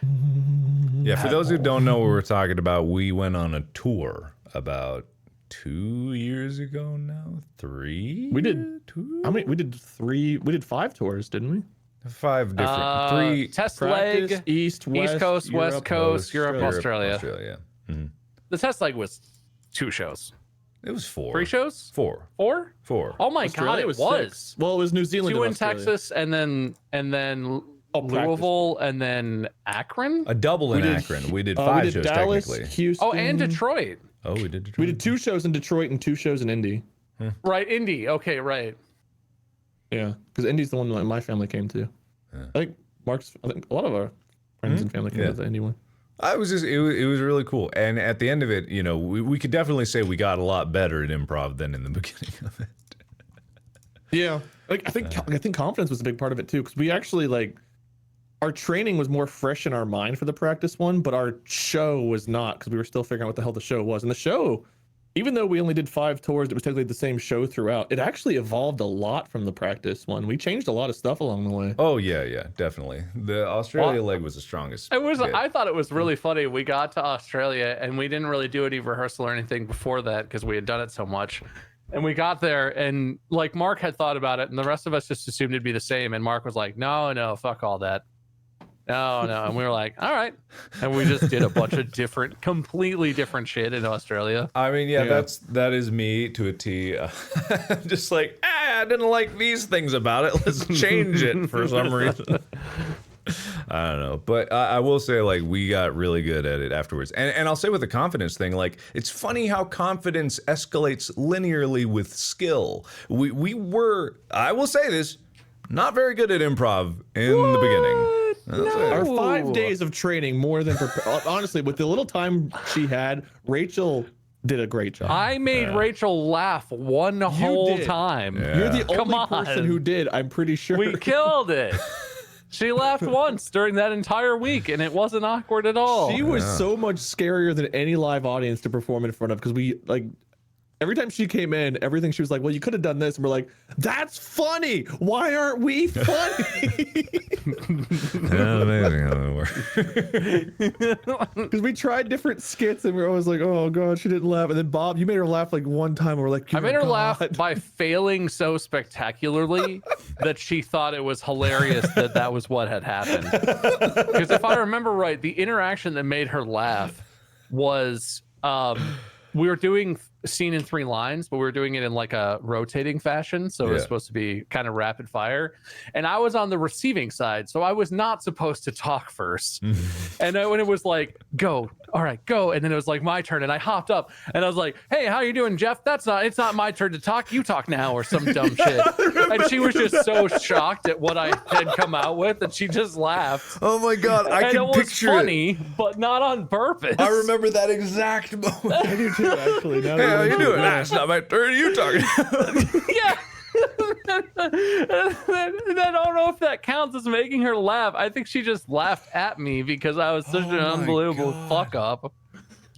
A: Yeah, for those who don't know what we're talking about, we went on a tour about 2 years ago now. 3?
C: We did
A: 2?
C: How many? We did 5 tours, didn't we?
A: 5 different. 3
B: test
C: Practice,
B: leg,
C: East, West,
B: Coast,
C: Europe,
B: West Coast, Europe, Australia.
A: Mhm.
B: The test leg was 2 shows.
A: It was 4.
B: 3 shows?
A: 4.
B: 4?
A: 4.
B: Oh my
C: Australia
B: god, it was.
C: 6. Well, it was New Zealand.
B: 2
C: and
B: in
C: Australia.
B: Texas, and then
C: practice.
B: Louisville, and then Akron.
A: A double in
C: did-
A: Akron. We did
C: We
A: 5
C: did
A: shows
C: Dallas,
A: technically.
C: Houston.
B: Oh, and Detroit.
A: Oh, we did Detroit.
C: We did 2 shows in Detroit and 2 shows in Indy.
B: Right, Indy. Okay, right.
C: Yeah, because Indy's the one that my family came to. I think I think a lot of our friends and family came to the Indy one.
A: It was really cool. And at the end of it, you know, we could definitely say we got a lot better at improv than in the beginning of it.
C: Yeah, like I think confidence was a big part of it too, because we actually like our training was more fresh in our mind for the practice one, but our show was not, because we were still figuring out what the hell the show was. And the show, even though we only did 5 tours, it was technically the same show throughout. It actually evolved a lot from the practice one. We changed a lot of stuff along the way.
A: Oh yeah, definitely. The Australia leg was the strongest.
B: It was.
A: bit.
B: I thought it was really funny. We got to Australia and we didn't really do any rehearsal or anything before that because we had done it so much. And we got there and like Mark had thought about it, and the rest of us just assumed it'd be the same. And Mark was like, "No, fuck all that. No." And we were like, "All right." And we just did a bunch of completely different shit in Australia.
A: I mean, that is me to a T. Just like, I didn't like these things about it. Let's change it for some reason. I don't know, but I will say, like, we got really good at it afterwards. And I'll say with the confidence thing, like, it's funny how confidence escalates linearly with skill. We were, I will say this, not very good at improv in the beginning.
C: Our 5 days of training, more than honestly, with the little time she had, Rachel did a great job.
B: I made Rachel laugh one whole
C: did.
B: time.
A: Yeah.
C: You're the
B: Come
C: only person
B: on.
C: who did, I'm pretty sure.
B: We killed it. She laughed once during that entire week, and it wasn't awkward at all.
C: She was so much scarier than any live audience to perform in front of, because we like every time she came in, everything she was like, "Well, you could have done this," and we're like, "That's funny. Why aren't we funny?"
A: Amazing how it works.
C: Because we tried different skits, and we were always like, "Oh god, she didn't laugh." And then Bob, you made her laugh like one time, and we're like,
B: I made her
C: "God."
B: laugh by failing so spectacularly that she thought it was hilarious that was what had happened. Because if I remember right, the interaction that made her laugh was we were doing scene in 3 lines, but we were doing it in like a rotating fashion, so it was supposed to be kind of rapid fire, and I was on the receiving side, so I was not supposed to talk first. And when it was like, "Go, all right, go," and then it was like my turn, and I hopped up and I was like, "Hey, how you doing, Jeff? It's not my turn to talk, you talk now," or some dumb shit. And she was just so shocked at what I had come out with that she just laughed.
A: Oh my god, I
B: And
A: can
B: it was
A: picture
B: funny, but not on purpose.
A: I remember that exact moment.
C: I do too, actually. Now
A: Hey, how you
C: mention
A: doing?
C: it.
A: Nah, it's not my turn. You talking?
B: Yeah. And I don't know if that counts as making her laugh. I think she just laughed at me because I was such an
A: my
B: unbelievable
A: God.
B: fuck up.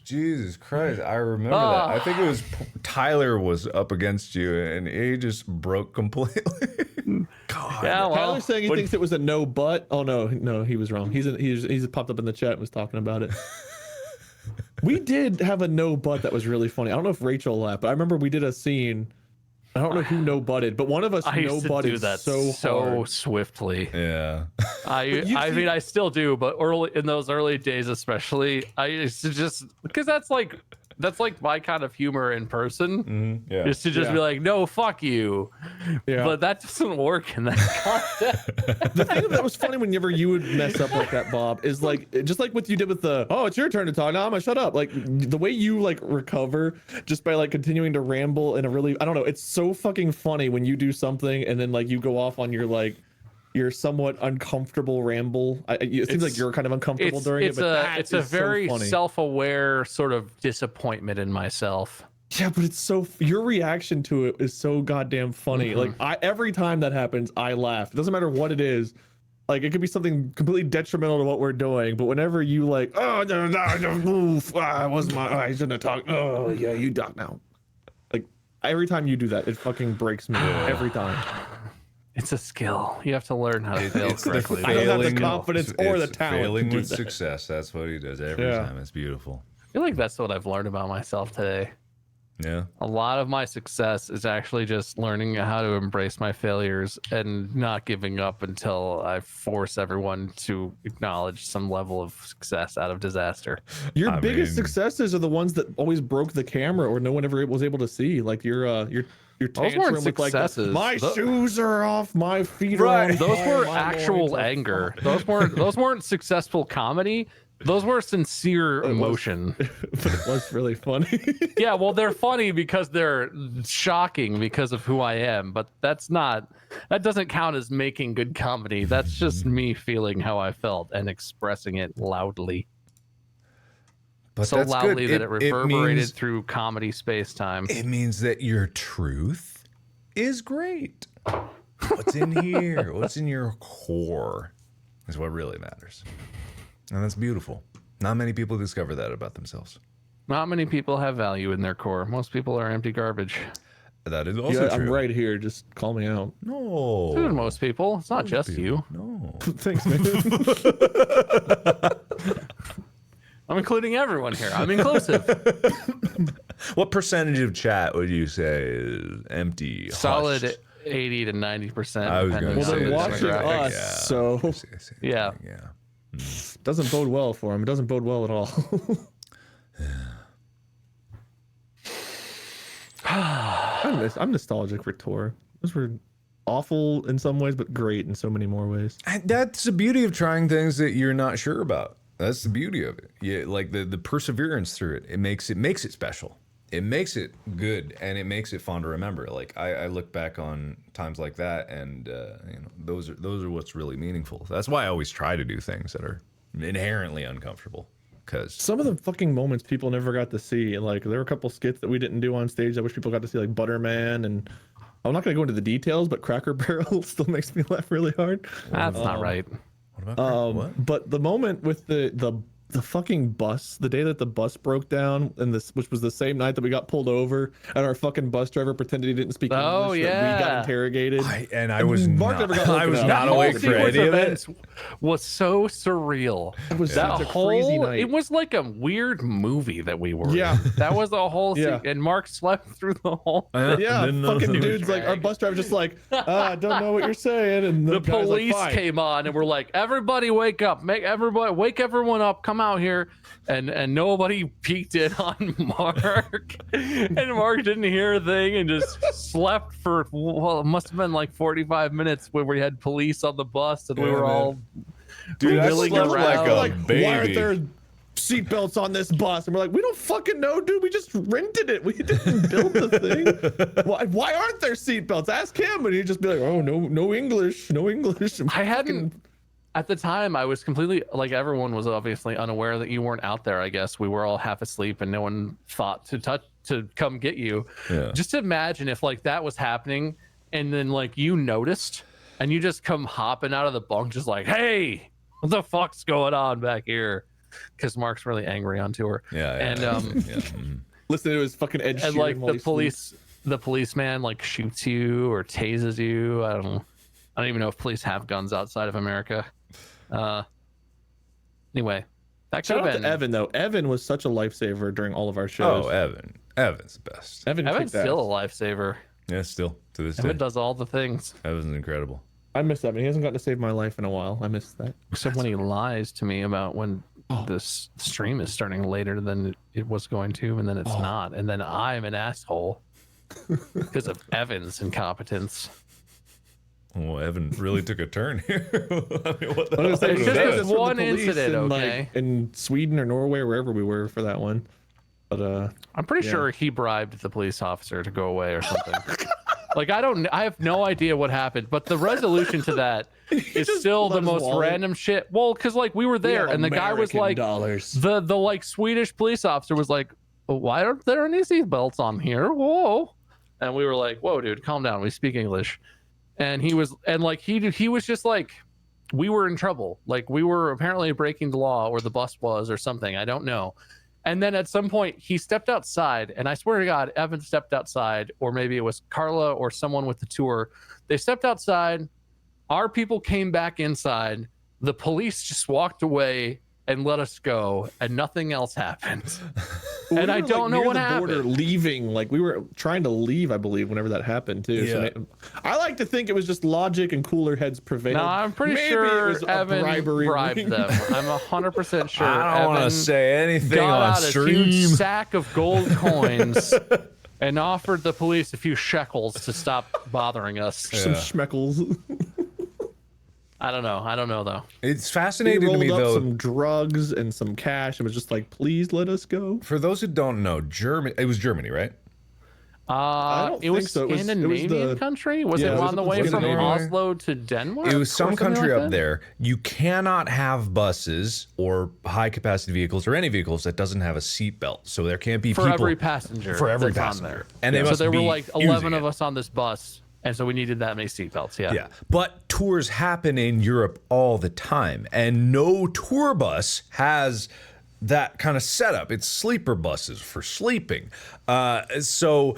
A: Jesus Christ, I remember that. I think it was Tyler was up against you, and he just broke completely. God, God.
B: Yeah, well,
C: Tyler's saying he thinks it was a no but. Oh no, he was wrong. He's popped up in the chat and was talking about it. We did have a no but that was really funny. I don't know if Rachel laughed, but I remember we did a scene. I don't know who no butted, but one of us no butted so hard.
B: swiftly.
A: Yeah.
B: I mean, I still do, but in those early days, especially, I used to just because that's like my kind of humor in person.
A: Yeah.
B: Is to just be like, no, fuck you.
C: Yeah.
B: But that doesn't work in that context.
C: The thing that was funny whenever you would mess up like that, Bob, is like just like what you did with the it's your turn to talk. Now I'm gonna shut up. Like the way you like recover just by like continuing to ramble in a really I don't know. It's so fucking funny when you do something and then like you go off on your like your somewhat uncomfortable ramble. It seems like you're kind of uncomfortable during it. But
B: it's a very self-aware sort of disappointment in myself.
C: Yeah, but it's so your reaction to it is so goddamn funny. Like every time that happens, I laugh. It doesn't matter what it is. Like it could be something completely detrimental to what we're doing, but whenever you like, I shouldn't have talked. Oh yeah, you talk now. Like every time you do that, it fucking breaks me every time.
B: It's a skill. You have to learn how to fail correctly.
C: I don't have the confidence or the talent
A: Failing
C: to do
A: with
C: that.
A: success. That's what he does every time. It's beautiful.
B: I feel like that's what I've learned about myself today.
A: Yeah.
B: A lot of my success is actually just learning how to embrace my failures and not giving up until I force everyone to acknowledge some level of success out of disaster.
C: Your biggest successes are the ones that always broke the camera or no one ever was able to see. Like your
B: those weren't successes.
C: Like, my shoes are off, my feet are on
B: Those
C: fire,
B: were
C: my
B: actual
C: loins are
B: anger. Those weren't successful comedy. Those were sincere emotion.
C: But it was really funny.
B: Yeah, well, they're funny because they're shocking because of who I am, but that doesn't count as making good comedy. That's just me feeling how I felt and expressing it loudly.
A: But
B: so
A: that's
B: loudly
A: good.
B: that it reverberated through comedy space-time.
A: It means that your truth is great. What's in here? What's in your core is what really matters. And that's beautiful. Not many people discover that about themselves.
B: Not many people have value in their core. Most people are empty garbage.
A: That is also true.
C: I'm right here. Just call me out.
A: No.
B: Dude, most people. It's not just you.
A: No.
C: Thanks, man.
B: I'm including everyone here. I'm inclusive.
A: What percentage of chat would you say is empty?
B: Solid
A: hushed?
B: 80 to 90%.
A: I was going to say
C: they're
A: the
C: watching
A: demographic,
C: us, so
B: yeah.
C: Doesn't bode well for him. It doesn't bode well at all. I'm nostalgic for Tor. Those were awful in some ways, but great in so many more ways.
A: And that's the beauty of trying things that you're not sure about. That's the beauty of it. Yeah, like the perseverance through it. It makes it special. It makes it good, and it makes it fun to remember. Like I look back on times like that, and those are what's really meaningful. That's why I always try to do things that are inherently uncomfortable. Because
C: some of the fucking moments people never got to see, and like there were a couple skits that we didn't do on stage. I wish people got to see, like Butterman, and I'm not gonna go into the details, but Cracker Barrel still makes me laugh really hard.
B: That's not right.
A: What about what?
C: But the moment with the fucking bus, the day that the bus broke down, and which was the same night that we got pulled over, and our fucking bus driver pretended he didn't speak English.
B: Oh yeah,
C: we got interrogated.
A: I was not awake for any of it.
B: Was so surreal.
C: It was
B: that
C: such a crazy night.
B: It was like a weird movie that we were.
C: Yeah,
B: in. That was the whole.
C: Yeah.
B: And Mark slept through the whole.
C: Yeah, fucking dude's like, our bus driver just like, I don't know what you're saying, and
B: the police came on and we're like, everybody wake up, wake everyone up, come out here. And nobody peeked in on Mark, and Mark didn't hear a thing and just slept for, well, it must have been like 45 minutes when we had police on the bus and we were all
A: milling around like a baby.
C: Why aren't there seatbelts on this bus? And we're like, we don't fucking know, dude. We just rented it. We didn't build the thing. Why aren't there seatbelts? Ask him, and he'd just be like, oh, no English.
B: I hadn't. At the time, I was completely, like, everyone was obviously unaware that you weren't out there, I guess. We were all half asleep and no one thought to come get you. Yeah. Just imagine if, like, that was happening and then, like, you noticed and you just come hopping out of the bunk just like, hey, what the fuck's going on back here? Because Mark's really angry on tour.
A: Yeah.
C: And, listen to his fucking Ed Sheeran.
B: And, like, the policeman, like, shoots you or tases you. I don't know. I don't even know if police have guns outside of America. Anyway, that could
C: Shout
B: have
C: out
B: been
C: to Evan though. Evan was such a lifesaver during all of our shows.
A: Oh, Evan's the best.
B: Evan's
C: kicked
B: still
C: ass.
B: a lifesaver.
A: Yeah, still to this
B: Evan
A: day.
B: does all the things.
A: Evan's incredible.
C: I miss Evan. He hasn't gotten to save my life in a while. I miss that.
B: Except when he lies to me about when this stream is starting later than it was going to, and then it's not, and then I'm an asshole because of Evan's incompetence.
A: Well, Evan really took a turn here. I mean, what the
C: I was
A: hell
C: gonna
B: It's
C: say,
B: just
C: it
B: this
C: was from the
B: one
C: police
B: incident,
C: in,
B: okay?
C: in Sweden or Norway, wherever we were for that one. But
B: I'm pretty
C: Yeah.
B: sure he bribed the police officer to go away or something. Like, I have no idea what happened, but the resolution to that is
C: just
B: still
C: pulled
B: the
C: out his
B: most
C: wallet.
B: random shit. Well, because like we were there, and the guy was like,
C: dollars.
B: the like Swedish police officer was like, why aren't there any seatbelts on here? Whoa. And we were like, whoa, dude, calm down. We speak English. And he was, and like he was just like, we were in trouble. Like we were apparently breaking the law, or the bus was, or something. I don't know. And then at some point he stepped outside, and I swear to God, Evan stepped outside, or maybe it was Carla or someone with the tour. They stepped outside. Our people came back inside. The police just walked away and let us go, and nothing else happened. And I don't know what happened.
C: Leaving, like we were trying to leave, I believe, whenever that happened too.
A: Yeah.
C: So I like to think it was just logic and cooler heads prevailed.
B: No, I'm pretty
C: Maybe it
B: sure
C: was a
B: Evan
C: bribery
B: bribed
C: ring.
B: them. I'm 100% sure.
A: I don't want
B: Evan
A: to say anything
B: got
A: on
B: out
A: stream.
B: a huge sack of gold coins and offered the police a few shekels to stop bothering us.
C: Some schmeckles.
B: I don't know though.
A: It's
C: He
A: fascinating to
C: rolled
A: me
C: up
A: though.
C: some drugs and some cash and was just like, "Please let us go."
A: For those who don't know, Germany. It was Germany, right?
C: don't
B: It was
C: think so. It was
B: Scandinavian
C: the-
B: country. Was
C: Yeah,
B: it
C: it was
B: on the
C: up
B: way
C: in
B: from
A: Scandinavia.
B: Oslo to Denmark?
A: It was
B: or
A: some
B: something
A: country
B: like
A: up
B: that?
A: there. You cannot have buses or high capacity vehicles or any vehicles that doesn't have a seatbelt. So there can't be
B: For
A: people
B: every passenger.
A: for every
B: that's on
A: passenger.
B: there.
A: And they
B: so
A: must
B: there were
A: be
B: like 11
A: using
B: of
A: it.
B: us on this bus, and so we needed that many seatbelts. Yeah.
A: Yeah, but tours happen in Europe all the time, and no tour bus has that kind of setup. It's sleeper buses for sleeping. So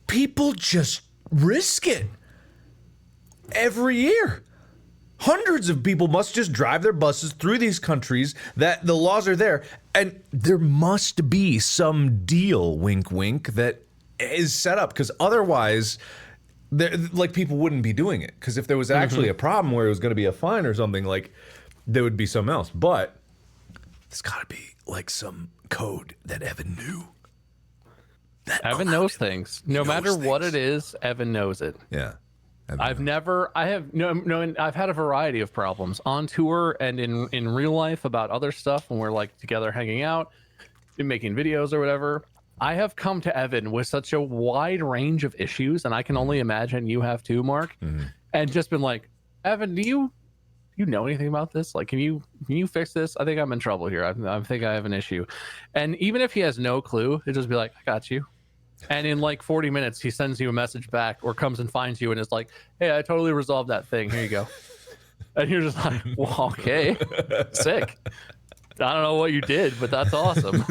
A: people just risk it every year. Hundreds of people must just drive their buses through these countries that the laws are there, and there must be some deal, wink, wink, that is set up, because otherwise like people wouldn't be doing it, because if there was actually a problem where it was going to be a fine or something, like there would be something else. But there's got to be like some code that Evan knew.
B: Evan knows things. No matter what it is, Evan knows it.
A: Yeah.
B: I've had a variety of problems on tour and in real life about other stuff when we're like together hanging out, making videos or whatever. I have come to Evan with such a wide range of issues, and I can only imagine you have too, Mark, and just been like, Evan, do you know anything about this? Like, can you fix this? I think I'm in trouble here. I think I have an issue. And even if he has no clue, he'll just be like, I got you. And in like 40 minutes, he sends you a message back or comes and finds you and is like, hey, I totally resolved that thing. Here you go. And you're just like, well, okay, sick. I don't know what you did, but that's awesome.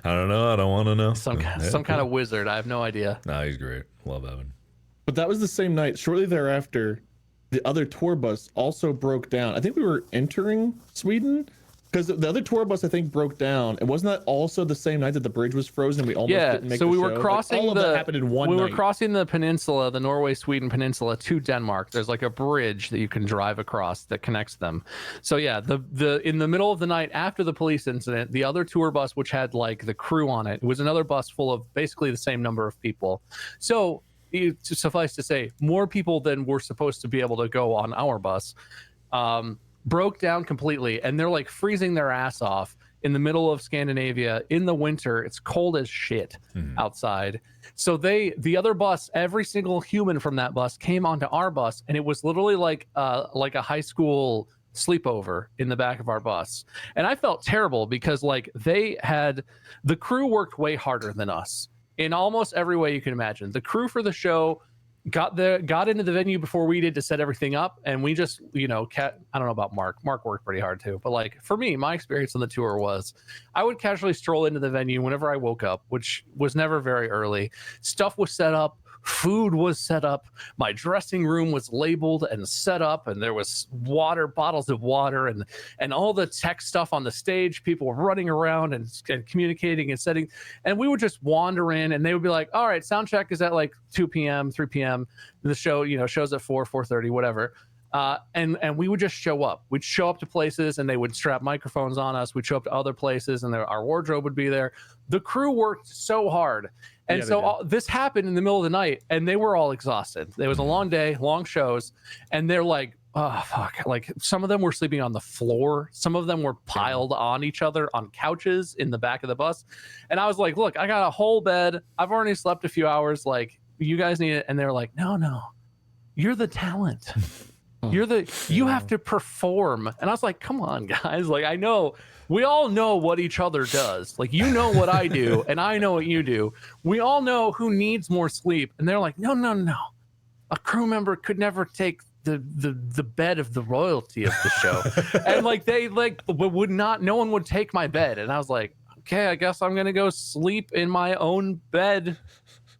A: I don't know. I don't want to know.
B: Some kind of wizard. I have no idea.
A: No, he's great. Love Evan.
C: But that was the same night. Shortly thereafter, the other tour bus also broke down. I think we were entering Sweden because the other tour bus, I think, broke down. And wasn't that also the same night that the bridge was frozen? We almost didn't make
B: so
C: the
B: we
C: show?
B: were
C: Like,
B: crossing
C: all of that happened in one
B: we
C: night.
B: were crossing the peninsula, the Norway-Sweden peninsula, to Denmark. There's like a bridge that you can drive across that connects them. So yeah, the in the middle of the night after the police incident, the other tour bus, which had like the crew on it, was another bus full of basically the same number of people. So suffice to say, more people than were supposed to be able to go on our bus broke down completely, and they're like freezing their ass off in the middle of Scandinavia in the winter. It's cold as shit outside. So the other bus, every single human from that bus came onto our bus, and it was literally like a high school sleepover in the back of our bus. And I felt terrible because like the crew worked way harder than us in almost every way you can imagine. The crew for the show got into the venue before we did to set everything up, and we just, I don't know about Mark worked pretty hard too, but like for me, my experience on the tour was I would casually stroll into the venue whenever I woke up, which was never very early. Stuff was set up, Food was set up. My dressing room was labeled and set up, and there was bottles of water, and all the tech stuff on the stage. People were running around and communicating and setting. And we would just wander in, and they would be like, "All right, sound check is at like 2 p.m., 3 p.m. The show, shows at 4:30, whatever." And we would just show up. We'd show up to places, and they would strap microphones on us. We'd show up to other places, and our wardrobe would be there. The crew worked so hard. And so this happened in the middle of the night, and they were all exhausted. It was a long day, long shows, and they're like, oh, fuck. Like, some of them were sleeping on the floor. Some of them were piled on each other on couches in the back of the bus. And I was like, look, I got a whole bed. I've already slept a few hours. Like, you guys need it. And they're like, no, you're the talent. You have to perform. And I was like, come on, guys. Like, I know we all know what each other does. Like, you know what I do, and I know what you do. We all know who needs more sleep. And they're like, no. A crew member could never take the bed of the royalty of the show. And like, they would not, no one would take my bed. And I was like, okay, I guess I'm gonna go sleep in my own bed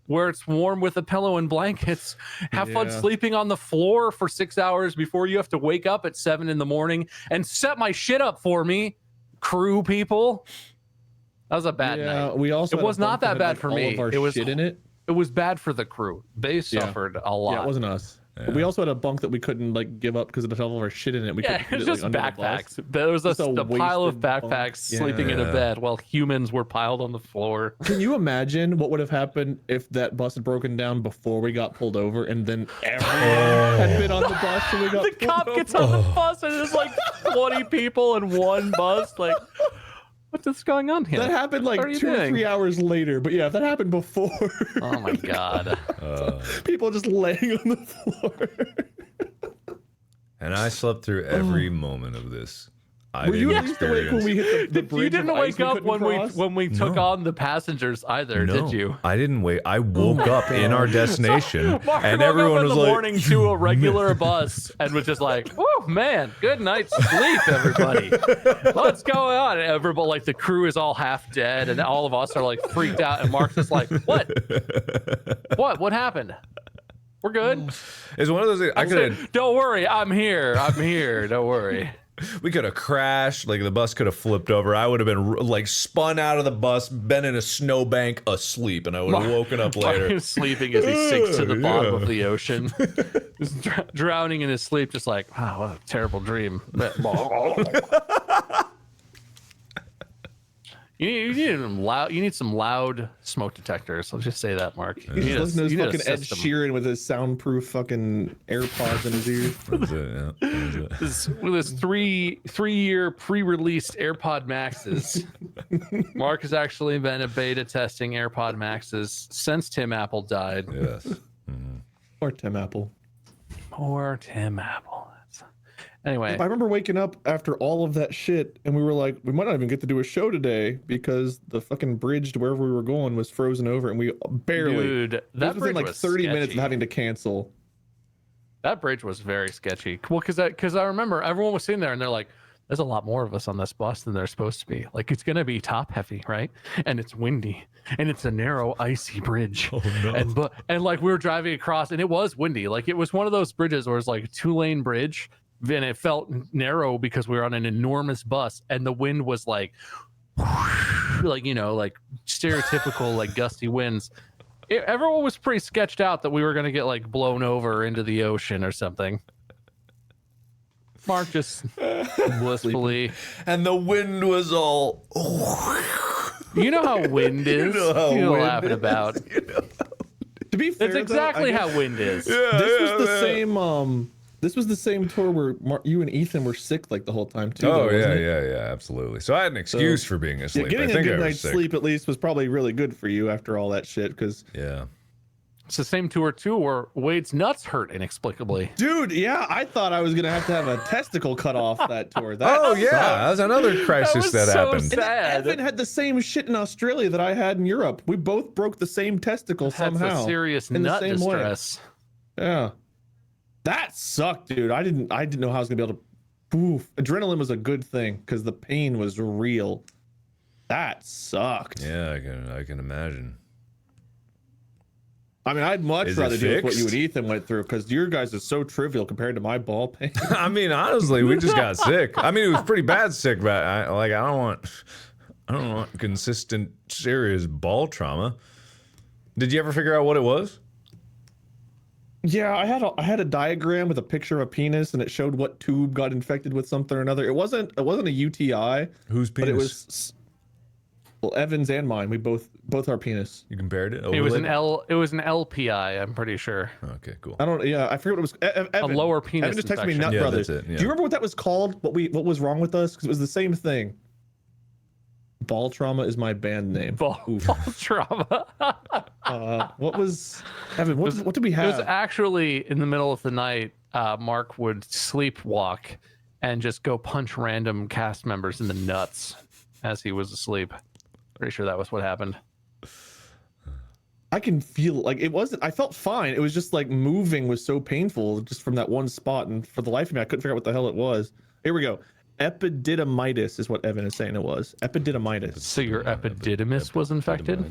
B: where it's warm with a pillow and blankets. Have fun sleeping on the floor for 6 hours before you have to wake up at 7 a.m. and set my shit up for me, crew people. That was a bad night.
C: We also
B: it was not that bad for me.
C: It was shit in it.
B: It was bad for the crew. They suffered a lot.
C: Yeah, it wasn't us. Yeah. We also had a bunk that we couldn't like give up because it had all of our shit in it.
B: It was just backpacks. There was a pile of backpacks sleeping in a bed while humans were piled on the floor.
C: Can you imagine what would have happened if that bus had broken down before we got pulled over, and then everyone had been on the bus and we got
B: the cop gets on the bus and there's like 20 people in one bus. Like, what's going on here?
C: That happened like 2 or 3 hours later. But yeah, if that happened before.
B: Oh my god.
C: People just laying on the floor.
A: And I slept through every moment of this.
C: Were you at least awake when we hit the bridge?
B: You didn't wake up when we took on the passengers either, did you?
A: I didn't wait. I woke up in our destination,
B: Mark
A: and everyone was
B: in the
A: like,
B: morning to a regular bus and was just like, "Oh man, good night's sleep, everybody. What's going on?" And everybody, like, the crew is all half dead, and all of us are like freaked out. And Mark's just like, "What? What happened? We're good."
A: It's one of those things. I could.
B: Don't worry, I'm here. Don't worry.
A: We could have crashed, like the bus could have flipped over. I would have been like spun out of the bus, been in a snowbank asleep, and I would have woken up later.
B: Mark is sleeping as he sinks to the bottom of the ocean. Just drowning in his sleep, just like, wow, what a terrible dream. You need some loud smoke detectors. Let's just say that, Mark. You need
C: listen to this fucking Ed Sheeran with his soundproof fucking AirPods in his ears.
A: That's it, yeah.
B: With his three-year pre-released AirPod Maxes. Mark has actually been a beta testing AirPod Maxes since Tim Apple died.
A: Yes. Mm-hmm.
C: Or Tim Apple.
B: Poor Tim Apple. Anyway,
C: I remember waking up after all of that shit, and we were like, we might not even get to do a show today because the fucking bridge to wherever we were going was frozen over, and we barely.
B: Dude, that
C: bridge was like 30 minutes of having to cancel.
B: That bridge was very sketchy. Well, because I remember everyone was sitting there, and they're like, "There's a lot more of us on this bus than there's supposed to be. Like, it's gonna be top heavy, right? And it's windy, and it's a narrow, icy bridge.
A: Oh no!
B: And like we were driving across, and it was windy. Like it was one of those bridges where it's like a 2-lane bridge." And it felt narrow because we were on an enormous bus, and the wind was like stereotypical like gusty winds. Everyone was pretty sketched out that we were going to get like blown over into the ocean or something. Mark just blissfully,
A: and the wind was all.
B: You know how wind is. You know how wind laughing
A: is.
B: About.
A: You know.
C: To be fair,
B: that's exactly how wind is.
A: Yeah,
C: this was the same. This was the same tour where you and Ethan were sick like the whole time too.
A: Oh yeah, absolutely. So I had an excuse for being asleep.
C: Yeah, getting
A: I think
C: a good
A: I was
C: night's
A: sick.
C: sleep at least was probably really good for you after all that shit. Because
B: it's the same tour too where Wade's nuts hurt inexplicably.
C: Dude, yeah, I thought I was gonna have a testicle cut off that tour.
A: That was another crisis that happened.
B: Sad.
C: Evan had the same shit in Australia that I had in Europe. We both broke the same testicle somehow.
B: That's a serious nut distress.
C: Yeah. That sucked, dude. I didn't know how I was gonna be able to. Oof. Adrenaline was a good thing because the pain was real. That sucked.
A: Yeah, I can imagine.
C: I mean, I'd much
A: Is it
C: rather deal with what you
A: fixed?
C: and Ethan went through because your guys is so trivial compared to my ball pain.
A: I mean, honestly, we just got sick. I mean, it was pretty bad sick, but I don't want consistent, serious ball trauma. Did you ever figure out what it was?
C: Yeah, I had a diagram with a picture of a penis, and it showed what tube got infected with something or another. It wasn't a UTI.
A: Whose penis?
C: But it was, well, Evan's and mine. We both our penis.
A: You compared it?
B: It was an
A: Overlaid?
B: It was an LPI. I'm pretty sure.
A: Okay, cool.
C: I don't. Yeah, I forget what it was. Evan,
B: lower penis
C: Evan just texted me,
B: infection.
C: Nut
A: Yeah,
C: Brothers.
A: that's it, yeah.
C: Do you remember what that was called? What was wrong with us? Because it was the same thing. Ball Trauma is my band name.
B: Ball trauma.
C: What was Evan? What did we
B: It
C: have?
B: was actually in the middle of the night. Mark would sleepwalk and just go punch random cast members in the nuts as he was asleep. Pretty sure that was what happened.
C: I can feel like it wasn't. I felt fine. It was just like moving was so painful just from that one spot, and for the life of me, I couldn't figure out what the hell it was. Here we go. Epididymitis is what Evan is saying it was. Epididymitis.
B: So your epididymis was infected?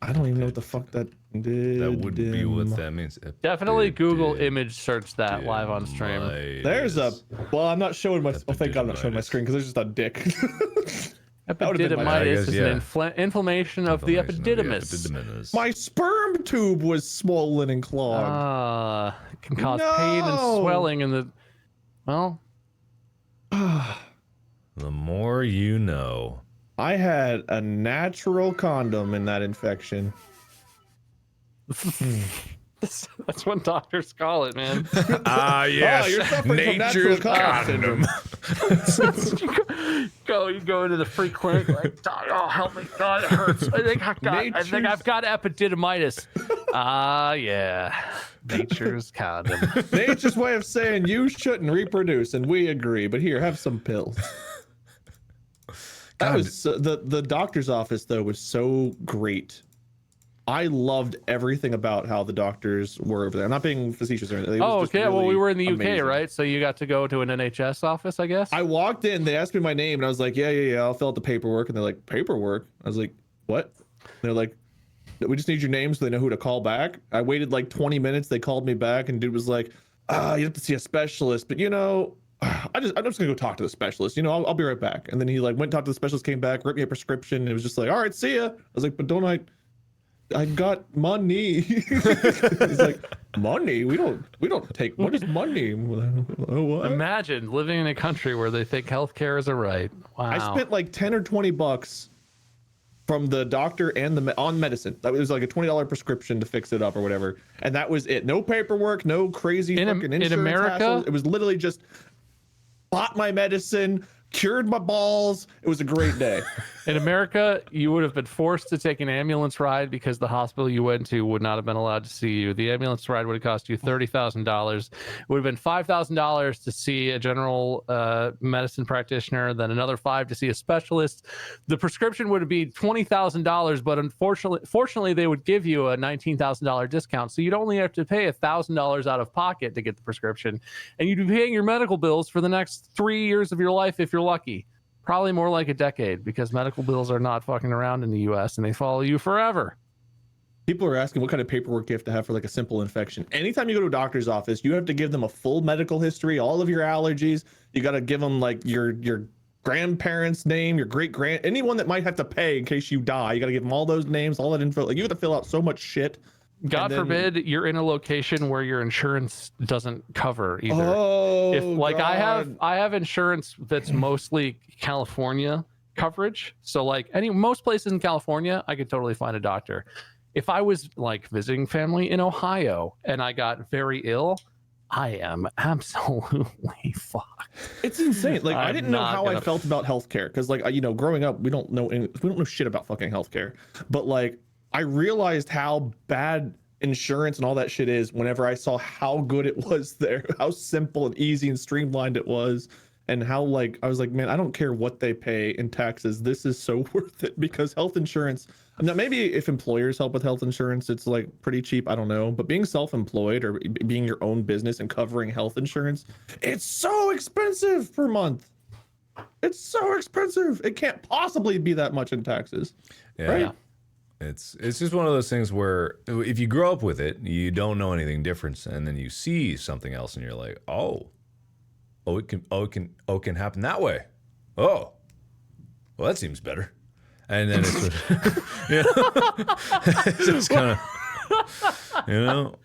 C: I don't even know what the fuck that did.
A: That would be what that means.
B: Definitely Google image search that live on stream.
C: There's a. Well, I'm not showing my. Oh, thank God I'm not showing my screen because there's just a dick. That would've been my-
B: Epididymitis
A: guess,
B: is
A: yeah.
B: an inflammation of the epididymis.
C: My sperm tube was swollen and clogged.
B: It can cause pain and
C: No.
B: swelling in the. Well,
A: The more you know.
C: I had a natural condom in that infection.
B: that's what doctors call it, man.
A: Ah, yes.
C: you're suffering from natural condom syndrome.
B: You go into the free clinic like, oh, help me, God, it hurts. I think I've got epididymitis. Yeah, nature's condom.
C: Nature's way of saying you shouldn't reproduce, and we agree. But here, have some pills. That was the doctor's office though was so great. I loved everything about how the doctors were over there. I'm not being facetious or anything. It was
B: Oh,
C: just
B: okay. Well, we
C: really
B: were in the UK,
C: amazing.
B: right? So you got to go to an NHS office, I guess.
C: I walked in, they asked me my name, and I was like, yeah, I'll fill out the paperwork. And they're like, paperwork? I was like, what? And they're like, we just need your name so they know who to call back. I waited like 20 minutes. They called me back, and dude was like, you have to see a specialist, but you know, I'm just gonna go talk to the specialist. You know, I'll be right back. And then he like went talked to the specialist, came back, wrote me a prescription, and it was just like, all right, see ya. I was like, but don't I got money. He's like, money? We don't take. What is money? What?
B: Imagine living in a country where they think healthcare is a right. Wow.
C: I spent like 10 or 20 bucks from the doctor and on medicine. That was like a $20 prescription to fix it up or whatever, and that was it. No paperwork, no crazy fucking insurance
B: in America.
C: hassles. It was literally just bought my medicine, cured my balls. It was a great day.
B: In America, you would have been forced to take an ambulance ride because the hospital you went to would not have been allowed to see you. The ambulance ride would have cost you $30,000. It would have been $5,000 to see a general medicine practitioner, then another $5,000 to see a specialist. The prescription would be $20,000, but fortunately, they would give you a $19,000 discount. So you'd only have to pay $1,000 out of pocket to get the prescription, and you'd be paying your medical bills for the next 3 years of your life if you're lucky. Probably more like a decade, because medical bills are not fucking around in the US and they follow you forever.
C: People are asking what kind of paperwork you have to have for like a simple infection. Anytime you go to a doctor's office, you have to give them a full medical history, all of your allergies. You got to give them like your grandparents' name, your anyone that might have to pay in case you die. You got to give them all those names, all that info. Like you have to fill out so much shit.
B: God forbid you're in a location where your insurance doesn't cover either.
C: Oh,
B: If like
C: God.
B: I have insurance that's mostly California coverage. So like most places in California, I could totally find a doctor. If I was like visiting family in Ohio and I got very ill, I am absolutely fucked.
C: It's insane. Like I
B: I'm
C: didn't know
B: not
C: how I
B: gonna-
C: felt about healthcare because like you know, growing up, we don't know shit about fucking healthcare. But like I realized how bad insurance and all that shit is whenever I saw how good it was there, how simple and easy and streamlined it was, and how like I was like, man, I don't care what they pay in taxes. This is so worth it because health insurance. Now maybe if employers help with health insurance, it's like pretty cheap. I don't know, but being self-employed or being your own business and covering health insurance, it's so expensive per month. It's so expensive. It can't possibly be that much in taxes.
A: Yeah.
C: Right?
A: It's just one of those things where if you grow up with it, you don't know anything different, and then you see something else, and you're like, it can happen that way. Oh, well, that seems better. And then it's it's just kind of,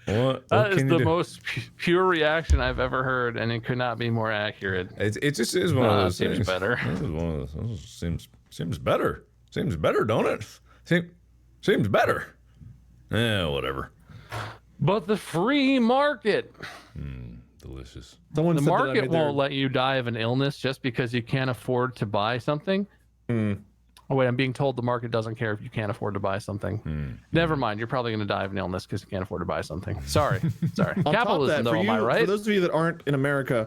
A: what
B: That is
A: can
B: the
A: you do?
B: most pure reaction I've ever heard, and it could not be more accurate.
A: It just is one of those
B: seems
A: things.
B: better.
A: This is one of those, seems better. Seems better, don't it? Seems better. Whatever.
B: But the free market.
A: Delicious.
C: Someone
B: The
C: said that I
B: market
C: made their-
B: won't let you die of an illness just because you can't afford to buy something. Oh wait, I'm being told the market doesn't care if you can't afford to buy something. Never mind, you're probably going to die of an illness because you can't afford to buy something. Sorry.
C: On top of
B: Capitalism,
C: that,
B: though, am I right?
C: For those of you that aren't in America,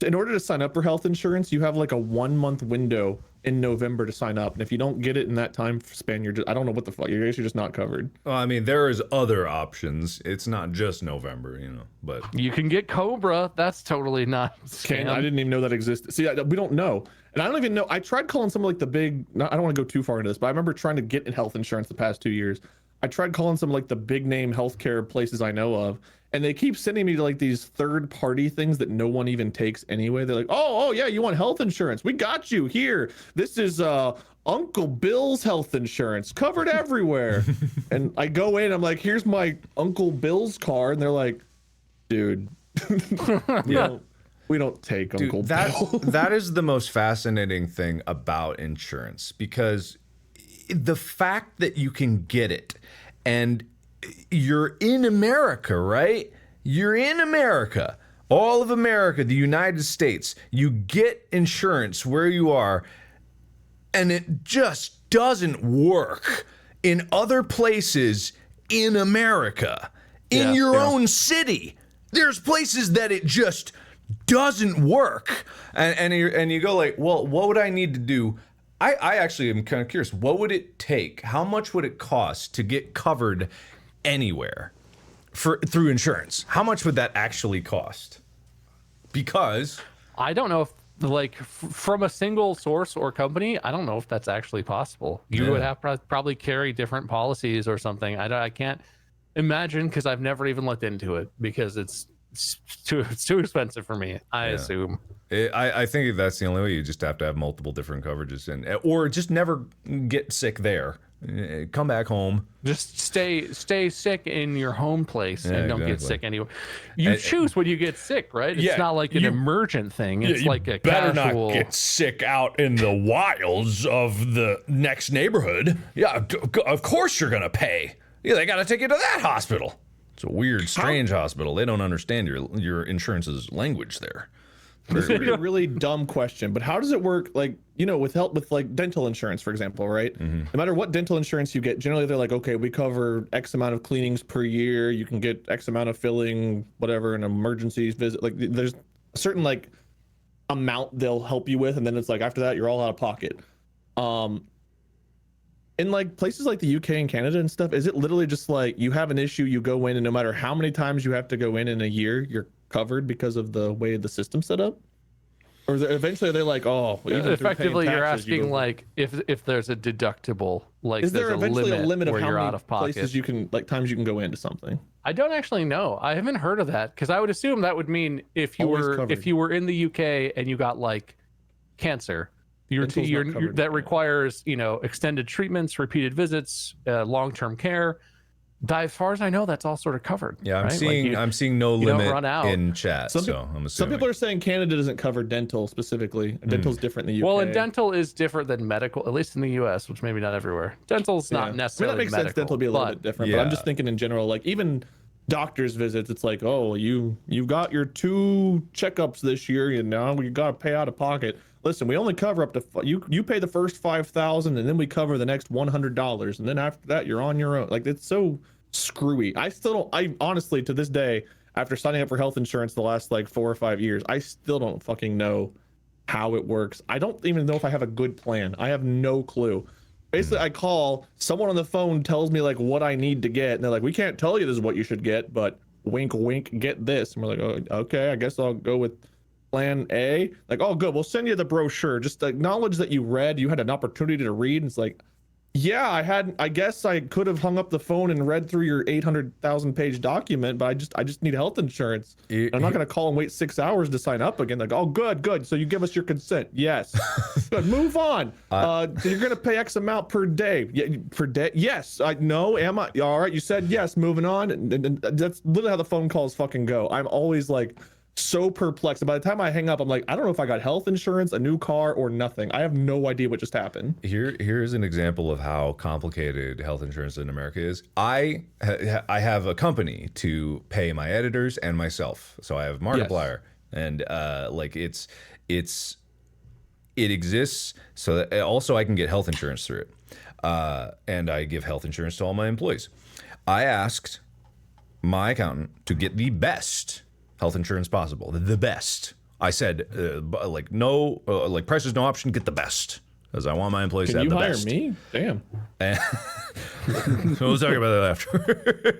C: in order to sign up for health insurance, you have like a 1 month window in November to sign up, and if you don't get it in that time span, you're just, I don't know what the fuck, you're just not covered.
A: Well, I mean, there is other options. It's not just November, but
B: You can get Cobra. That's totally not scam.
C: I didn't even know that existed. See, we don't know. And I don't even know. I tried calling some of like the big, I don't want to go too far into this, but I remember trying to get health insurance the past 2 years. I tried calling some like the big name healthcare places I know of, and they keep sending me to like these third party things that no one even takes anyway. They're like, oh yeah, you want health insurance? We got you here. This is Uncle Bill's health insurance, covered everywhere. And I go in, I'm like, here's my Uncle Bill's card, and they're like, dude, we don't take Uncle Bill.
A: that is the most fascinating thing about insurance, because the fact that you can get it and you're in America, right? You're in America, all of America, the United States. You get insurance where you are, and it just doesn't work in other places in America, in your own city. There's places that it just doesn't work, and you go like, well, what would I need to do? I actually am kind of curious. What would it take? How much would it cost to get covered anywhere through insurance? How much would that actually cost? Because
B: I don't know if from a single source or company, I don't know if that's actually possible. You would have probably carry different policies or something. I can't imagine, because I've never even looked into it, because it's too expensive for me, I assume.
A: I think that's the only way. You just have to have multiple different coverages, or just never get sick there. Come back home.
B: Just stay sick in your home place and don't get sick anywhere. You choose when you get sick, right? It's not like an emergent thing. It's like a
A: better
B: casual.
A: Not get sick out in the wilds of the next neighborhood. Yeah, of course you're gonna pay. Yeah, they got to take you to that hospital. It's a weird, strange hospital. They don't understand your insurance's language there.
C: This would be a really dumb question, but how does it work? Like, with like dental insurance, for example, right? No matter what dental insurance you get, generally they're like, okay, we cover X amount of cleanings per year. You can get X amount of filling, whatever, an emergencies visit. Like, there's a certain like amount they'll help you with, and then it's like after that you're all out of pocket. In like places like the UK and Canada and stuff, is it literally just like you have an issue, you go in, and no matter how many times you have to go in a year, you're covered because of the way the system's set up? Or is it, eventually they're like, oh, even through
B: Effectively,
C: paying
B: you're
C: taxes,
B: asking like if there's a deductible, like
C: is there
B: there's
C: eventually a limit of
B: where
C: how
B: you're
C: many
B: out of pocket.
C: places you can, like times you can go into something?
B: I don't actually know. I haven't heard of that, because I would assume that would mean if you
C: Always
B: were
C: covered.
B: in the UK and you got like cancer,
C: Dental's not covered.
B: that requires extended treatments, repeated visits, long-term care. As far as I know, that's all sort of covered.
A: Yeah, I'm
B: right?
A: seeing
B: Like
A: I'm seeing no
B: you don't
A: limit
B: run out.
A: in chat, I'm assuming.
C: Some people are saying Canada doesn't cover dental specifically. Dental's different in the UK.
B: Well, and dental is different than medical, at least in the US, which maybe not everywhere. Dental's not necessarily
C: that makes
B: medical,
C: sense. Dental will be a little bit different, but I'm just thinking in general, like even doctor's visits, it's like, oh, you've got your 2 checkups this year, you got to pay out of pocket. Listen, we only cover up to you pay the first $5,000, and then we cover the next $100, and then after that you're on your own. Like, it's so screwy. I honestly, to this day, after signing up for health insurance the last like 4 or 5 years, I still don't fucking know how it works. I don't even know if I have a good plan. I have no clue. Basically, I call, someone on the phone tells me like what I need to get, and they're like, we can't tell you this is what you should get, but wink wink, get this. And we're like, oh, okay, I guess I'll go with plan A. Like, oh good, we'll send you the brochure. Just acknowledge that you had an opportunity to read. And it's like, Yeah, I guess I could have hung up the phone and read through your 800,000 page document, but I just need health insurance. I'm not gonna call and wait 6 hours to sign up again. Like, oh, good. So you give us your consent? Yes. Good. Move on. So you're gonna pay X amount per day? Yeah, per day? Yes. No. Am I? All right. You said yes. Moving on. And that's literally how the phone calls fucking go. I'm always like so perplexed. And by the time I hang up, I'm like, I don't know if I got health insurance, a new car, or nothing. I have no idea what just happened.
A: Here's an example of how complicated health insurance in America is. I have a company to pay my editors and myself, so I have Markiplier, and like it exists so that also I can get health insurance through it, and I give health insurance to all my employees. I asked my accountant to get the best health insurance possible, the best. I said, like no, like price is no option. Get the best, because I want my employees to have the best.
C: Can you hire me? Damn.
A: And so we'll talk about that after.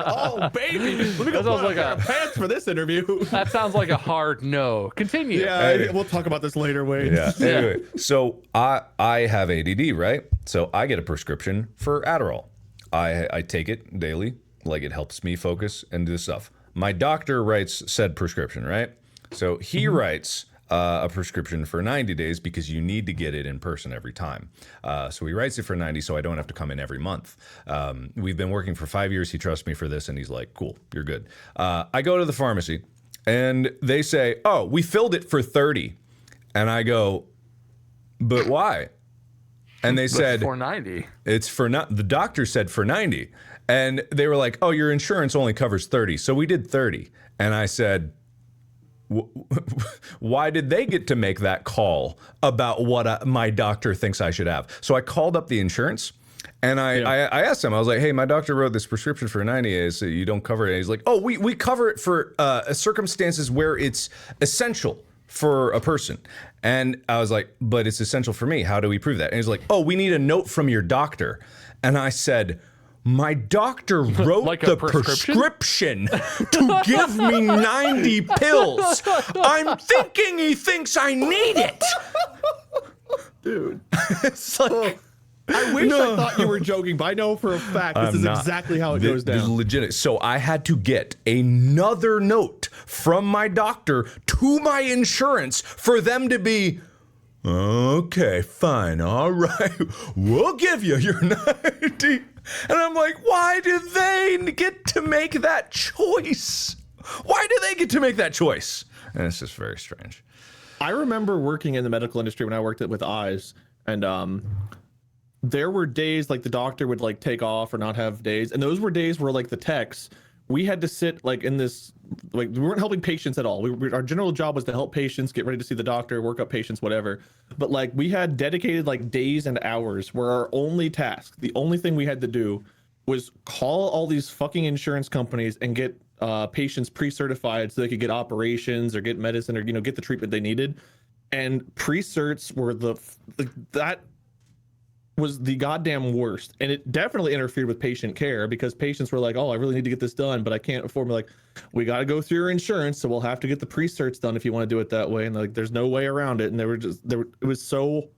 C: Oh baby, let me go put on a pair of pants for this interview.
B: That sounds like a hard no. Continue.
C: Yeah, we'll talk about this later. Wait.
A: Yeah. Anyway, so I have ADD, right? So I get a prescription for Adderall. I take it daily. Like it helps me focus and do stuff. My doctor writes said prescription, right? So he writes a prescription for 90 days because you need to get it in person every time. So he writes it for 90 so I don't have to come in every month. We've been working for 5 years. He trusts me for this and he's like, cool, you're good. I go to the pharmacy and they say, oh, we filled it for 30. And I go, but why? And they said,
B: for 90.
A: It's for not, the doctor said for 90. And they were like, oh, your insurance only covers 30. So we did 30. And I said, why did they get to make that call about what my doctor thinks I should have? So I called up the insurance and I asked him, I was like, hey, my doctor wrote this prescription for 90 days. So you don't cover it. And he's like, oh, we cover it for circumstances where it's essential for a person. And I was like, but it's essential for me. How do we prove that? And he's like, oh, we need a note from your doctor. And I said, my doctor wrote like the prescription to give me 90 pills. I'm thinking he thinks I need it.
C: Dude.
A: It's like,
C: I wish I thought you were joking, but I know for a fact this is exactly how it goes down.
A: This is legit. So I had to get another note from my doctor to my insurance for them to be, okay, fine, all right, we'll give you your 90. And I'm like, why do they get to make that choice? Why do they get to make that choice? And it's just very strange.
C: I remember working in the medical industry when I worked with eyes, and there were days like the doctor would like take off or not have days, and those were days where like the techs, we had to sit like in this, like we weren't helping patients at all. Our general job was to help patients, get ready to see the doctor, work up patients, whatever. But like we had dedicated like days and hours where our only task, the only thing we had to do was call all these fucking insurance companies and get patients pre-certified so they could get operations or get medicine or, you know, get the treatment they needed. And pre-certs were that was the goddamn worst, and it definitely interfered with patient care because patients were like, oh, I really need to get this done, but I can't afford. Like, we got to go through your insurance, so we'll have to get the pre-certs done if you want to do it that way. And like, there's no way around it. And it was so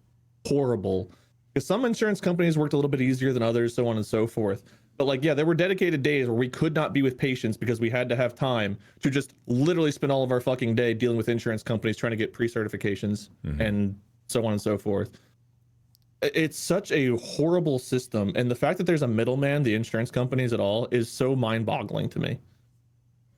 C: horrible because some insurance companies worked a little bit easier than others, so on and so forth. But like, yeah, there were dedicated days where we could not be with patients because we had to have time to just literally spend all of our fucking day dealing with insurance companies trying to get pre-certifications and so on and so forth. It's such a horrible system, and the fact that there's a middleman, the insurance companies at all, is so mind-boggling to me.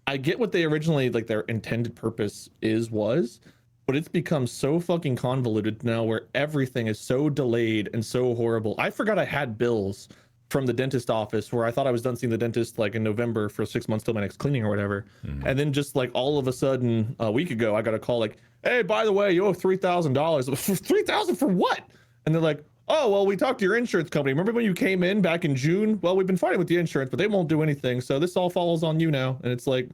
C: I get what they originally, like, their intended purpose was, but it's become so fucking convoluted now where everything is so delayed and so horrible. I forgot I had bills from the dentist office where I thought I was done seeing the dentist like in November for 6 months till my next cleaning or whatever. And then just like all of a sudden a week ago, I got a call like, hey, by the way, you owe $3,000. $3,000 for what? And they're like, oh, well, we talked to your insurance company. Remember when you came in back in June? Well, we've been fighting with the insurance, but they won't do anything. So this all falls on you now. And it's like,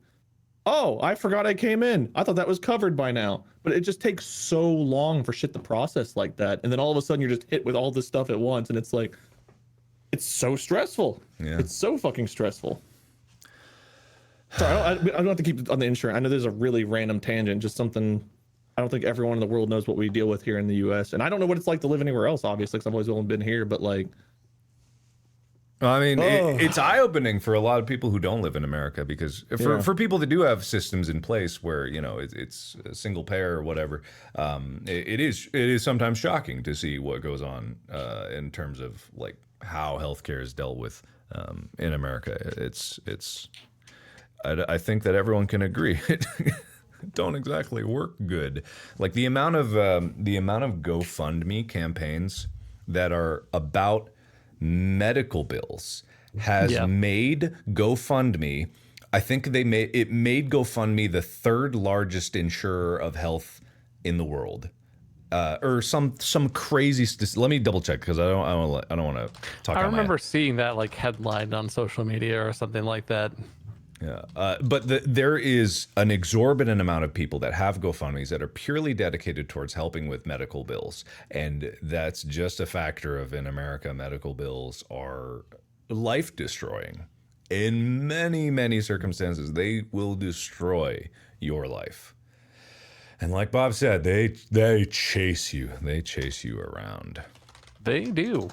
C: oh, I forgot I came in. I thought that was covered by now. But it just takes so long for shit to process like that. And then all of a sudden you're just hit with all this stuff at once. And it's like, it's so stressful. Yeah. It's so fucking stressful. Sorry, I don't have to keep on the insurance. I know there's a really random tangent, just something I don't think everyone in the world knows what we deal with here in the U.S. And I don't know what it's like to live anywhere else, obviously, because I've always only been here. But like,
A: I mean, it's eye-opening for a lot of people who don't live in America, because for people that do have systems in place where, you know, it's a single payer or whatever, it is sometimes shocking to see what goes on in terms of like how healthcare is dealt with in America. I think that everyone can agree it don't exactly work good. Like the amount of GoFundMe campaigns that are about medical bills has made GoFundMe, I think it made GoFundMe the third largest insurer of health in the world, or some crazy let me double check, because I don't want to talk.
B: I remember seeing that like headlined on social media or something like that.
A: Yeah, but there is an exorbitant amount of people that have GoFundMes that are purely dedicated towards helping with medical bills. And that's just a factor of, in America, medical bills are life-destroying. In many, many circumstances, they will destroy your life. And like Bob said, they chase you. They chase you around.
B: They do.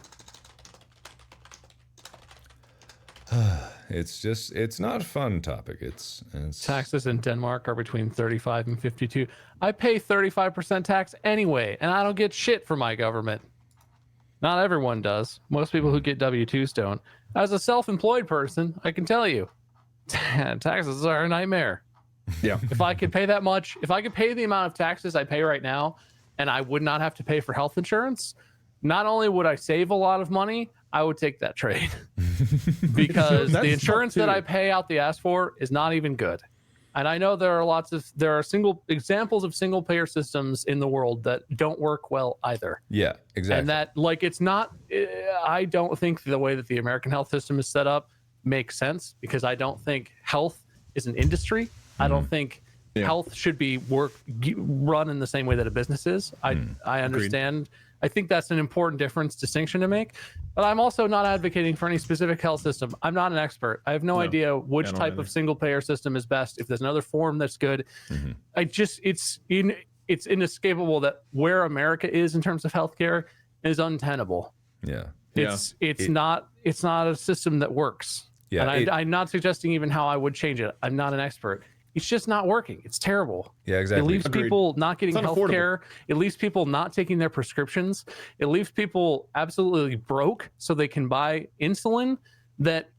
A: It's not a fun topic. It's
B: taxes in Denmark are between 35 and 52. I pay 35% tax anyway, and I don't get shit from my government. Not everyone does. Most people who get W-2s don't. As a self-employed person, I can tell you, taxes are a nightmare.
C: Yeah.
B: If I could pay that much, if I could pay the amount of taxes I pay right now, and I would not have to pay for health insurance, not only would I save a lot of money, I would take that trade. Because the insurance that I pay out the ass for is not even good. And I know there are examples of single payer systems in the world that don't work well either.
A: Yeah, exactly.
B: And that, like, it's not, I don't think the way that the American health system is set up makes sense, because I don't think health is an industry. I don't think health should be run in the same way that a business is. I understand. Agreed. I think that's an important distinction to make. But I'm also not advocating for any specific health system. I'm not an expert. I have no idea which type of single payer system is best. If there's another form that's good, it's inescapable that where America is in terms of healthcare is untenable.
A: Yeah.
B: It's not a system that works. Yeah. And I'm not suggesting even how I would change it. I'm not an expert. It's just not working. It's terrible.
A: Yeah, exactly.
B: It leaves people not getting health care. It leaves people not taking their prescriptions. It leaves people absolutely broke so they can buy insulin that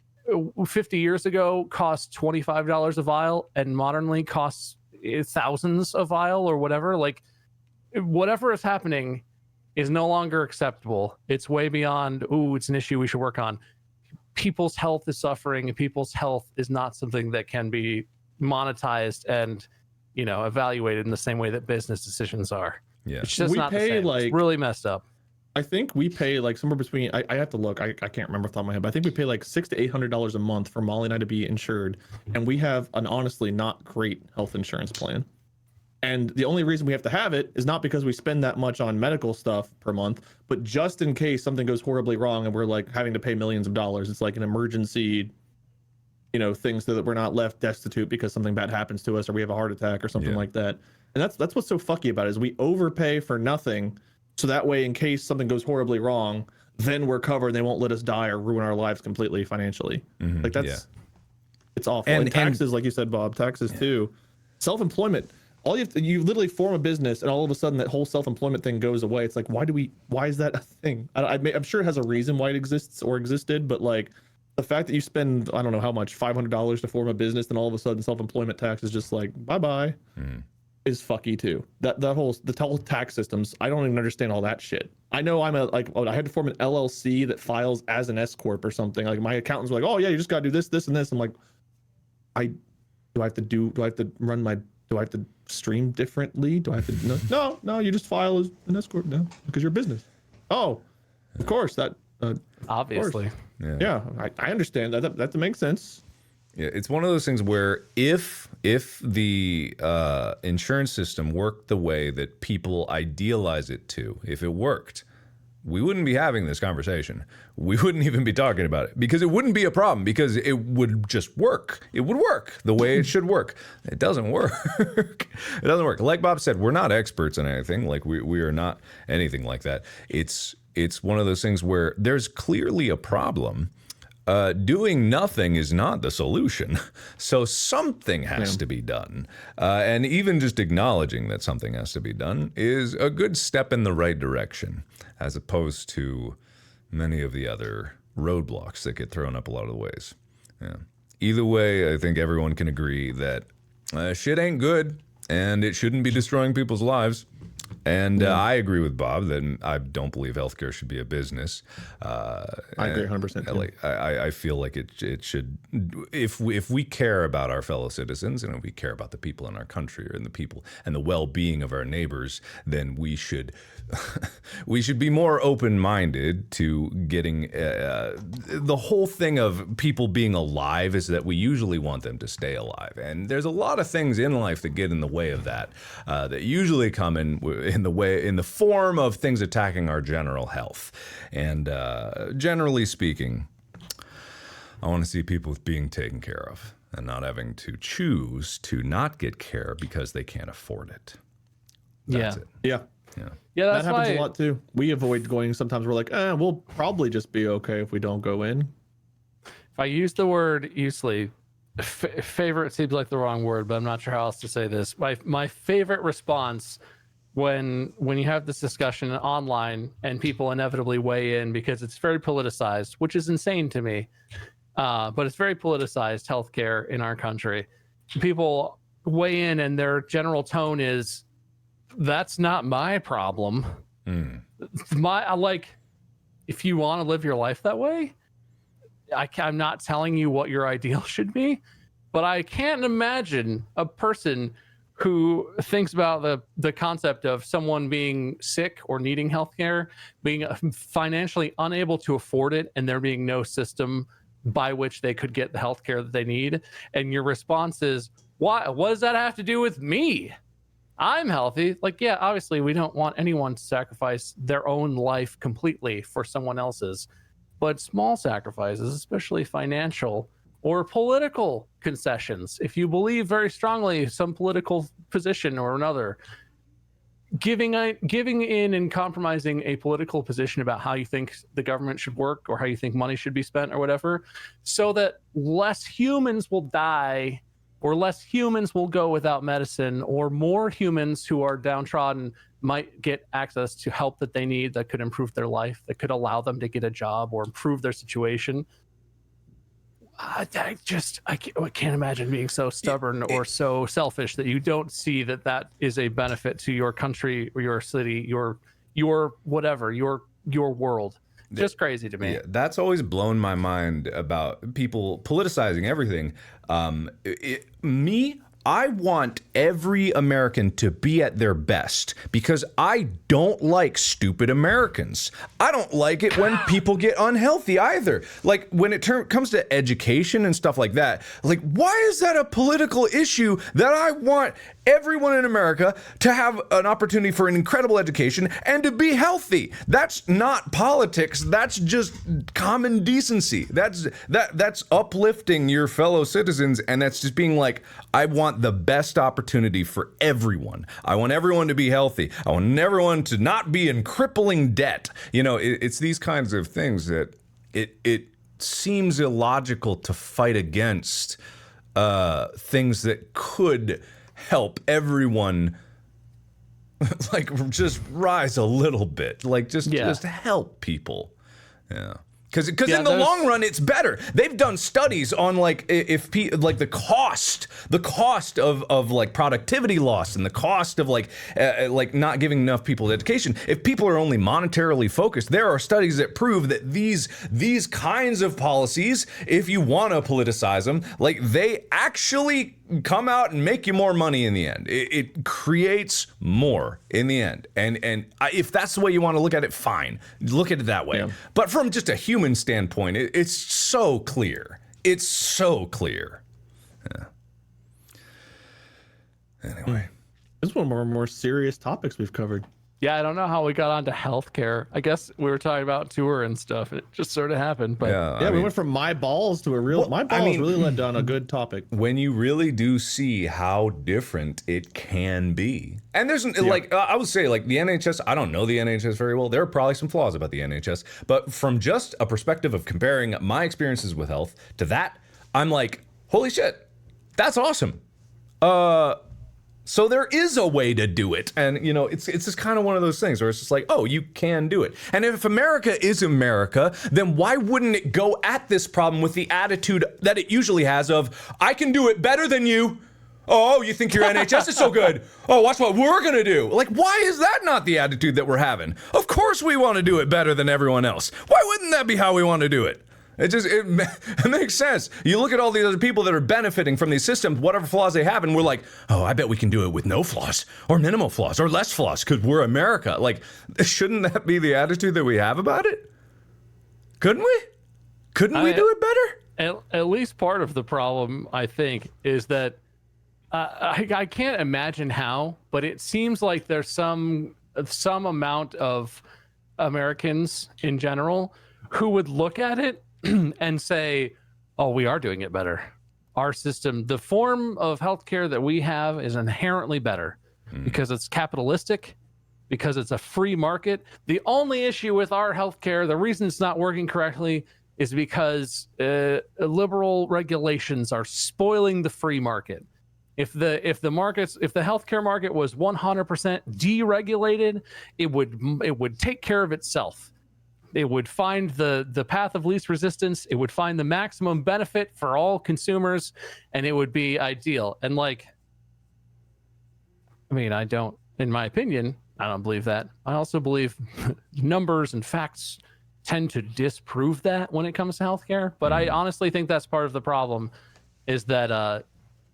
B: 50 years ago cost $25 a vial and modernly costs thousands a vial or whatever. Like, whatever is happening is no longer acceptable. It's way beyond, it's an issue we should work on. People's health is suffering, and people's health is not something that can be monetized and evaluated in the same way that business decisions are.
A: Yeah,
B: it's just not the same. Like, it's really messed up.
C: I think we pay like somewhere between, I have to look, I can't remember off the top of my head, but I think we pay like $600 to $800 a month for Molly and I to be insured, and we have an honestly not great health insurance plan. And the only reason we have to have it is not because we spend that much on medical stuff per month, but just in case something goes horribly wrong and we're like having to pay millions of dollars. It's like an emergency things so that we're not left destitute because something bad happens to us or we have a heart attack or something like that. And that's what's so fucky about it, is we overpay for nothing, so that way in case something goes horribly wrong, then we're covered and they won't let us die or ruin our lives completely financially. Like that's it's awful. And taxes, like you said, Bob, taxes too. Self-employment, you literally form a business and all of a sudden that whole self-employment thing goes away. It's like, why is that a thing? I'm sure it has a reason why it exists or existed, but like the fact that you spend, I don't know how much, $500 to form a business, and all of a sudden self-employment tax is just like, bye-bye, is fucky too. The whole tax systems, I don't even understand all that shit. I know I had to form an LLC that files as an S corp or something. Like my accountants were like, oh yeah, you just gotta do this, this, and this. I'm like, do I have to stream differently? Do I have to, no, you just file as an S corp now because you're a business. Oh, of course, that,
B: obviously.
C: Yeah, I understand that makes sense.
A: Yeah, it's one of those things where if the insurance system worked the way that people idealize it to, if it worked, we wouldn't be having this conversation. We wouldn't even be talking about it because it wouldn't be a problem because it would just work. It would work the way it should work. It doesn't work. It doesn't work. Like Bob said, we're not experts in anything. Like we are not anything like that. It's one of those things where there's clearly a problem. Doing nothing is not the solution. So something has to be done. And even just acknowledging that something has to be done is a good step in the right direction, as opposed to many of the other roadblocks that get thrown up a lot of the ways. Yeah. Either way, I think everyone can agree that shit ain't good and it shouldn't be destroying people's lives. And I agree with Bob that I don't believe healthcare should be a business.
C: I agree 100%.
A: I feel like it should. If we care about our fellow citizens and if we care about the people in our country and the people and the well-being of our neighbors, then we should be more open-minded to getting the whole thing of people being alive is that we usually want them to stay alive, and there's a lot of things in life that get in the way of that that usually come in the form of things attacking our general health. And generally speaking, I want to see people being taken care of and not having to choose to not get care because they can't afford it. That's it.
C: Yeah.
B: That's
C: that happens
B: why,
C: a lot too. We avoid going. Sometimes we're like, we'll probably just be okay if we don't go in.
B: if I use the word usually, favorite seems like the wrong word, but I'm not sure how else to say this. My favorite response when you have this discussion online and people inevitably weigh in because it's very politicized, which is insane to me. But it's very politicized healthcare in our country. People weigh in and their general tone is, that's not my problem. If you want to live your life that way, I'm not telling you what your ideal should be, but I can't imagine a person who thinks about the concept of someone being sick or needing healthcare, being financially unable to afford it, and there being no system by which they could get the healthcare that they need. And your response is, what does that have to do with me? I'm healthy. Like, yeah, obviously we don't want anyone to sacrifice their own life completely for someone else's, but small sacrifices, especially financial or political concessions, if you believe very strongly some political position or another, giving in and compromising a political position about how you think the government should work or how you think money should be spent or whatever, so that less humans will die or less humans will go without medicine, or more humans who are downtrodden might get access to help that they need that could improve their life, that could allow them to get a job or improve their situation. I can't imagine being so stubborn or so selfish that you don't see that is a benefit to your country or your city, your whatever, your world. Just crazy to me.
A: Yeah, that's always blown my mind about people politicizing everything. I want every American to be at their best because I don't like stupid Americans. I don't like it when people get unhealthy either. Like when it comes to education and stuff like that, like why is that a political issue that I want everyone in America to have an opportunity for an incredible education and to be healthy? That's not politics. That's just common decency. That's uplifting your fellow citizens, and that's just being like, I want the best opportunity for everyone. I want everyone to be healthy. I want everyone to not be in crippling debt. You know, it's these kinds of things that it seems illogical to fight against things that could help everyone like just rise a little bit, like just help people. Because in the long run, it's better. They've done studies on like the cost of like productivity loss and the cost of like not giving enough people education. If people are only monetarily focused, there are studies that prove that these kinds of policies, if you want to politicize them, like they actually come out and make you more money in the end. It creates more in the end. And if that's the way you want to look at it, fine. Look at it that way. Yeah. But from just a human standpoint, it's so clear. It's so clear. Yeah. Anyway.
C: This is one of our more serious topics we've covered.
B: Yeah, I don't know how we got onto healthcare. I guess we were talking about tour and stuff. It just sort of happened. But
C: yeah, we went from my balls to a real. My balls really led down a good topic.
A: When you really do see how different it can be, and there's like I would say, like the NHS. I don't know the NHS very well. There are probably some flaws about the NHS, but from just a perspective of comparing my experiences with health to that, I'm like, holy shit, that's awesome. So there is a way to do it. And, you know, it's just kind of one of those things where it's just like, oh, you can do it. And if America is America, then why wouldn't it go at this problem with the attitude that it usually has of, I can do it better than you. Oh, you think your NHS is so good? Oh, watch what we're going to do. Like, why is that not the attitude that we're having? Of course we want to do it better than everyone else. Why wouldn't that be how we want to do it? It makes sense. You look at all these other people that are benefiting from these systems, whatever flaws they have, and we're like, oh, I bet we can do it with no flaws or minimal flaws or less flaws because we're America. Like, shouldn't that be the attitude that we have about it? Couldn't we? Couldn't we do it better?
B: At least part of the problem, I think, is that I can't imagine how, but it seems like there's some amount of Americans in general who would look at it and say, oh, we are doing it better. Our system, the form of healthcare that we have is inherently better because it's capitalistic, because it's a free market. The only issue with our healthcare, the reason it's not working correctly, is because liberal regulations are spoiling the free market. If the healthcare market was 100% deregulated, it would take care of itself. It would find the path of least resistance. It would find the maximum benefit for all consumers, and it would be ideal. And like, I mean, in my opinion, I don't believe that. I also believe numbers and facts tend to disprove that when it comes to healthcare. But I honestly think that's part of the problem, is that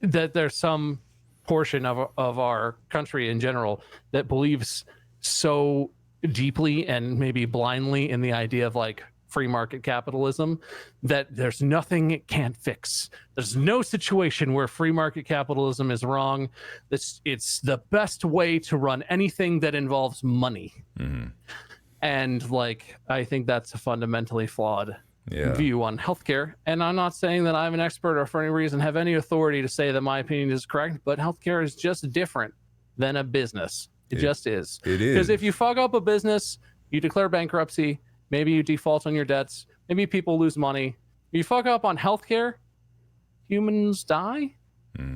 B: that there's some portion of our country in general that believes so deeply and maybe blindly in the idea of like free market capitalism that there's nothing it can't fix. There's no situation where free market capitalism is wrong. It's the best way to run anything that involves money. And like, I think that's a fundamentally flawed view on healthcare. And I'm not saying that I'm an expert or for any reason have any authority to say that my opinion is correct, but healthcare is just different than a business. It just is.
A: It is.
B: Because if you fuck up a business, you declare bankruptcy, maybe you default on your debts, maybe people lose money. If you fuck up on healthcare, humans die,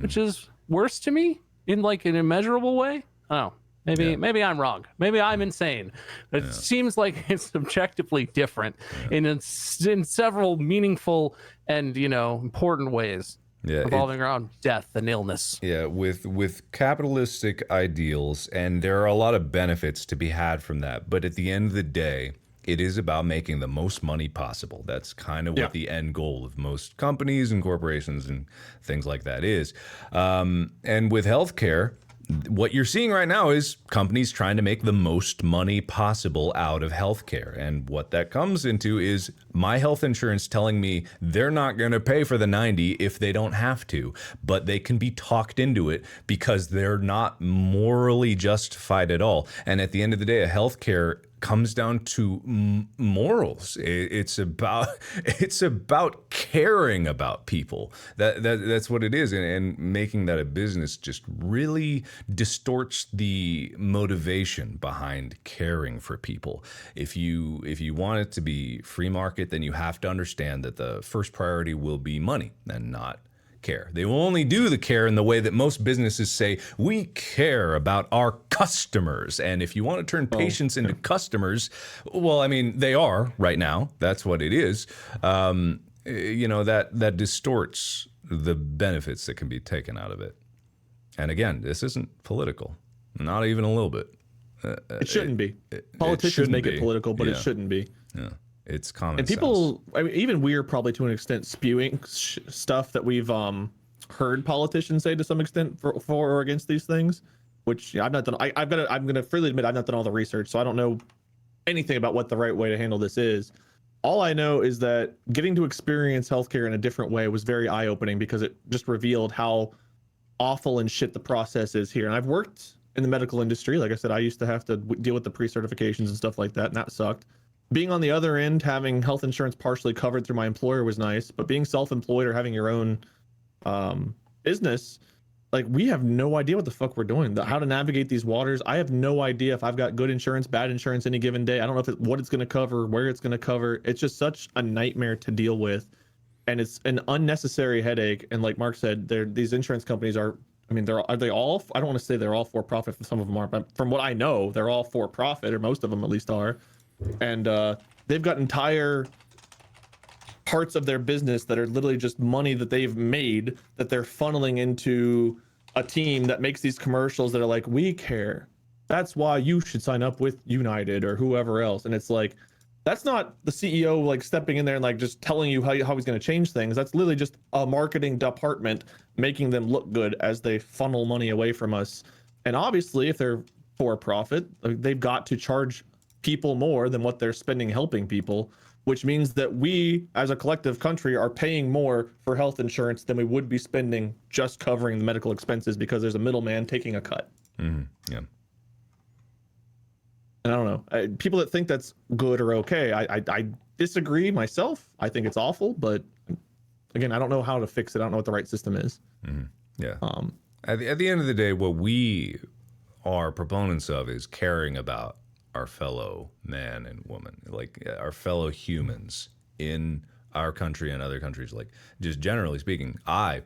B: which is worse to me in like an immeasurable way. I don't know. Maybe I'm wrong. Maybe I'm insane. But it seems like it's objectively different in several meaningful and, you know, important ways. Revolving around death and illness.
A: Yeah, with capitalistic ideals, and there are a lot of benefits to be had from that. But at the end of the day, it is about making the most money possible. That's kind of what the end goal of most companies and corporations and things like that is. And with healthcare, what you're seeing right now is companies trying to make the most money possible out of healthcare. And what that comes into is my health insurance telling me they're not going to pay for the 90 if they don't have to, but they can be talked into it because they're not morally justified at all. And at the end of the day, a healthcare comes down to morals. It's about caring about people. That's what it is, and making that a business just really distorts the motivation behind caring for people. If you want it to be free market, then you have to understand that the first priority will be money and not care. They will only do the care in the way that most businesses say, we care about our customers. And if you want to turn patients into customers, well, I mean, they are right now. That's what it is. You know, that distorts the benefits that can be taken out of it. And again, this isn't political, not even a little bit.
C: It shouldn't be. Politicians make it political, but it shouldn't be.
A: Yeah. It's common
C: and people, I mean, even we're probably to an extent spewing stuff that we've heard politicians say to some extent for or against these things, which I've not done. I'm gonna freely admit I've not done all the research, so I don't know anything about what the right way to handle this is. All I know is that getting to experience healthcare in a different way was very eye-opening because it just revealed how awful and shit the process is here. And I've worked in the medical industry. Like I said, I used to have to deal with the pre-certifications and stuff like that, and that sucked. Being on the other end, having health insurance partially covered through my employer was nice, but being self-employed or having your own business, like we have no idea what the fuck we're doing, how to navigate these waters. I have no idea if I've got good insurance, bad insurance any given day. I don't know what it's going to cover, where it's going to cover. It's just such a nightmare to deal with, and it's an unnecessary headache. And like Mark said, these insurance companies are they all, I don't want to say they're all for profit, some of them are, but from what I know, they're all for profit, or most of them at least are. And they've got entire parts of their business that are literally just money that they've made that they're funneling into a team that makes these commercials that are like, we care, that's why you should sign up with United or whoever else. And it's like, that's not the CEO like stepping in there and like just telling you how he's going to change things. That's literally just a marketing department making them look good as they funnel money away from us. And obviously, if they're for profit, they've got to charge people more than what they're spending helping people, which means that we as a collective country are paying more for health insurance than we would be spending just covering the medical expenses, because there's a middleman taking a cut.
A: Yeah.
C: And I don't know, people that think that's good or okay, I disagree myself. I think it's awful, but again, I don't know how to fix it. I don't know what the right system is.
A: Yeah. At the end of the day, what we are proponents of is caring about our fellow man and woman, like our fellow humans in our country and other countries. Like, just generally speaking, I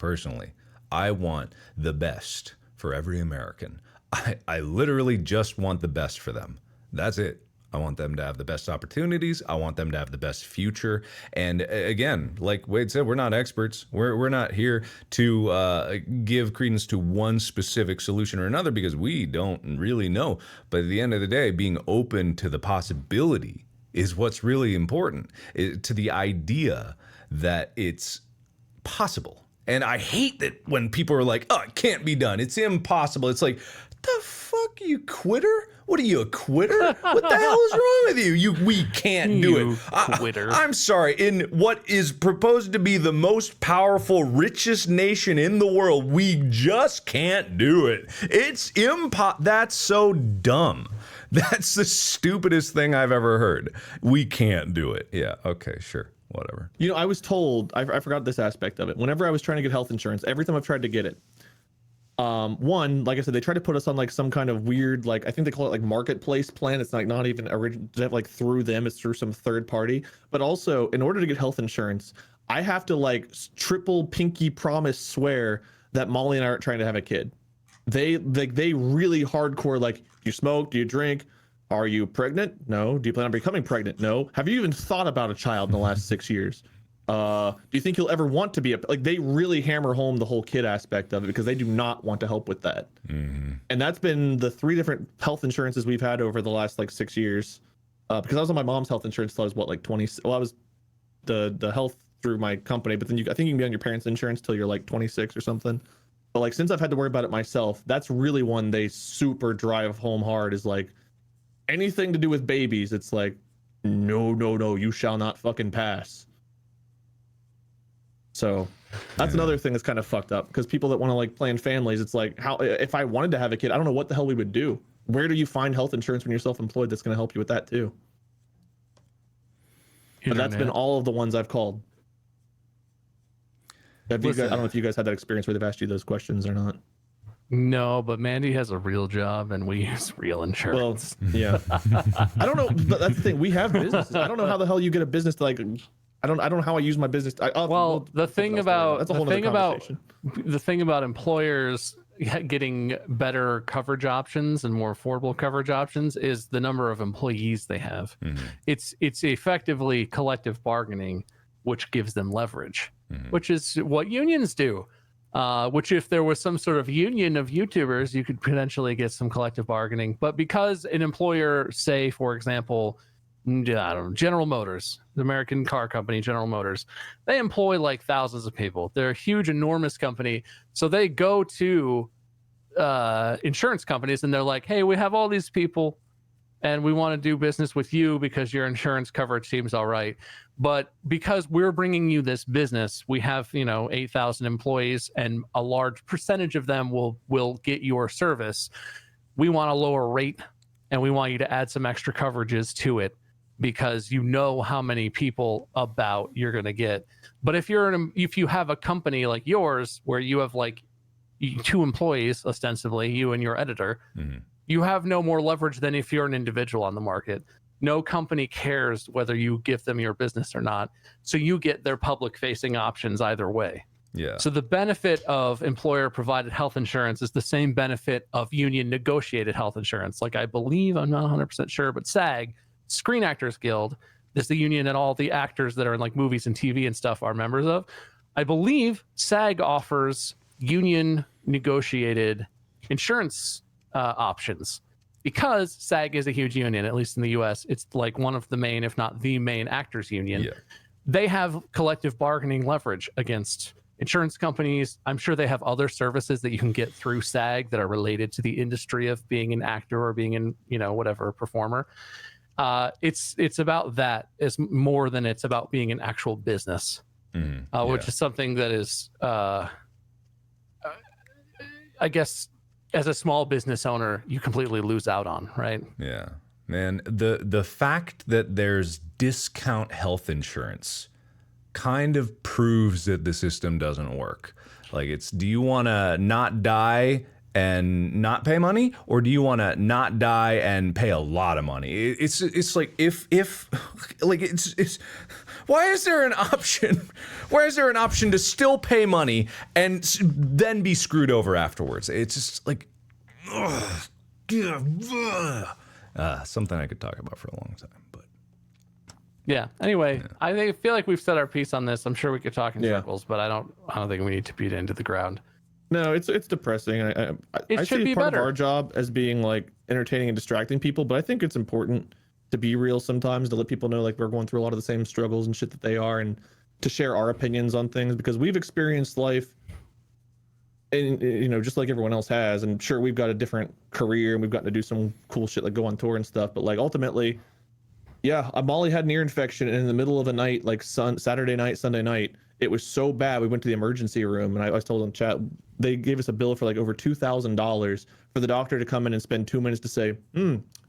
A: want the best for every American. I literally just want the best for them. That's it. I want them to have the best opportunities. I want them to have the best future. And again, like Wade said, we're not experts. We're not here to give credence to one specific solution or another, because we don't really know. But at the end of the day, being open to the possibility is what's really important, to the idea that it's possible. And I hate that when people are like, oh, it can't be done, it's impossible. It's like, the fuck, you quitter? What are you, a quitter? What the hell is wrong with you? We can't do it.
B: Quitter.
A: I'm sorry. In what is proposed to be the most powerful, richest nation in the world, we just can't do it. It's that's so dumb. That's the stupidest thing I've ever heard. We can't do it. Yeah, okay, sure, whatever.
C: You know, I was told, I forgot this aspect of it. Whenever I was trying to get health insurance, every time I've tried to get it, one, like I said, they try to put us on like some kind of weird, like, I think they call it like marketplace plan. It's like not even original, like through them, it's through some third party. But also, in order to get health insurance, I have to like triple pinky promise swear that Molly and I aren't trying to have a kid. They really hardcore, like, do you smoke? Do you drink? Are you pregnant? No. Do you plan on becoming pregnant? No. Have you even thought about a child in the last 6 years? Do you think you'll ever want to be like, they really hammer home the whole kid aspect of it, because they do not want to help with that. And that's been the 3 different health insurances we've had over the last like 6 years. Because I was on my mom's health insurance till I was what, like 20. Well, I was the health through my company, but then I think you can be on your parents' insurance till you're like 26 or something. But like, since I've had to worry about it myself, that's really one they super drive home hard, is like anything to do with babies. It's like, no, you shall not fucking pass. So that's another thing that's kind of fucked up, because people that want to like plan families, it's like, how, if I wanted to have a kid, I don't know what the hell we would do. Where do you find health insurance when you're self-employed that's going to help you with that too? But that's been all of the ones I've called. Have you guys, I don't know if you guys had that experience where they've asked you those questions or not.
B: No, but Mandy has a real job and we use real insurance.
C: Well, yeah. I don't know, but that's the thing. We have businesses. I don't know how the hell you get a business to like, I don't know how I use my business.
B: The thing about employers getting better coverage options and more affordable coverage options is the number of employees they have. It's effectively collective bargaining, which gives them leverage, which is what unions do. Which, if there was some sort of union of YouTubers, you could potentially get some collective bargaining. But because an employer, say, for example, I don't know, General Motors, the American car company, General Motors, they employ like thousands of people. They're a huge, enormous company. So they go to insurance companies and they're like, hey, we have all these people and we want to do business with you because your insurance coverage seems all right. But because we're bringing you this business, we have, 8,000 employees and a large percentage of them will get your service. we want a lower rate and we want you to add some extra coverages to it because you know how many people about you're going to get. But if you have a company like yours where you have like 2 employees, ostensibly, you and your editor, you have no more leverage than if you're an individual on the market. No company cares whether you give them your business or not. So you get their public facing options either way.
A: Yeah.
B: So the benefit of employer provided health insurance is the same benefit of union negotiated health insurance. Like I believe, I'm not 100% sure, but SAG, Screen Actors Guild, is the union that all the actors that are in like movies and TV and stuff are members of. I believe SAG offers union negotiated insurance options because SAG is a huge union, at least in the US. It's like one of the main, if not the main actors union.
A: Yeah.
B: They have collective bargaining leverage against insurance companies. I'm sure they have other services that you can get through SAG that are related to the industry of being an actor or being an, whatever, performer. It's about that is more than it's about being an actual business, which is something that is, I guess, as a small business owner, you completely lose out on, right?
A: Yeah, man. The fact that there's discount health insurance kind of proves that the system doesn't work. Like, do you want to not die and not pay money, or do you want to not die and pay a lot of money? It's like if like it's why is there an option? Why is there an option to still pay money and then be screwed over afterwards? It's just like something I could talk about for a long time, but
B: yeah. Anyway, I feel like we've said our piece on this. I'm sure we could talk in circles, but I don't think we need to beat it into the ground.
C: No, it's depressing. I see part of our job as being like entertaining and distracting people, but I think it's important to be real sometimes, to let people know like we're going through a lot of the same struggles and shit that they are, and to share our opinions on things because we've experienced life, and just like everyone else has. And sure, we've got a different career and we've gotten to do some cool shit like go on tour and stuff, but like ultimately, yeah, Molly had an ear infection, and in the middle of the night, like Saturday night, Sunday night, it was so bad we went to the emergency room, and I told them, chat, they gave us a bill for like over $2,000 for the doctor to come in and spend 2 minutes to say,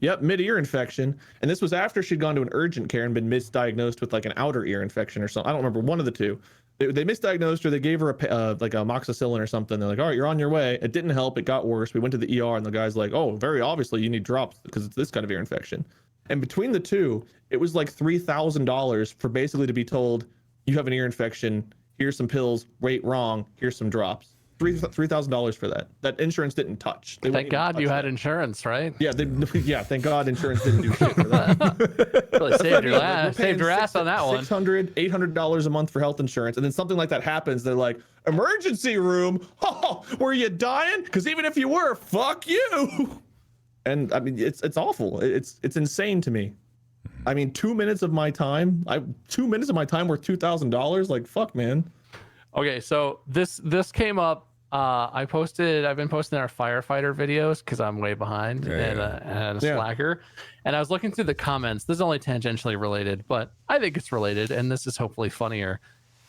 C: yep, mid-ear infection. And this was after she'd gone to an urgent care and been misdiagnosed with like an outer ear infection or something. I don't remember, one of the two. They misdiagnosed her. They gave her like a amoxicillin or something. They're like, all right, you're on your way. It didn't help. It got worse. We went to the ER, and the guy's like, oh, very obviously you need drops because it's this kind of ear infection. And between the two, it was like $3,000 for basically to be told, you have an ear infection. Here's some pills. Wait, wrong. Here's some drops. $3,000 for that. That insurance didn't touch.
B: Thank God you had insurance, right?
C: Yeah, thank God insurance didn't do shit for that.
B: Really saved your ass on that one.
C: $600, $800 a month for health insurance, and then something like that happens. They're like, emergency room. Oh, were you dying? Because even if you were, fuck you. And I mean, it's awful. It's insane to me. I mean, 2 minutes of my time. 2 minutes of my time worth $2,000. Like, fuck, man.
B: Okay, so this came up. I've been posting our firefighter videos because I'm way behind and a slacker. And I was looking through the comments. This is only tangentially related, but I think it's related, and this is hopefully funnier.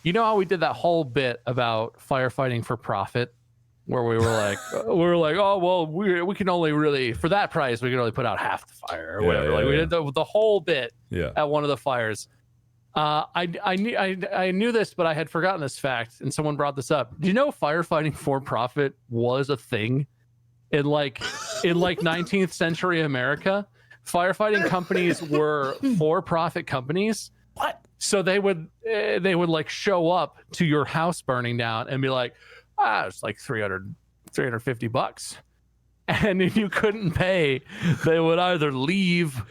B: You know how we did that whole bit about firefighting for profit, where we were like, oh well, we can only really, for that price we can only put out half the fire or whatever. We did the whole bit at one of the fires. I knew this, but I had forgotten this fact, and someone brought this up. Do you know firefighting for profit was a thing in like 19th century America? Firefighting companies were for-profit companies. What? So they would like show up to your house burning down and be like, it's like $350. And if you couldn't pay, they would either leave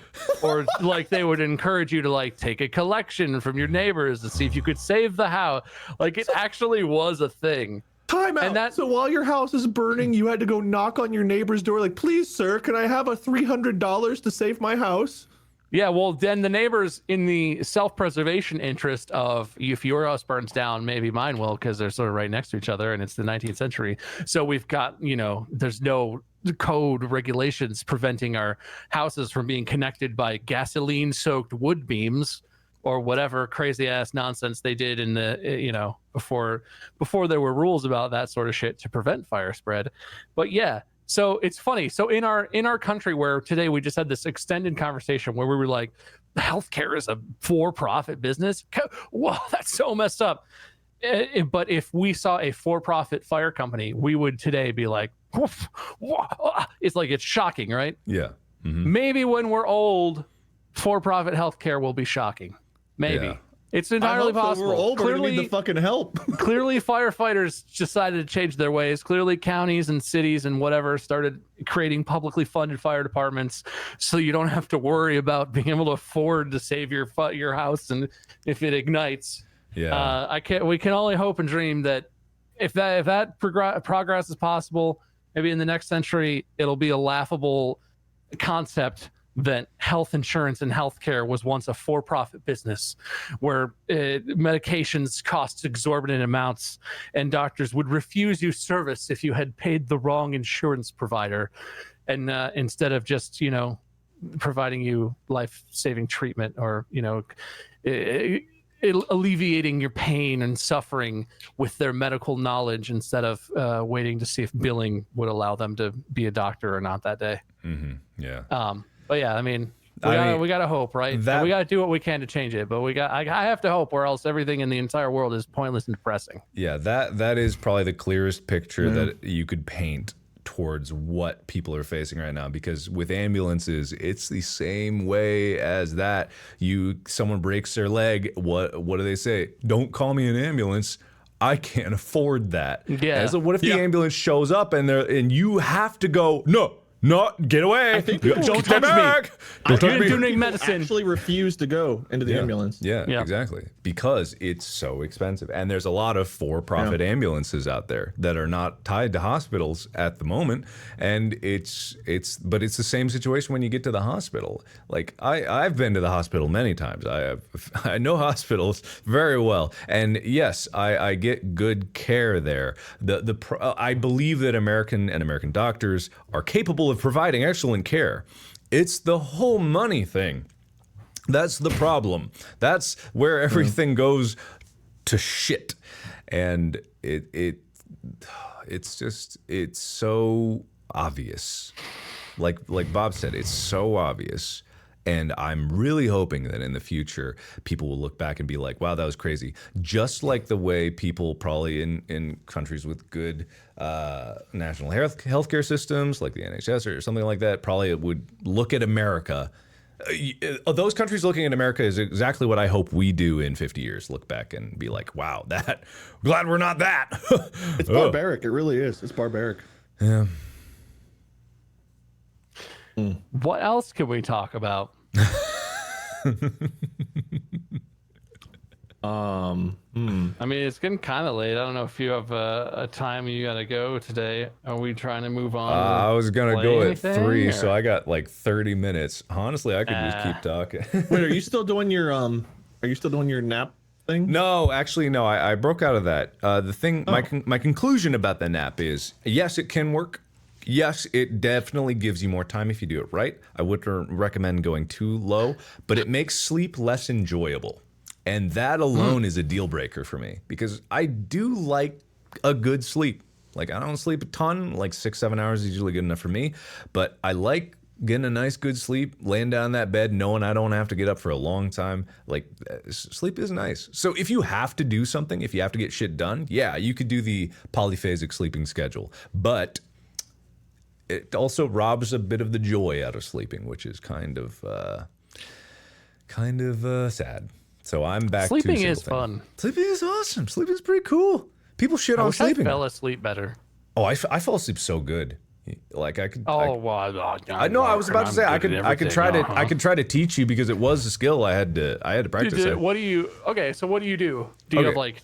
B: or like they would encourage you to like take a collection from your neighbors to see if you could save the house. Like it actually was a thing.
C: Time out. And so while your house is burning, you had to go knock on your neighbor's door like, please, sir, can I have a $300 to save my house?
B: Yeah, well, then the neighbors, in the self-preservation interest of if your house burns down, maybe mine will, because they're sort of right next to each other and it's the 19th century. So we've got, there's no code regulations preventing our houses from being connected by gasoline-soaked wood beams or whatever crazy ass nonsense they did in the, before there were rules about that sort of shit to prevent fire spread. But yeah, So it's funny. So in our country, where today we just had this extended conversation where we were like, healthcare is a for-profit business. Wow, that's so messed up. But if we saw a for-profit fire company, we would today be like, woof, woof. It's like, it's shocking, right?
A: Yeah.
B: Maybe when we're old, for-profit healthcare will be shocking. Maybe. Yeah. It's entirely possible.
C: We're old, we're gonna need the fucking help.
B: Clearly, firefighters decided to change their ways. Clearly, counties and cities and whatever started creating publicly funded fire departments, so you don't have to worry about being able to afford to save your house and if it ignites.
A: Yeah.
B: We can only hope and dream that if that progress is possible, maybe in the next century it'll be a laughable concept that health insurance and healthcare was once a for-profit business where medications cost exorbitant amounts and doctors would refuse you service if you had paid the wrong insurance provider, and instead of just, you know, providing you life-saving treatment or, you know, alleviating your pain and suffering with their medical knowledge instead of waiting to see if billing would allow them to be a doctor or not that day.
A: Yeah.
B: But yeah, I mean, we gotta hope, right? We gotta do what we can to change it, but I have to hope, or else everything in the entire world is pointless and depressing.
A: Yeah, that is probably the clearest picture that you could paint towards what people are facing right now, because with ambulances it's the same way as that. Someone breaks their leg, what do they say? Don't call me an ambulance, I can't afford that.
B: Yeah.
A: So what if the ambulance shows up and you have to go, no, get away.
C: I think
A: don't touch me.
B: Don't touch me. Doing medicine.
C: Actually refuse to go into the ambulance.
A: Yeah, exactly. Because it's so expensive. And there's a lot of for-profit ambulances out there that are not tied to hospitals at the moment. And it's the same situation when you get to the hospital. Like I've been to the hospital many times. I know hospitals very well. And yes, I get good care there. I believe that American doctors are capable of providing excellent care. It's the whole money thing. That's the problem. That's where everything goes to shit. And it's so obvious. Like Bob said, it's so obvious. And I'm really hoping that in the future, people will look back and be like, wow, that was crazy. Just like the way people probably in countries with good national healthcare systems, like the NHS or something like that, probably would look at America. Those countries looking at America is exactly what I hope we do in 50 years. Look back and be like, wow, glad we're not that.
C: It's barbaric. It really is. It's barbaric.
A: Yeah.
B: What else can we talk about? I mean, it's getting kind of late. I don't know if you have a time you gotta go today. Are we trying to move on?
A: I was gonna go at 3, so I got like 30 minutes. Honestly, I could just keep talking.
C: Wait, are you still doing your nap thing?
A: No, actually, no. I broke out of that. The thing, my conclusion about the nap is, yes, it can work. Yes, it definitely gives you more time if you do it right. I wouldn't recommend going too low, but it makes sleep less enjoyable. And that alone is a deal breaker for me, because I do like a good sleep. Like, I don't sleep a ton, like 6-7 hours is usually good enough for me, but I like getting a nice good sleep, laying down in that bed, knowing I don't have to get up for a long time. Like, sleep is nice. So if you have to do something, if you have to get shit done, yeah, you could do the polyphasic sleeping schedule, but it also robs a bit of the joy out of sleeping, which is kind of sad. So I'm back to
B: sleeping is fun.
A: Sleeping is awesome. Sleeping is pretty cool. People shit on sleeping.
B: I fell asleep better.
A: Oh, I fall asleep so good. Like I could.
B: Oh, well,
A: I know. I was about to say I could try to teach you, because it was a skill I had to practice.
B: What do you? Okay, so what do you do? Do you have like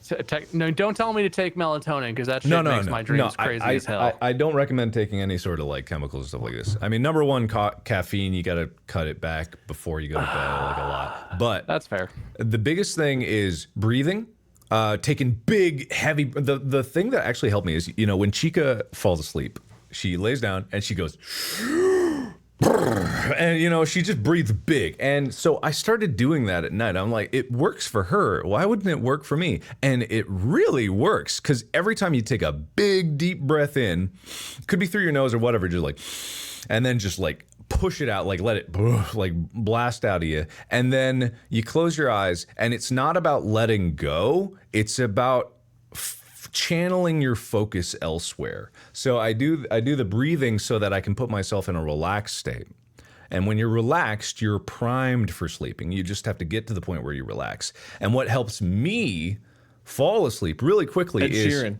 B: no? Don't tell me to take melatonin, because that shit makes my dreams crazy as hell.
A: I don't recommend taking any sort of like chemicals and stuff like this. I mean, number one, caffeine, you got to cut it back before you go to bed, like a lot. But
B: that's fair.
A: The biggest thing is breathing. Taking big, heavy. The thing that actually helped me is, when Chica falls asleep, she lays down and she goes, and you know, she just breathes big. And so I started doing that at night. I'm like, it works for her. Why wouldn't it work for me? And it really works, because every time you take a big deep breath in, could be through your nose or whatever, just like, and then just like push it out, like let it like blast out of you, and then you close your eyes, and it's not about letting go, it's about channeling your focus elsewhere. So I do the breathing so that I can put myself in a relaxed state. And when you're relaxed, you're primed for sleeping. You just have to get to the point where you relax. And what helps me fall asleep really quickly
C: Ed
A: is
C: Sheeran.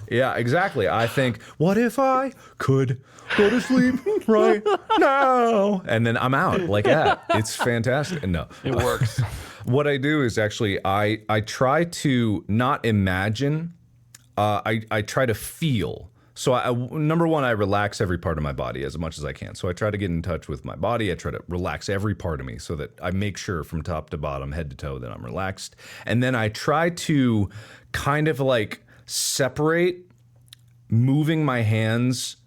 A: Yeah, exactly. I think, what if I could go to sleep right now? And then I'm out like that. It's fantastic. No,
B: It works.
A: what I do is actually I try to not imagine. I try to feel. So number one, I relax every part of my body as much as I can. So I try to get in touch with my body. I try to relax every part of me so that I make sure from top to bottom, head to toe, that I'm relaxed. And then I try to kind of like separate moving my hands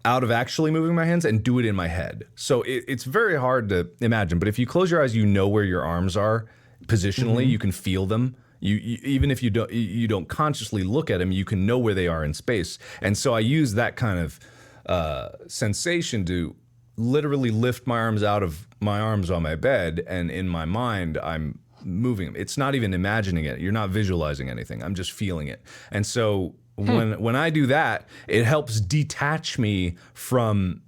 A: out of actually moving my hands and do it in my head. So it's very hard to imagine, but if you close your eyes, you know where your arms are positionally. You can feel them. You even if you don't consciously look at them, you can know where they are in space. And so I use that kind of sensation to literally lift my arms out of my arms on my bed, and in my mind, I'm moving them. It's not even imagining it. You're not visualizing anything. I'm just feeling it. And so when I do that, it helps detach me from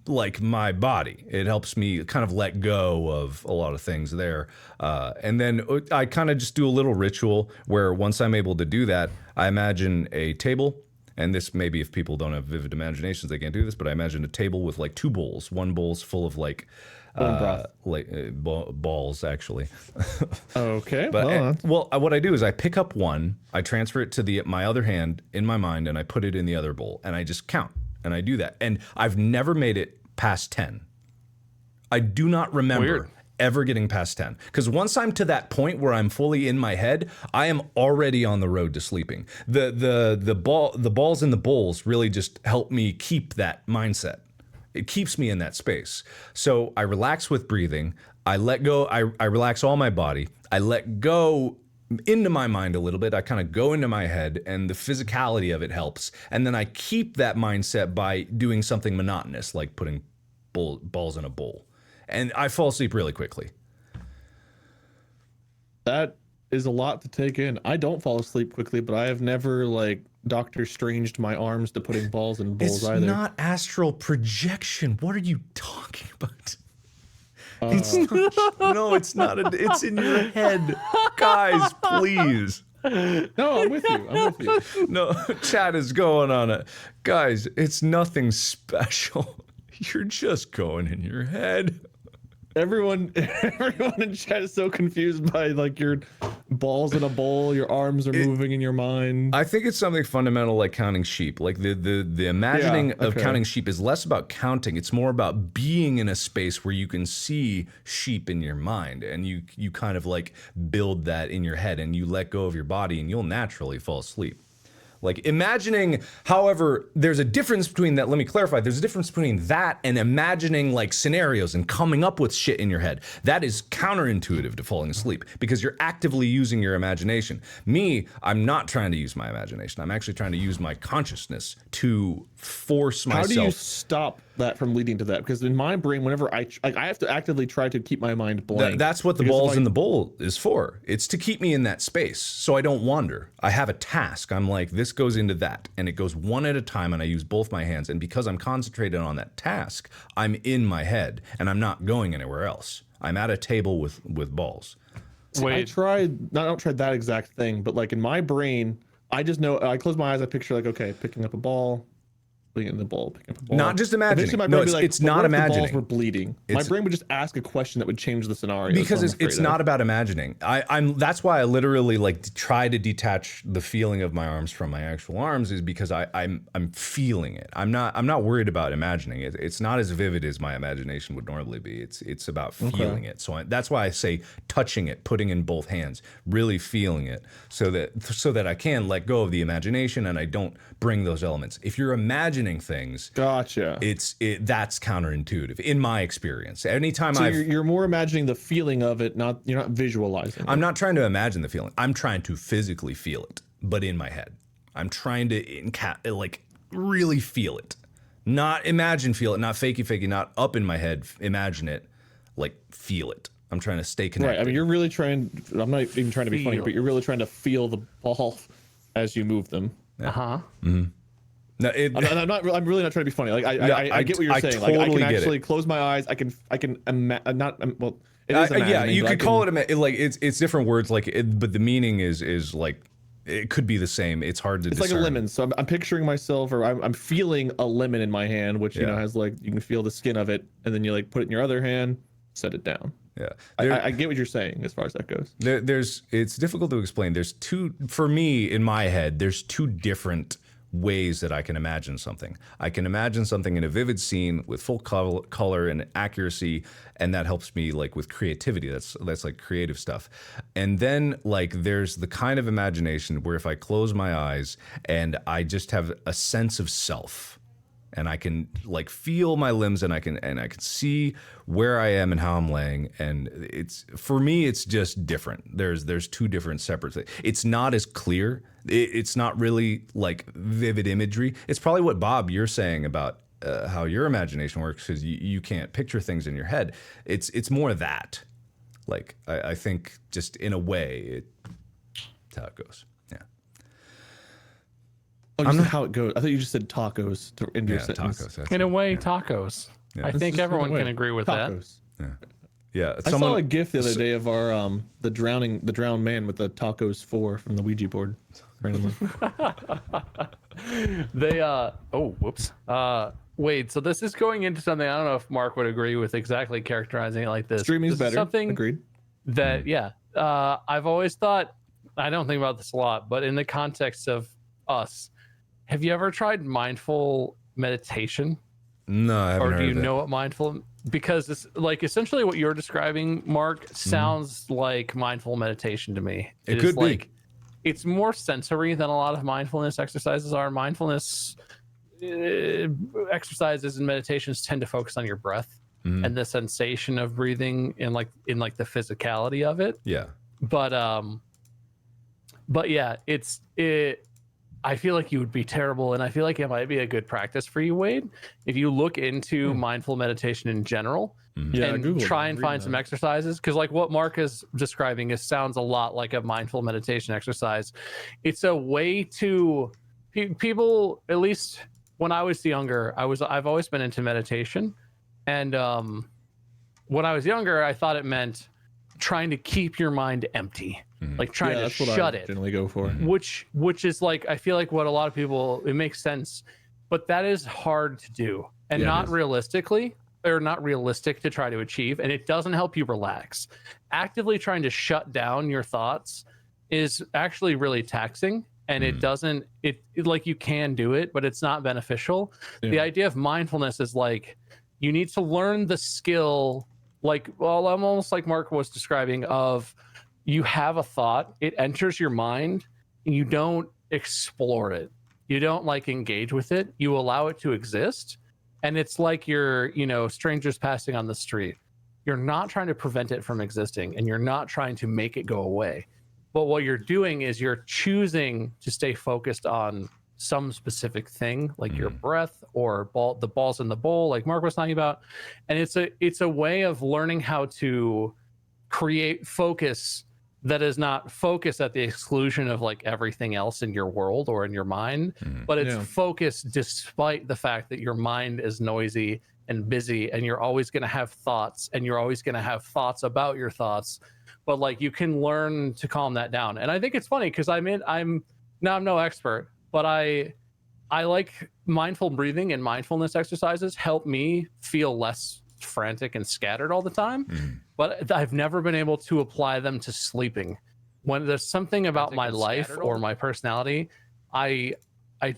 A: like my body. It helps me kind of let go of a lot of things there. And then I kind of just do a little ritual where once I'm able to do that, I imagine a table. And this maybe if people don't have vivid imaginations, they can't do this, but I imagine a table with like two bowls. One bowl's full of like balls, actually.
C: Okay.
A: But what I do is I pick up one, I transfer it to my other hand in my mind, and I put it in the other bowl, and I just count. And I do that. And I've never made it past 10. I do not remember ever getting past 10. Because once I'm to that point where I'm fully in my head, I am already on the road to sleeping. The balls in the bowls really just help me keep that mindset. It keeps me in that space. So I relax with breathing. I let go. I relax all my body. I let go into my mind a little bit. I kind of go into my head, and the physicality of it helps. And then I keep that mindset by doing something monotonous, like putting balls in a bowl. And I fall asleep really quickly.
C: That is a lot to take in. I don't fall asleep quickly, but I have never like Doctor Stranged my arms to putting balls in bowls either.
A: It's not astral projection. What are you talking about? It's not, no, it's not. It's in your head. Guys, please.
C: No, I'm with you. I'm with you.
A: No, chat is going on it. Guys, it's nothing special. You're just going in your head.
C: Everyone in chat is so confused by like your balls in a bowl, your arms are moving in your mind.
A: I think it's something fundamental like counting sheep. Like the imagining of counting sheep is less about counting. It's more about being in a space where you can see sheep in your mind, and you kind of like build that in your head, and you let go of your body, and you'll naturally fall asleep. Like imagining, however, there's a difference between that. Let me clarify. There's a difference between that and imagining like scenarios and coming up with shit in your head. That is counterintuitive to falling asleep because you're actively using your imagination. Me, I'm not trying to use my imagination. I'm actually trying to use my consciousness to force myself.
C: How do you stop that from leading to that? Because in my brain, whenever I have to actively try to keep my mind blank.
A: That's what the balls in the bowl is for. It's to keep me in that space so I don't wander. I have a task. I'm like, this goes into that, and it goes one at a time, and I use both my hands. And because I'm concentrated on that task, I'm in my head, and I'm not going anywhere else. I'm at a table with balls.
C: I don't try that exact thing, but like in my brain, I just know, I close my eyes, I picture like, okay, picking up a ball, putting it in the bowl, picking up a ball.
A: Not just imagining.
C: My
A: No,
C: brain would be
A: it's not
C: what if
A: imagining.
C: The balls were bleeding. My brain would just ask a question that would change the scenario.
A: Because it's not about imagining. That's why I literally like try to detach the feeling of my arms from my actual arms, is because I'm feeling it. I'm not worried about imagining it. It's not as vivid as my imagination would normally be. It's about feeling it. So that's why I say touching it, putting in both hands, really feeling it, so that I can let go of the imagination and I don't bring those elements. If you're imagining imagining things,
C: Gotcha.
A: That's counterintuitive in my experience. Anytime
C: So you're more imagining the feeling of it, you're not visualizing.
A: I'm not trying to imagine the feeling. I'm trying to physically feel it, but in my head. I'm trying to like really feel it. Not feel it, not fakey, not up in my head, imagine it, like feel it. I'm trying to stay connected.
C: Right. I mean, you're really trying. I'm not even trying to be funny, but you're really trying to feel the ball as you move them.
B: Yeah.
A: Mm-hmm. No,
C: I'm really not trying to be funny. Like I get what you're saying.
A: Totally
C: like I can actually close my eyes. I can well. It is
A: yeah, you could call it like it's different words. Like, but the meaning is like it could be the same. It's hard to.
C: It's
A: discern.
C: like a lemon. So I'm picturing myself, or I'm feeling a lemon in my hand, which you know has like you can feel the skin of it, and then you like put it in your other hand, set it down.
A: Yeah,
C: I get what you're saying as far as that goes.
A: It's difficult to explain. For me in my head, there's two different ways that I can imagine something. I can imagine something in a vivid scene with full color and accuracy, and that helps me like with creativity. That's like creative stuff. And then like there's the kind of imagination where if I close my eyes and I just have a sense of self, and I can like feel my limbs, and I can see where I am and how I'm laying, and for me it's just different. There's two different separate things. It's not as clear. It's not really like vivid imagery. It's probably what Bob you're saying about how your imagination works, because you can't picture things in your head. It's more that. Like I think just in a way it's how it goes.
C: Oh, you said how it goes. I thought you just said tacos into your sentence.
A: Tacos.
B: In a way, tacos. Yeah. I think everyone can agree with
C: tacos.
B: that.
A: Yeah.
C: I saw a GIF the other day of our the drowned man with the tacos 4 from the Ouija board. Randomly.
B: Whoops. Wait, so this is going into something I don't know if Mark would agree with exactly characterizing it like this.
C: Streaming's better.
B: Something
C: Agreed.
B: That I've always thought, I don't think about this a lot, but in the context of us, have you ever tried mindful meditation?
A: No, I haven't.
B: Or do you know what mindful? Because it's like essentially what you're describing, Mark, sounds like mindful meditation to me.
A: It could be.
B: Like, it's more sensory than a lot of mindfulness exercises are. Mindfulness exercises and meditations tend to focus on your breath and the sensation of breathing in like the physicality of it.
A: Yeah.
B: But yeah, I feel like you would be terrible, and I feel like it might be a good practice for you, Wade, if you look into mindful meditation in general and try and find some exercises, because like what Mark is describing sounds a lot like a mindful meditation exercise. It's a way to people, at least when I was younger, I've always been into meditation, and when I was younger, I thought it meant trying to keep your mind empty. Like trying to shut it.
C: Generally go for
B: which is like, I feel like what a lot of people, it makes sense, but that is hard to do and not realistic to try to achieve, and it doesn't help you relax. Actively trying to shut down your thoughts is actually really taxing, and it doesn't like you can do it, but it's not beneficial. The idea of mindfulness is like you need to learn the skill, like, well, I'm almost like Mark was describing, of you have a thought, it enters your mind, and you don't explore it. You don't like engage with it. You allow it to exist. And it's like you're, strangers passing on the street. You're not trying to prevent it from existing, and you're not trying to make it go away. But what you're doing is you're choosing to stay focused on some specific thing, like your breath or the balls in the bowl, like Mark was talking about. And it's a way of learning how to create focus that is not focus at the exclusion of like everything else in your world or in your mind, but it's focus despite the fact that your mind is noisy and busy, and you're always going to have thoughts, and you're always going to have thoughts about your thoughts, but like you can learn to calm that down. And I think it's funny because I'm no expert, but I like mindful breathing and mindfulness exercises help me feel less frantic and scattered all the time, but I've never been able to apply them to sleeping. When there's something about my life or my personality, I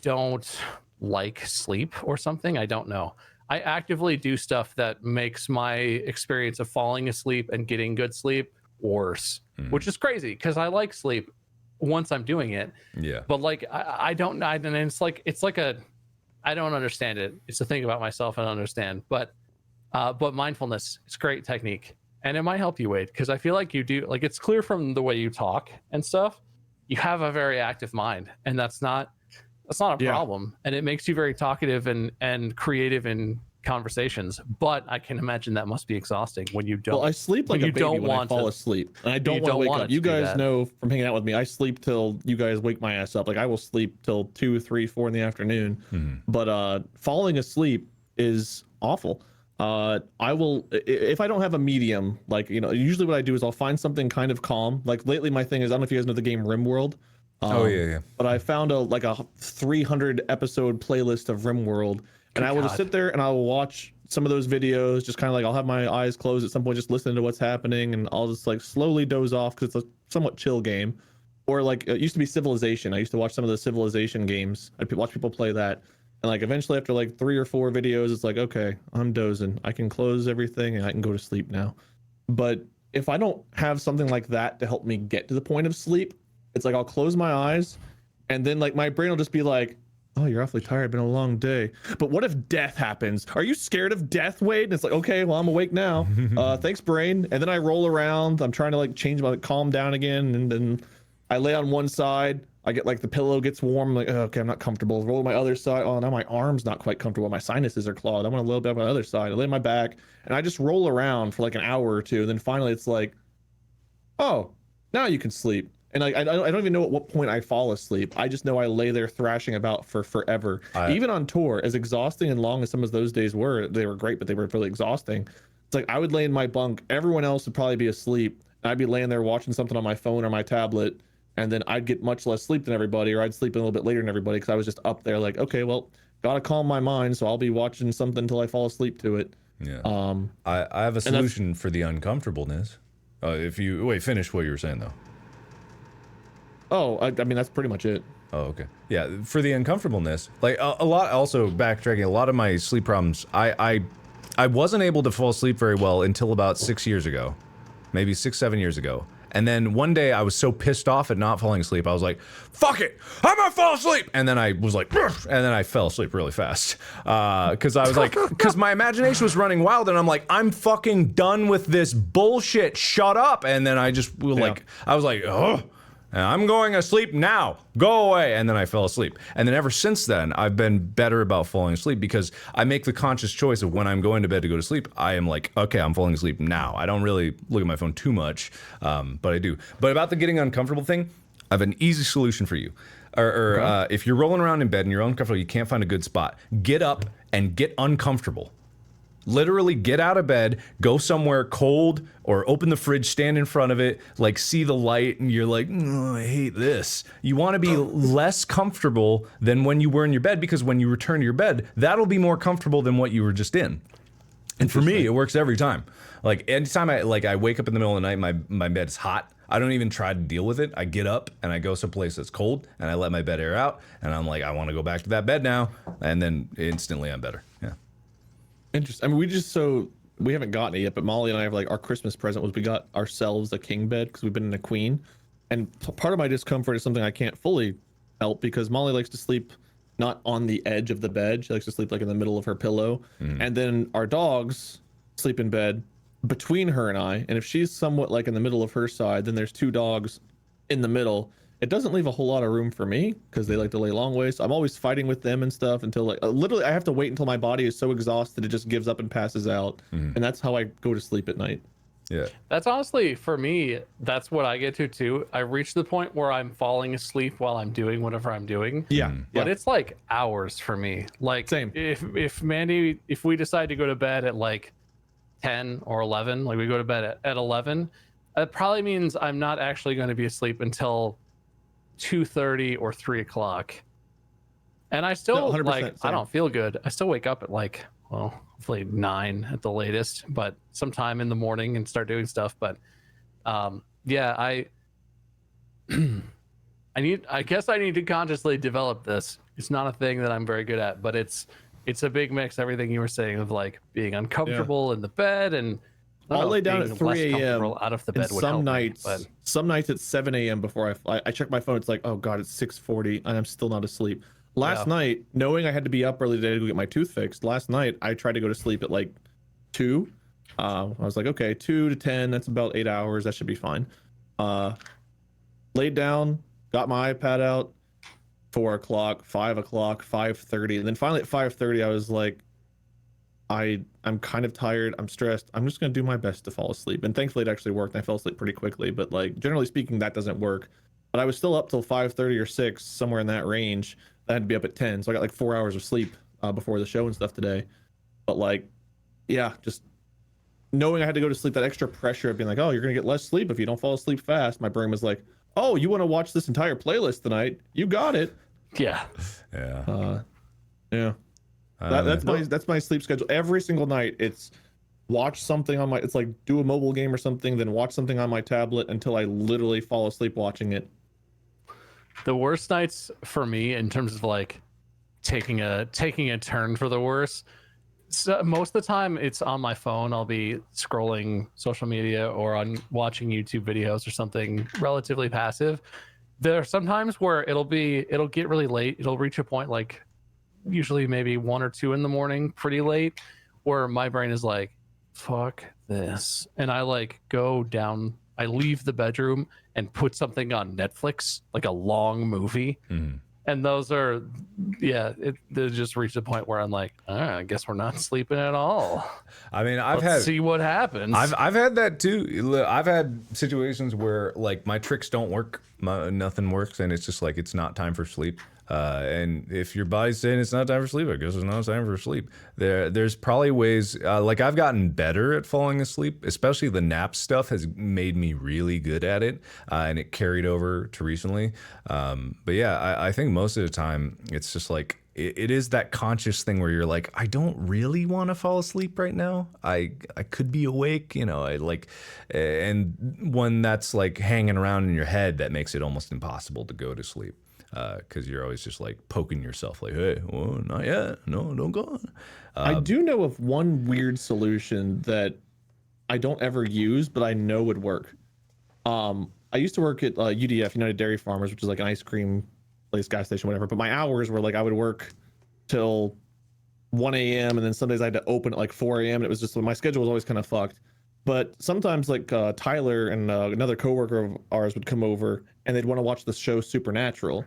B: don't like sleep or something. I don't know. I actively do stuff that makes my experience of falling asleep and getting good sleep worse, which is crazy because I like sleep once I'm doing it.
A: Yeah.
B: But like I don't. And it's like I don't understand it. It's a thing about myself I don't understand. But mindfulness is great technique, and it might help you, Wade, because I feel like you do. Like, it's clear from the way you talk and stuff, you have a very active mind, and that's not a problem, and it makes you very talkative and creative in conversations. But I can imagine that must be exhausting when you don't.
C: Well, I sleep like a baby when I fall asleep, and I don't want to wake up. You guys know from hanging out with me, I sleep till you guys wake my ass up. Like, I will sleep till 2, 3, 4 in the afternoon. But falling asleep is awful. I will, if I don't have a medium, like, you know, usually what I do is I'll find something kind of calm. Like, lately my thing is, I don't know if you guys know the game RimWorld.
A: Oh yeah.
C: But I found a 300 episode playlist of RimWorld, and I will just sit there and I will watch some of those videos, just kind of like, I'll have my eyes closed at some point, just listening to what's happening, and I'll just like slowly doze off because it's a somewhat chill game. Or like, it used to be Civilization. I used to watch some of the Civilization games. I'd watch people play that. And like, eventually after like 3 or 4 videos, it's like, okay, I'm dozing. I can close everything and I can go to sleep now. But if I don't have something like that to help me get to the point of sleep, it's like, I'll close my eyes and then like my brain will just be like, oh, you're awfully tired. Been a long day. But what if death happens? Are you scared of death, Wade? And it's like, okay, well, I'm awake now. Thanks, brain. And then I roll around. I'm trying to like calm down again. And then I lay on one side. I get like the pillow gets warm. I'm like, oh, okay, I'm not comfortable. Roll to my other side. Oh, now my arm's not quite comfortable. My sinuses are clogged. I want a little bit on my other side. I lay on my back and I just roll around for like an hour or two. And then finally it's like, oh, now you can sleep. And like, I don't even know at what point I fall asleep. I just know I lay there thrashing about for forever. Even on tour, as exhausting and long as some of those days were, they were great, but they were really exhausting. It's like, I would lay in my bunk. Everyone else would probably be asleep. And I'd be laying there watching something on my phone or my tablet. And then I'd get much less sleep than everybody, or I'd sleep a little bit later than everybody because I was just up there like, okay, well, gotta calm my mind, so I'll be watching something until I fall asleep to it.
A: Yeah. I have a solution for the uncomfortableness. If you finish what you were saying though.
C: Oh, I mean, that's pretty much it.
A: Oh, okay. Yeah, for the uncomfortableness, like a lot. Also, backtracking, a lot of my sleep problems. I wasn't able to fall asleep very well until about 6 years ago, maybe 6, 7 years ago. And then one day I was so pissed off at not falling asleep, I was like, fuck it, I'm gonna fall asleep. And then I was like, and then I fell asleep really fast. Cause I was like, cause my imagination was running wild and I'm like, I'm fucking done with this bullshit, shut up. And then I just like, I was like, oh, I'm going to sleep now, go away. And then I fell asleep. And then ever since then, I've been better about falling asleep because I make the conscious choice of when I'm going to bed to go to sleep, I am like, okay, I'm falling asleep now. I don't really look at my phone too much, but I do. But about the getting uncomfortable thing, I have an easy solution for you. If you're rolling around in bed and you're uncomfortable, you can't find a good spot, get up and get uncomfortable. Literally get out of bed, go somewhere cold, or open the fridge, stand in front of it, like see the light, and you're like, oh, I hate this. You want to be less comfortable than when you were in your bed, because when you return to your bed, that'll be more comfortable than what you were just in. And for me, it works every time. Like anytime I wake up in the middle of the night, my bed's hot. I don't even try to deal with it. I get up and I go someplace that's cold and I let my bed air out, and I'm like, I want to go back to that bed now, and then instantly I'm better. Yeah.
C: Interesting. I mean, we haven't gotten it yet, but Molly and I have like, our Christmas present was we got ourselves a king bed because we've been in a queen. And part of my discomfort is something I can't fully help because Molly likes to sleep not on the edge of the bed. She likes to sleep like in the middle of her pillow. And then our dogs sleep in bed between her and I. And if she's somewhat like in the middle of her side, then there's 2 dogs in the middle. It doesn't leave a whole lot of room for me because they like to lay long ways. So I'm always fighting with them and stuff until like literally I have to wait until my body is so exhausted it just gives up and passes out. And that's how I go to sleep at night.
A: Yeah.
B: That's honestly, for me, that's what I get to too. I reach the point where I'm falling asleep while I'm doing whatever I'm doing.
C: Yeah.
B: But it's like hours for me. Like
C: same.
B: If Mandy, if we decide to go to bed at like 10 or 11, like we go to bed at 11, that probably means I'm not actually going to be asleep until 2:30 or 3 o'clock. And I still like, same. I don't feel good. I still wake up at like, well, hopefully 9 at the latest, but sometime in the morning and start doing stuff. But yeah, I guess I need to consciously develop this. It's not a thing that I'm very good at, but it's a big mix, everything you were saying, of like being uncomfortable in the bed, and
C: I'll lay down at 3 a.m.
B: out of the bed.
C: Some nights at 7 a.m. before I check my phone. It's like, oh god, it's 6:40 and I'm still not asleep. Last night, knowing I had to be up early today to go get my tooth fixed, last night I tried to go to sleep at like 2. I was like, okay, 2 to 10, that's about 8 hours. That should be fine. Laid down, got my iPad out, 4 o'clock, 5 o'clock, 5:30. And then finally at 5:30, I was like, I'm kind of tired. I'm stressed. I'm just going to do my best to fall asleep. And thankfully it actually worked. I fell asleep pretty quickly, but like generally speaking, that doesn't work. But I was still up till 5:30 or 6, somewhere in that range. I had to be up at 10. So I got like 4 hours of sleep before the show and stuff today. But like, yeah, just knowing I had to go to sleep, that extra pressure of being like, oh, you're going to get less sleep if you don't fall asleep fast. My brain was like, oh, you want to watch this entire playlist tonight? You got it.
B: Yeah.
A: Yeah.
C: Yeah. That's my sleep schedule. Every single night, it's watch something on my, it's like do a mobile game or something, then watch something on my tablet until I literally fall asleep watching it.
B: The worst nights for me in terms of like taking a turn for the worse. So most of the time it's on my phone. I'll be scrolling social media or on watching YouTube videos or something relatively passive. There are sometimes where it'll get really late. It'll reach a point like usually maybe 1 or 2 in the morning, pretty late, where my brain is like, fuck this. And I like go down, I leave the bedroom and put something on Netflix, like a long movie.
A: Mm.
B: And those are, they just reached a point where I'm like, I guess we're not sleeping at all.
A: I mean,
B: Let's see what happens.
A: I've had that too. I've had situations where like my tricks don't work, nothing works, and it's just like it's not time for sleep. And if your body's saying it's not time for sleep, I guess it's not time for sleep. There's probably ways, like I've gotten better at falling asleep, especially the nap stuff has made me really good at it. And it carried over to recently. But yeah, I think most of the time it's just like, it is that conscious thing where you're like, I don't really want to fall asleep right now. I could be awake, you know, and when that's like hanging around in your head, that makes it almost impossible to go to sleep. Because you're always just like poking yourself like, hey, well, not yet. No, don't go on.
C: I do know of one weird solution that I don't ever use, but I know would work. I used to work at UDF, United Dairy Farmers, which is like an ice cream place, gas station, whatever. But my hours were like I would work till 1 a.m. and then some days I had to open at like 4 a.m. And it was just my schedule was always kind of fucked. But sometimes like Tyler and another coworker of ours would come over and they'd want to watch the show Supernatural.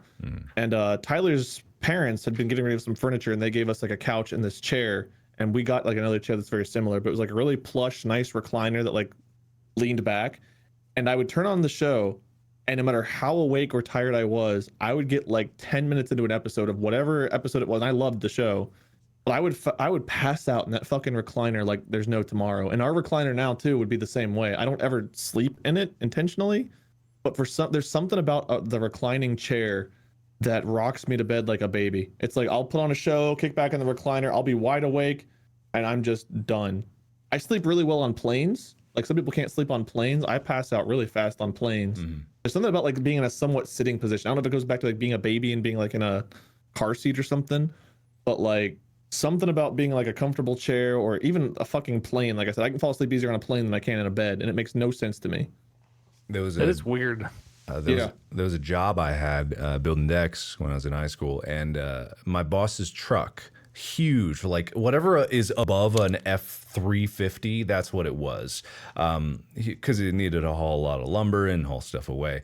C: And Tyler's parents had been getting rid of some furniture and they gave us like a couch and this chair. And we got like another chair that's very similar, but it was like a really plush, nice recliner that like leaned back. And I would turn on the show and no matter how awake or tired I was, I would get like 10 minutes into an episode of whatever episode it was. And I loved the show. But I would pass out in that fucking recliner like there's no tomorrow. And our recliner now too would be the same way. I don't ever sleep in it intentionally, but there's something about the reclining chair that rocks me to bed like a baby. It's like I'll put on a show, kick back in the recliner, I'll be wide awake, and I'm just done. I sleep really well on planes. Like some people can't sleep on planes. I pass out really fast on planes. There's something about like being in a somewhat sitting position. I don't know if it goes back to like being a baby and being like in a car seat or something, but like something about being like a comfortable chair or even a fucking plane. Like I said, I can fall asleep easier on a plane than I can in a bed, and it makes no sense to me.
B: It is weird.
A: There was a job I had building decks when I was in high school, and my boss's truck, huge, like whatever is above an F-350, that's what it was, because it needed to haul a lot of lumber and haul stuff away.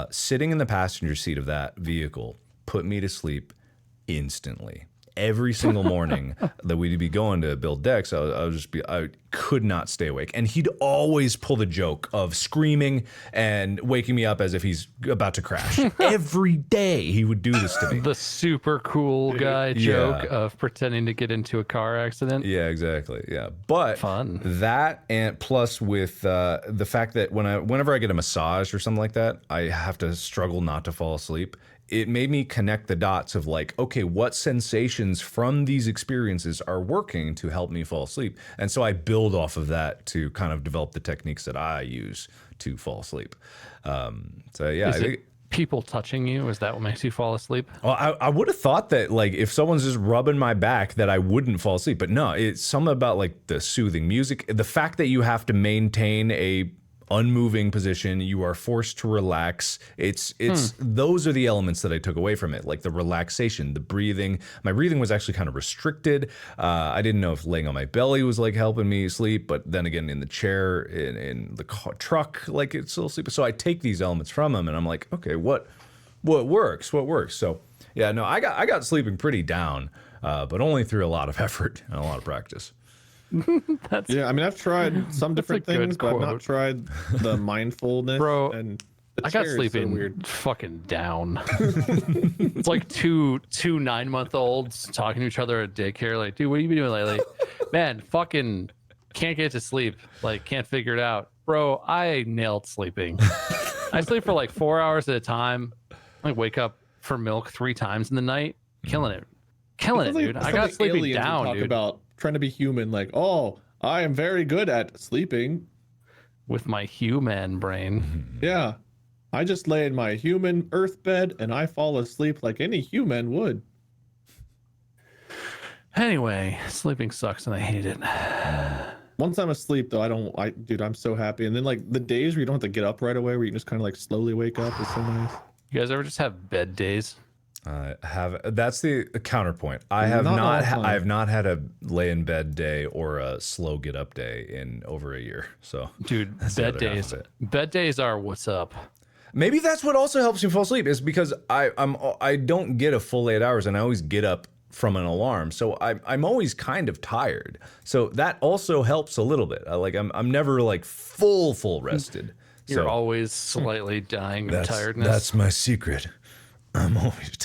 A: Sitting in the passenger seat of that vehicle put me to sleep instantly. Every single morning that we'd be going to build decks, I could not stay awake. And he'd always pull the joke of screaming and waking me up as if he's about to crash. Every day he would do this to me.
B: The super cool guy joke of pretending to get into a car accident.
A: Yeah, exactly. Yeah. But
B: fun.
A: That, and plus with the fact that whenever I get a massage or something like that, I have to struggle not to fall asleep. It made me connect the dots of like, okay, what sensations from these experiences are working to help me fall asleep? And so I build off of that to kind of develop the techniques that I use to fall asleep. So yeah,
B: Is it people touching you? Is that what makes you fall asleep?
A: Well, I would have thought that like if someone's just rubbing my back that I wouldn't fall asleep, but no, it's something about like the soothing music, the fact that you have to maintain a unmoving position. You are forced to relax. It's those are the elements that I took away from it, like the relaxation, the breathing. My breathing was actually kind of restricted. I didn't know if laying on my belly was like helping me sleep, but then again, in the chair, in the truck, like it's still sleeping. So I take these elements from them, and I'm like, okay, what works? What works? So yeah, no, I got sleeping pretty down, but only through a lot of effort and a lot of practice.
C: Yeah, I mean, I've tried some different things, but I've not tried the mindfulness.
B: Bro,
C: and
B: I got sleeping weird fucking down. It's like two 9-month-olds talking to each other at daycare. Like, dude, what have you been doing lately? Man, fucking can't get to sleep. Like, can't figure it out. Bro, I nailed sleeping. I sleep for like 4 hours at a time. I wake up for milk 3 times in the night. Killing it, dude. I got sleeping down,
C: talk
B: dude.
C: About trying to be human, like, oh, I am very good at sleeping
B: with my human brain.
C: Yeah, I just lay in my human earth bed and I fall asleep like any human would.
B: Anyway, sleeping sucks and I hate it.
C: Once I'm asleep though, dude, I'm so happy. And then like the days where you don't have to get up right away, where you can just kind of like slowly wake up, is so nice.
B: You guys ever just have bed days?
A: That's the counterpoint. I have not had a lay in bed day or a slow get up day in over a year. So,
B: dude, bed days are what's up.
A: Maybe that's what also helps me fall asleep, is because I don't get a full 8 hours, and I always get up from an alarm, so I'm always kind of tired. So that also helps a little bit. I'm never like full rested.
B: You're always slightly dying of tiredness.
A: That's my secret. I'm always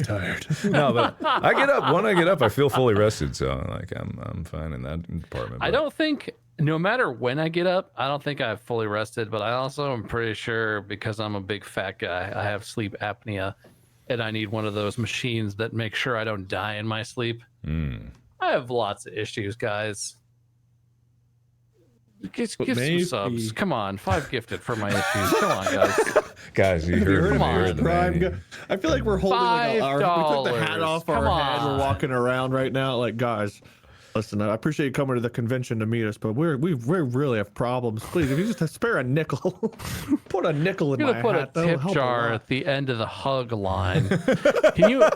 A: tired. No, but I get up. When I get up, I feel fully rested. So like I'm fine in that department.
B: I don't think, no matter when I get up, I don't think I've fully rested. But I also am pretty sure, because I'm a big fat guy, I have sleep apnea, and I need one of those machines that make sure I don't die in my sleep. I have lots of issues, guys. Give some subs. Come on, 5 gifted for my issues. Come on, guys.
A: Guys, you heard me.
C: I feel like we're holding like we took the hat off our head. We're walking around right now. Like, guys, listen, I appreciate you coming to the convention to meet us, but we really have problems. Please, if you just spare a nickel, put a nickel in my hat.
B: Put a tip jar at the end of the hug line. Can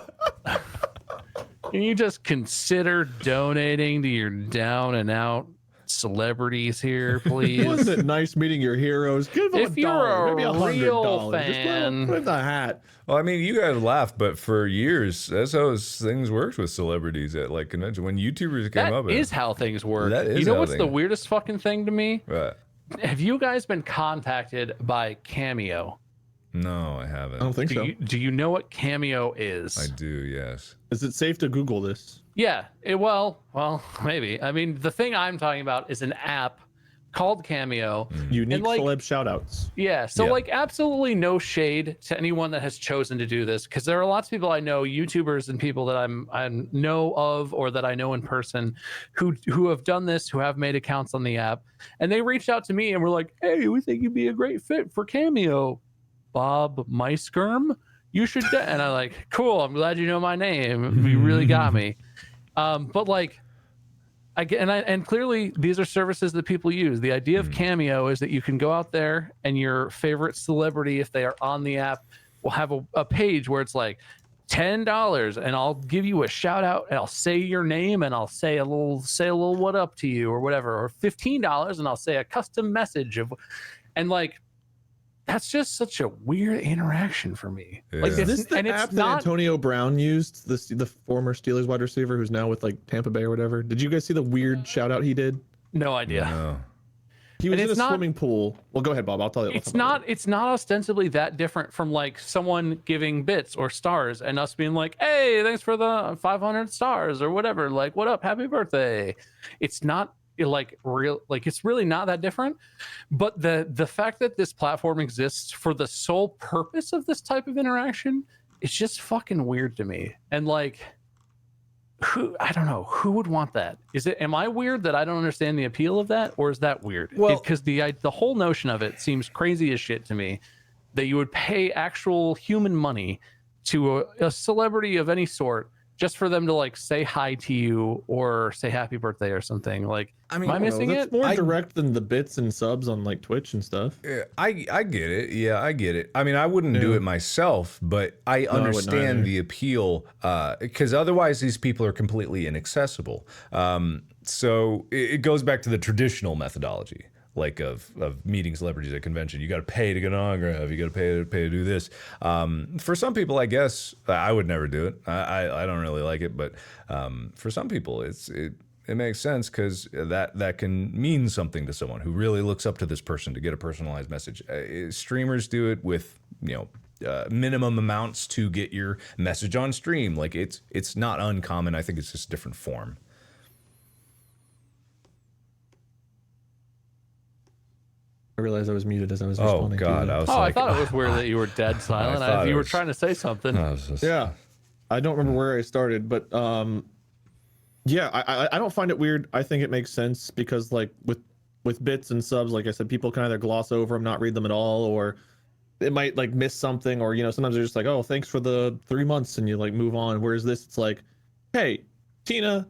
B: you just consider donating to your down and out celebrities here, please?
C: Wasn't it nice meeting your heroes? Give them
B: if you're a real fan,
C: just put in the hat.
A: Well, I mean, you guys laugh, but for years, that's how things worked with celebrities at like convention. When YouTubers came up,
B: that is how things work.
A: That is,
B: you know what's the weirdest fucking thing to me?
A: What?
B: Have you guys been contacted by Cameo?
A: No, I haven't.
C: I don't think so.
B: Do you know what Cameo is?
A: I do, yes.
C: Is it safe to Google this?
B: Yeah, well, maybe. I mean, the thing I'm talking about is an app called Cameo.
C: Unique celeb shoutouts.
B: Yeah, so like absolutely no shade to anyone that has chosen to do this, because there are lots of people I know, YouTubers and people that I know of or that I know in person who have done this, who have made accounts on the app, and they reached out to me and were like, "Hey, we think you'd be a great fit for Cameo, Bob Meiskirm. You should." And I'm like, "Cool, I'm glad you know my name. You really got me." But like, and clearly these are services that people use. The idea of Cameo is that you can go out there and your favorite celebrity, if they are on the app, will have a page where it's like $10 and I'll give you a shout out and I'll say your name and I'll say a little what up to you or whatever, or $15 and I'll say a custom message and like, that's just such a weird interaction for me.
A: Yeah.
B: Like,
C: Is this the app that Antonio Brown used? The former Steelers wide receiver who's now with like Tampa Bay or whatever. Did you guys see the weird shout out he did?
B: No idea.
A: No.
C: He was in a swimming pool. Well, go ahead, Bob. I'll tell you.
B: It's not ostensibly that different from like someone giving bits or stars and us being like, "Hey, thanks for the 500 stars or whatever. Like, what up? Happy birthday." It's not like real, like it's really not that different. But the fact that this platform exists for the sole purpose of this type of interaction, it's just fucking weird to me. And like, I don't know, who would want that? Am I weird that I don't understand the appeal of that, or is that weird? Well, because the whole notion of it seems crazy as shit to me, that you would pay actual human money to a celebrity of any sort just for them to like say hi to you or say happy birthday or something. Like,
A: I mean,
B: am I missing
C: That's
B: it?
C: more direct than the bits and subs on like Twitch and stuff.
A: I get it. Yeah, I get it. I mean, I wouldn't do it myself, but I understand the appeal because otherwise these people are completely inaccessible. So it goes back to the traditional methodology, like of meeting celebrities at convention. You got to pay to get an autograph. You got to pay to do this. For some people, I guess I would never do it. I don't really like it, but for some people, it makes sense because that can mean something to someone who really looks up to this person to get a personalized message. Streamers do it with minimum amounts to get your message on stream. Like it's not uncommon. I think it's just a different form.
C: I realized I was muted as I was responding.
A: Oh God!
B: I thought it was weird that you were dead silent. You were trying to say something.
C: Yeah, I don't remember where I started, but yeah, I don't find it weird. I think it makes sense because like with bits and subs, like I said, people can either gloss over them, not read them at all, or it might like miss something, or sometimes they're just like, oh, thanks for the 3 months, and you like move on. Whereas this, it's like, hey, Tina,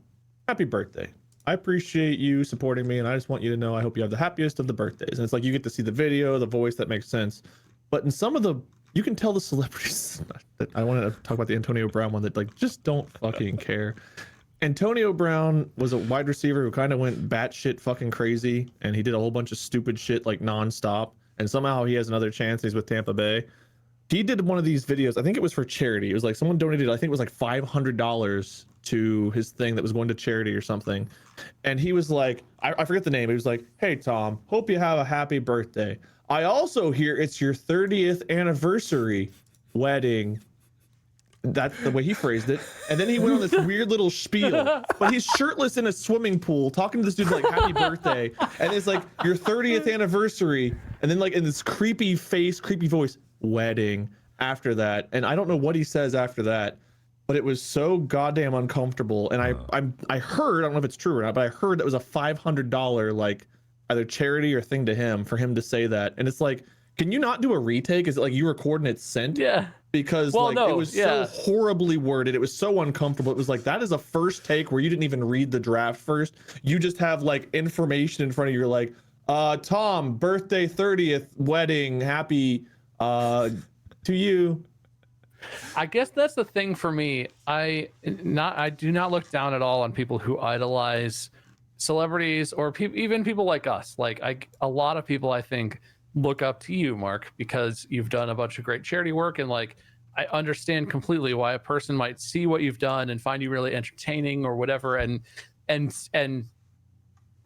C: happy birthday. I appreciate you supporting me, and I just want you to know I hope you have the happiest of the birthdays. And it's like you get to see the video, the voice, that makes sense. But in some of the, you can tell the celebrities. I want to talk about the Antonio Brown one that like just don't fucking care. Antonio Brown was a wide receiver who kind of went batshit fucking crazy, and he did a whole bunch of stupid shit like nonstop. And somehow he has another chance. He's with Tampa Bay. He did one of these videos. I think it was for charity. It was like someone donated, I think it was like $500 to his thing that was going to charity or something. And he was like, I forget the name. He was like, hey, Tom, hope you have a happy birthday. I also hear it's your 30th anniversary wedding. That's the way he phrased it. And then he went on this weird little spiel, but he's shirtless in a swimming pool talking to this dude like happy birthday. And it's like your 30th anniversary. And then like in this creepy face, creepy voice, wedding after that. And I don't know what he says after that, but it was so goddamn uncomfortable. And I heard, I don't know if it's true or not, but I heard that was a $500 like either charity or thing to him for him to say that. And it's like, can you not do a retake? Is it like you record and it's sent?
B: Yeah.
C: Because it was so horribly worded. It was so uncomfortable. It was like, that is a first take where you didn't even read the draft first. You just have like information in front of you. You're like, Tom, birthday 30th, wedding, happy to you.
B: I guess that's the thing for me. I do not look down at all on people who idolize celebrities or even people like us. Like a lot of people, I think, look up to you, Mark, because you've done a bunch of great charity work, and like I understand completely why a person might see what you've done and find you really entertaining or whatever, and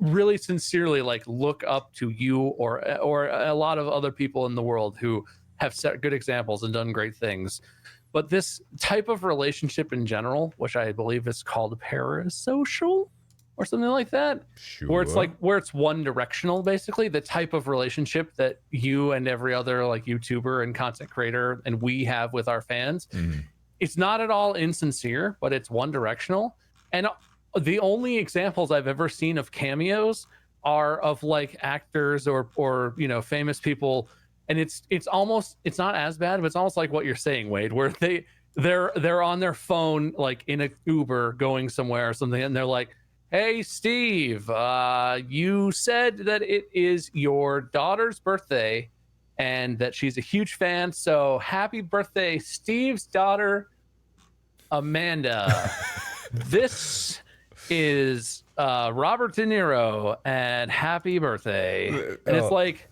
B: really sincerely like look up to you or a lot of other people in the world who have set good examples and done great things. But this type of relationship in general, which I believe is called parasocial or something like that,
A: sure.
B: where it's one directional, basically, the type of relationship that you and every other like YouTuber and content creator and we have with our fans. It's not at all insincere, but it's one directional. And the only examples I've ever seen of cameos are of like actors or famous people, and it's not as bad, but it's almost like what you're saying, Wade, where they're on their phone like in a Uber going somewhere or something, and they're like, hey, Steve, you said that it is your daughter's birthday and that she's a huge fan. So happy birthday, Steve's daughter, Amanda. This is Robert De Niro, and happy birthday. And it's like,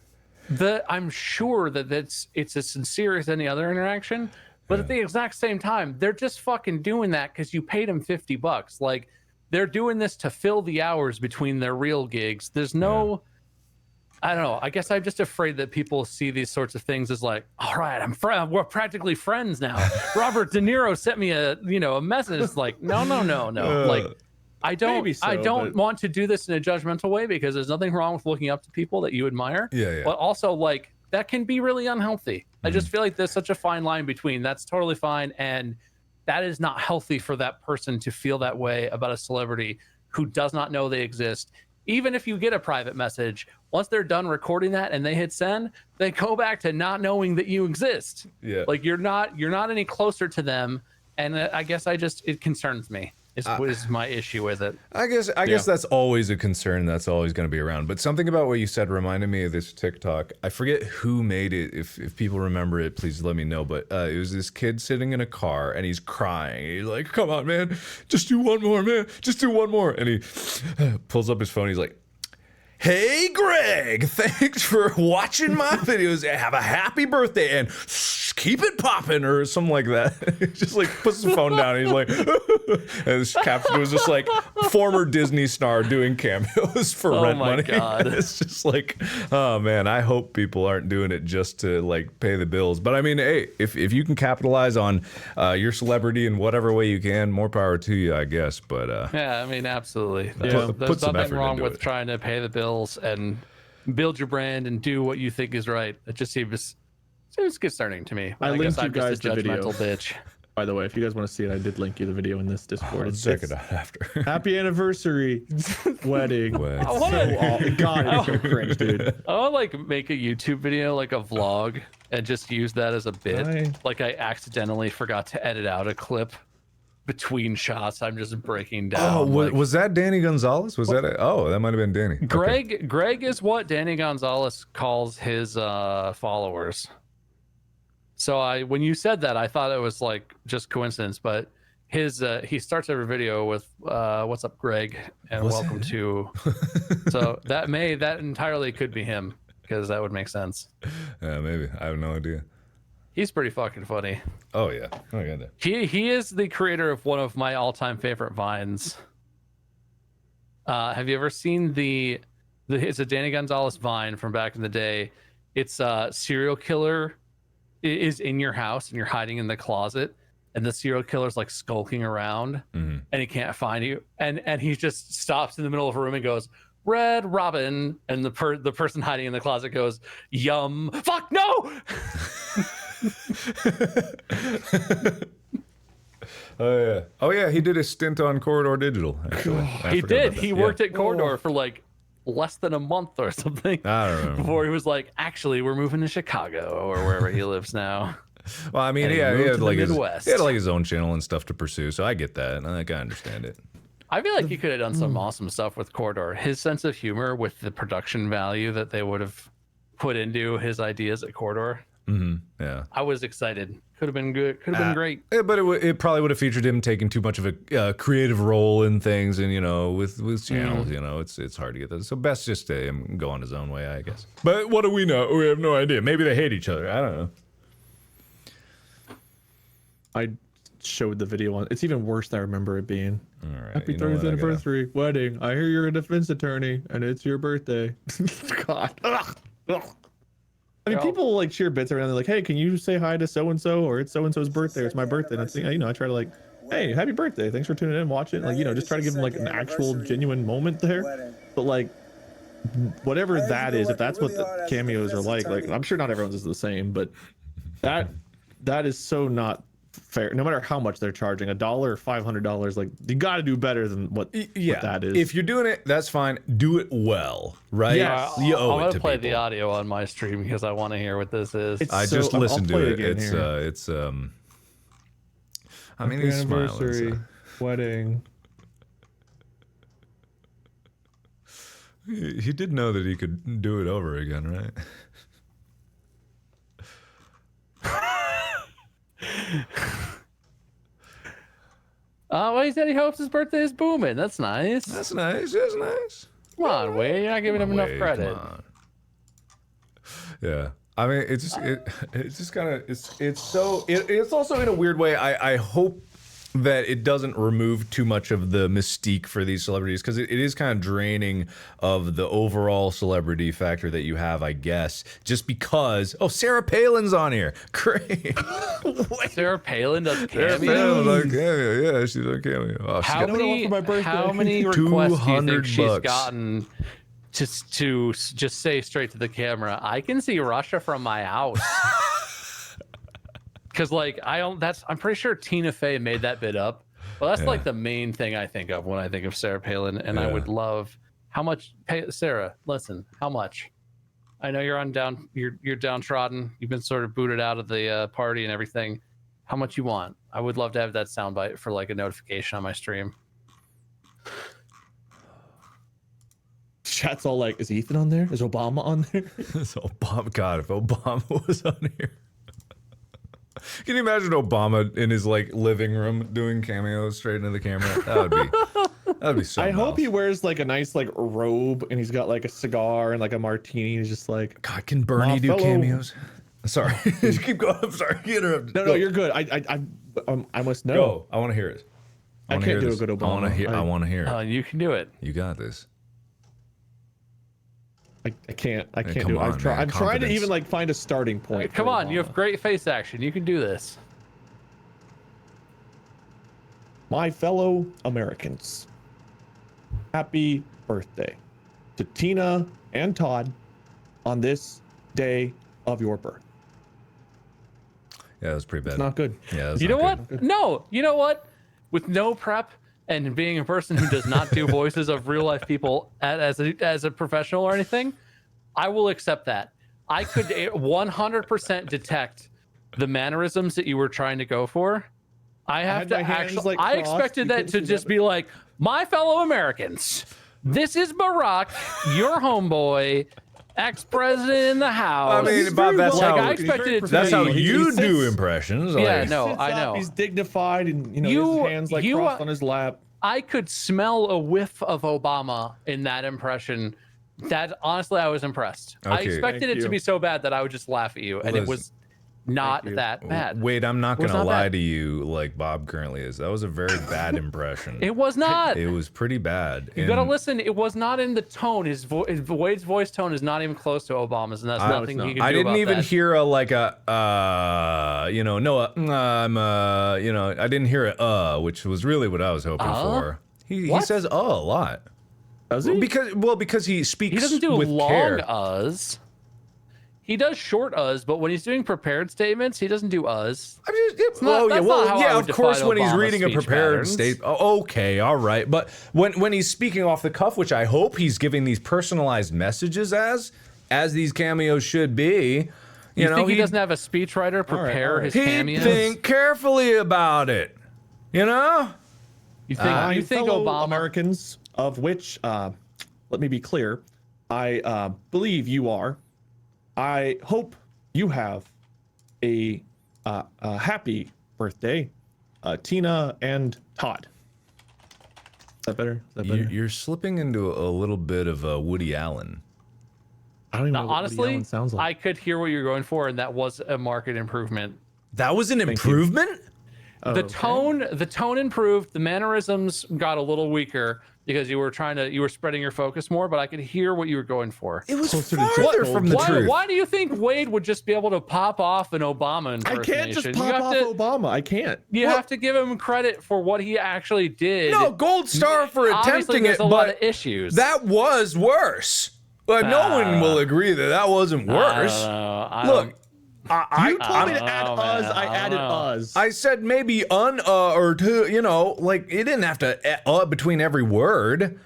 B: I'm sure that it's as sincere as any other interaction, but at the exact same time, they're just fucking doing that because you paid them $50. Like, they're doing this to fill the hours between their real gigs. There's no, I don't know. I guess I'm just afraid that people see these sorts of things as like, all right, we're practically friends now. Robert De Niro sent me a message. It's like, no. Like, I don't want to do this in a judgmental way, because there's nothing wrong with looking up to people that you admire.
A: Yeah.
B: But also, like, that can be really unhealthy. I just feel like there's such a fine line between that's totally fine and that is not healthy for that person to feel that way about a celebrity who does not know they exist. Even if you get a private message, once they're done recording that and they hit send, they go back to not knowing that you exist.
A: Yeah.
B: Like you're not any closer to them And I guess it concerns me. Is my issue with it.
A: I guess that's always a concern. That's always going to be around. But something about what you said reminded me of this TikTok. I forget who made it. If people remember it, please let me know. But it was this kid sitting in a car and he's crying. He's like, "Come on, man, just do one more, man, just do one more." And he pulls up his phone. He's like, "Hey, Greg, thanks for watching my videos. Have a happy birthday and keep it popping," or something like that. He just like puts the phone down and he's like, and this caption was just like, former Disney star doing cameos for rent money.
B: God.
A: It's just like, oh man, I hope people aren't doing it just to like pay the bills. But I mean, hey, if you can capitalize on your celebrity in whatever way you can, more power to you, I guess. But
B: yeah, I mean, absolutely.
A: Put
B: There's
A: some
B: nothing
A: effort
B: wrong
A: into
B: with
A: it.
B: trying to pay the bills and build your brand and do what you think is right. It just seems concerning to me.
C: I linked
B: guess
C: you
B: I'm
C: guys
B: just a
C: the video.
B: judgmental bitch.
C: By the way, if you guys want to see it, I did link you the video in this Discord.
A: Let's check it out after.
C: Happy anniversary wedding.
A: Wed.
B: I wanna-
C: God, it's so cringe, dude.
B: I want to like make a YouTube video, like a vlog, and just use that as a bit.
C: Why?
B: Like I accidentally forgot to edit out a clip between shots. I'm just breaking down.
A: Oh,
B: like,
A: was that Danny Gonzalez? Was that? That might have been Danny. Okay.
B: Greg is what Danny Gonzalez calls his followers. So when you said that, I thought it was like just coincidence, but his he starts every video with "What's up, Greg?" and "Welcome to." So that entirely could be him, because that would make sense.
A: Yeah, maybe. I have no idea.
B: He's pretty fucking funny.
A: Oh yeah. Oh yeah.
B: He is the creator of one of my all-time favorite vines. Have you ever seen it's a Danny Gonzalez vine from back in the day. It's a serial killer is in your house and you're hiding in the closet, and the serial killer's like skulking around and he can't find you, and he just stops in the middle of a room and goes, "Red Robin," and the person hiding in the closet goes, "Yum, fuck no."
A: Oh yeah, he did a stint on Corridor Digital, actually.
B: He did. He worked at Corridor for like less than a month or something.
A: I don't remember.
B: Before he was like, "Actually, we're moving to Chicago," or wherever he lives now.
A: Well, I mean,
B: And he
A: he
B: moved
A: had
B: to the
A: like
B: Midwest.
A: he had like his own channel and stuff to pursue, so I get that, and I understand it.
B: I feel like he could have done some awesome stuff with Corridor. His sense of humor with the production value that they would have put into his ideas at Corridor.
A: Yeah.
B: I was excited. Could have been good. Could have been great.
A: Yeah, but it probably would have featured him taking too much of a creative role in things, and with channels, it's hard to get that. So best just to him go on his own way, I guess. But what do we know? We have no idea. Maybe they hate each other. I don't know.
C: I showed the video on. It's even worse than I remember it being.
A: All right.
C: Happy
A: you know what,
C: 30th anniversary wedding. I hear you're a defense attorney and it's your birthday. God. Ugh. Ugh. I mean, people like share bits around. They're like, "Hey, can you say hi to so and so?" Or "It's so and so's birthday. Or it's my birthday." And it's, I try to like, "Hey, happy birthday! Thanks for tuning in, watching." Like, just try to give them like an actual genuine moment there. But like, whatever that is, if that's what the cameos are like I'm sure not everyone's is the same, but that is so not fair. No matter how much they're charging, $1 or $500, like you got to do better than what that is.
A: If you're doing it, that's fine. Do it well, right?
C: Yes.
A: You owe
B: I'm
A: it
B: gonna
A: to
B: play
A: people.
B: the audio on my stream because I want to hear what this is.
A: I
C: So,
A: just
C: I'll
A: listened
C: play
A: to
C: it
A: it.
C: again here.
A: It's I mean, he's smiling. So.
C: Wedding.
A: He did know that he could do it over again, right?
B: Well, he said he hopes his birthday is booming. That's nice.
A: That's nice. That's nice.
B: Come on, Wade. You're not giving him enough
A: Wade,
B: credit.
A: come on. Yeah. I mean, it's just kind of it's also in a weird way. I hope that it doesn't remove too much of the mystique for these celebrities, because it is kind of draining of the overall celebrity factor that you have, I guess, just because Sarah Palin's on here. Great.
B: Sarah Palin does
A: Sarah
B: cameos.
A: Palin's on cameo. Yeah, she's on cameo. Oh, she
B: How
A: got
B: many requests do you think she's
A: $200.
B: gotten to just say straight to the camera, "I can see Russia from my house"? Because I'm pretty sure Tina Fey made that bit up. Well, that's like the main thing I think of when I think of Sarah Palin, and I would love how much. Sarah, listen, how much? I know you're downtrodden. You've been sort of booted out of the party and everything. How much you want? I would love to have that soundbite for like a notification on my stream.
C: Chat's all like, is Ethan on there? Is Obama on there?
A: It's Obama. God, if Obama was on here. Can you imagine Obama in his like living room doing cameos straight into the camera? That'd be so.
C: I hope he wears like a nice like robe and he's got like a cigar and like a martini. He's just like,
A: God, can Bernie do cameos? Sorry, keep going. I'm sorry, you interrupted.
C: No, you're good. I must know.
A: Go. I want to hear it.
C: I can't do a good Obama.
A: I want to hear.
B: Oh, you can do it.
A: You got this.
C: I can't
A: Come
C: do it.
A: on,
C: I'm trying to
A: confidence.
C: even like find a starting point.
B: Come
C: for
B: on, you
C: Obama.
B: have great face action. You can do this.
C: My fellow Americans, happy birthday to Tina and Todd on this day of your birth.
A: Yeah, that was pretty bad.
C: It's not good.
A: Yeah, that's
B: You know
A: not
B: what?
A: good.
B: No, you know what? With no prep and being a person who does not do voices of real life people as a professional or anything, I will accept that. I could 100% detect the mannerisms that you were trying to go for. I have to actually. I expected that to just be like, my fellow Americans, this is Barack, your homeboy, ex-president in the house.
A: I mean, Bob, that's
B: like,
A: how
B: I expected it to
A: that's
B: be.
A: how
C: He
A: you
C: sits-
A: do impressions.
B: Yeah,
A: like,
B: no,
C: Sits
B: I
C: up,
B: know.
C: He's dignified and his hands like crossed on his lap.
B: I could smell a whiff of Obama in that impression. That honestly, I was impressed. I
A: Okay.
B: expected
C: Thank
B: it to
C: you.
B: be so bad that I would just laugh at you, and it
A: Listen.
B: was not
C: Thank you.
B: that bad.
A: Wait, I'm not
B: was
A: gonna
B: not
A: lie
B: bad.
A: to you like Bob currently is. That was a very bad impression.
B: It was not.
A: It was pretty bad.
B: You gotta listen. It was not in the tone. Wade's voice tone is not even close to Obama's, and that's nothing he can do
A: I didn't
B: about
A: even
B: that.
A: hear a like a I'm I didn't hear a which was really what I was hoping for. He
B: What?
A: says a lot.
C: Does he?
A: Because he speaks
B: He doesn't do
A: with
B: long
A: care.
B: uhs. He does short uhs, but when he's doing prepared statements, he doesn't do uhs.
A: Oh yeah,
B: that's
A: well,
B: not how I
A: yeah,
B: would
A: of course.
B: define
A: When he's
B: Obama's
A: reading a
B: speech
A: prepared
B: patterns.
A: state, okay, all right. But when he's speaking off the cuff, which I hope he's giving these personalized messages as these cameos should be,
B: You
A: know,
B: think he doesn't have a speechwriter prepare
C: all right.
B: his
A: he'd
B: cameos?
A: think carefully about it. You know.
B: You think? You think
C: fellow
B: Obama?
C: Americans, of which, let me be clear, I believe you are. I hope you have a happy birthday, Tina and Todd. Is that better? Is that better?
A: You're slipping into a little bit of Woody Allen.
C: I don't even know
B: Now,
C: what Woody
B: honestly,
C: Allen sounds like.
B: I could hear what you're going for, and that was a market improvement.
A: That was an improvement.
B: The tone improved. The mannerisms got a little weaker because you were spreading your focus more. But I could hear what you were going for.
A: It was
C: Closer to
A: farther
C: Jeff
A: from the truth.
B: Why do you think Wade would just be able to pop off an Obama
C: I
B: impersonation?
C: can't just
B: You
C: pop
B: have
C: off
B: to-
C: Obama. I can't.
B: You have to give him credit for what he actually did.
A: No, gold star for
B: Obviously,
A: attempting
B: there's
A: it,
B: a lot of
A: but
B: issues.
A: that was worse. But no one will agree that wasn't worse.
B: I don't know. I
A: Look,
B: don't-
C: You told me to
B: don't
C: add
B: know,
C: us.
B: man.
C: I
B: I
C: added
B: don't know.
C: us.
A: I said maybe or two, you know, like it didn't have to between every word.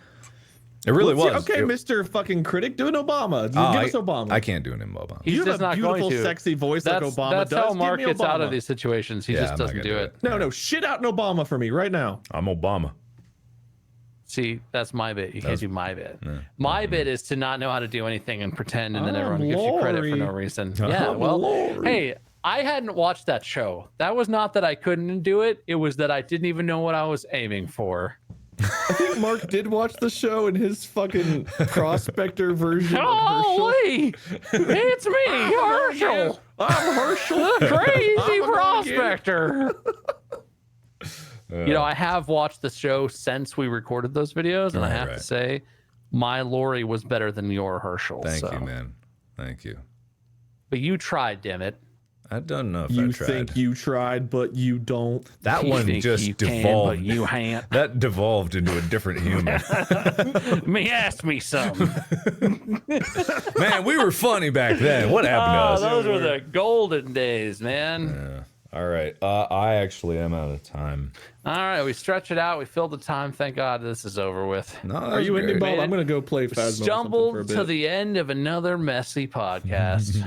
A: It really was.
C: Okay,
A: It-
C: Mr. fucking critic, do an Obama. Give us Obama.
A: I can't do an Obama.
B: He's
C: you
B: just
C: have a
B: not
C: beautiful,
B: going to.
C: sexy voice
B: That's,
C: like Obama
B: that's
C: does.
B: how
C: Give
B: Mark
C: me
B: gets out of
C: Obama.
B: these situations. He
A: Yeah,
B: just
A: I'm not
B: doesn't
A: gonna
B: do
A: do
B: it.
A: it.
C: No, shit out an Obama for me right now.
A: I'm Obama.
B: See, that's my bit. You can't do my bit. My bit is to not know how to do anything and pretend, and then
C: I'm
B: everyone gives you credit for no
C: Lori.
B: reason. Yeah, well,
C: Lori.
B: hey, I hadn't watched that show. That was not that I couldn't do it. It was that I didn't even know what I was aiming for.
C: I think Mark did watch the show in his fucking prospector version of Herschel.
B: Holy, it's me, Herschel,
C: I'm Herschel.
B: the crazy
C: I'm among
B: prospector. You know, I have watched the show since we recorded those videos, and I have to
A: Right.
B: say, my Lori was better than your Herschel.
A: Thank
B: so.
A: you, man. Thank you.
B: But you tried, damn it.
A: I don't know if I
C: You
A: tried.
C: think you tried, but you don't.
A: That
B: You
A: one
B: think
A: just
B: you can,
A: devolved.
B: but you can't.
A: That devolved into a different human.
B: Me ask me something.
A: Man, we were funny back then. What happened to us?
B: Those were the golden days, man.
A: Yeah. All right. I actually am out of time.
B: All right, we stretch it out. We filled the time. Thank God this is over with.
A: No, that
C: Are
A: was
C: you ending,
A: great.
C: Bob? I'm gonna go play Phasma. or something for a
B: Stumbled
C: bit.
B: to the end of another messy podcast.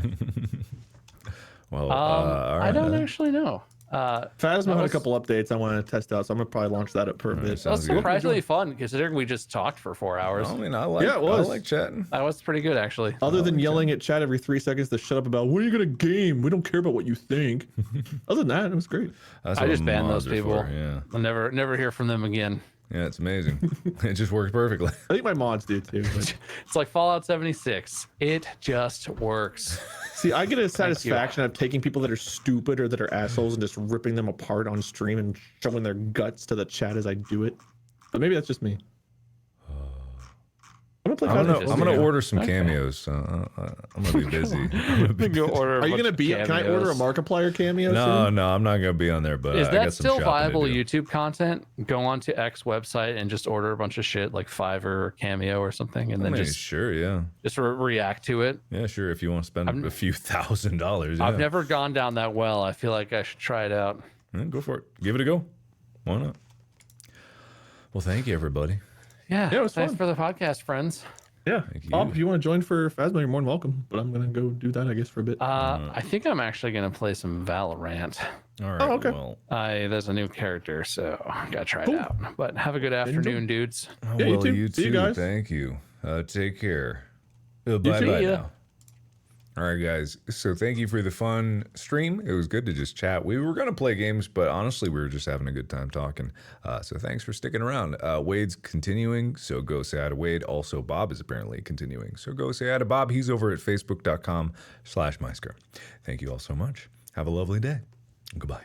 A: Well, all right,
B: I don't
A: then.
B: actually know.
C: Phasma had a couple updates I want to test out, so I'm gonna probably launch that up for a bit.
B: That was
A: Sounds good.
B: surprisingly fun considering we just talked for 4 hours.
A: I mean, I like,
C: Yeah, it was.
A: I like chatting.
B: That was pretty good, actually.
C: Other than yelling at chat every 3 seconds to shut up about when are you gonna game? We don't care about what you think. Other than that, it was great.
A: That's
B: I
A: what
B: just banned
A: mods
B: those
A: are
B: people.
A: for, yeah.
B: I'll never hear from them again.
A: Yeah, it's amazing. It just works perfectly.
C: I think my mods do too. But...
B: It's like Fallout 76. It just works.
C: See, I get a satisfaction of taking people that are stupid or that are assholes and just ripping them apart on stream and showing their guts to the chat as I do it. But maybe that's just me. I'm
A: gonna order some cameos. I'm gonna be busy.
C: Are you gonna be? Can I order a Markiplier cameo?
A: No, I'm not gonna be on there. But
B: is
A: I
B: that
A: got some
B: still
A: shopping
B: viable
A: to do.
B: YouTube content? Go on to X website and just order a bunch of shit like Fiverr or Cameo or something, and then just
A: sure, yeah,
B: just react to it.
A: yeah, sure. If you want to spend a few $1,000s, yeah.
B: I've never gone down that well. I feel like I should try it out.
A: Yeah, go for it. Give it a go. Why not? Well, thank you, everybody.
B: Yeah,
C: it was
B: thanks
C: fun.
B: for the podcast, friends.
C: Yeah.
A: Thank you.
C: Bob, if you want to join for Phasma, you're more than welcome. But I'm gonna go do that, I guess, for a bit.
B: I think I'm actually gonna play some Valorant.
A: All right.
C: Oh, okay.
A: Well,
B: There's a new character, so I gotta try it out. But have a good afternoon, dudes.
C: Yeah, you
A: well,
C: too.
A: you
C: See
A: too.
C: you guys.
A: Thank you. Take care. Bye
C: too.
A: bye
B: See ya.
A: now. All right, guys. So thank you for the fun stream. It was good to just chat. We were going to play games, but honestly, we were just having a good time talking. So thanks for sticking around. Wade's continuing, so go say hi to Wade. Also, Bob is apparently continuing, so go say hi to Bob. He's over at facebook.com/Meisker. Thank you all so much. Have a lovely day. Goodbye.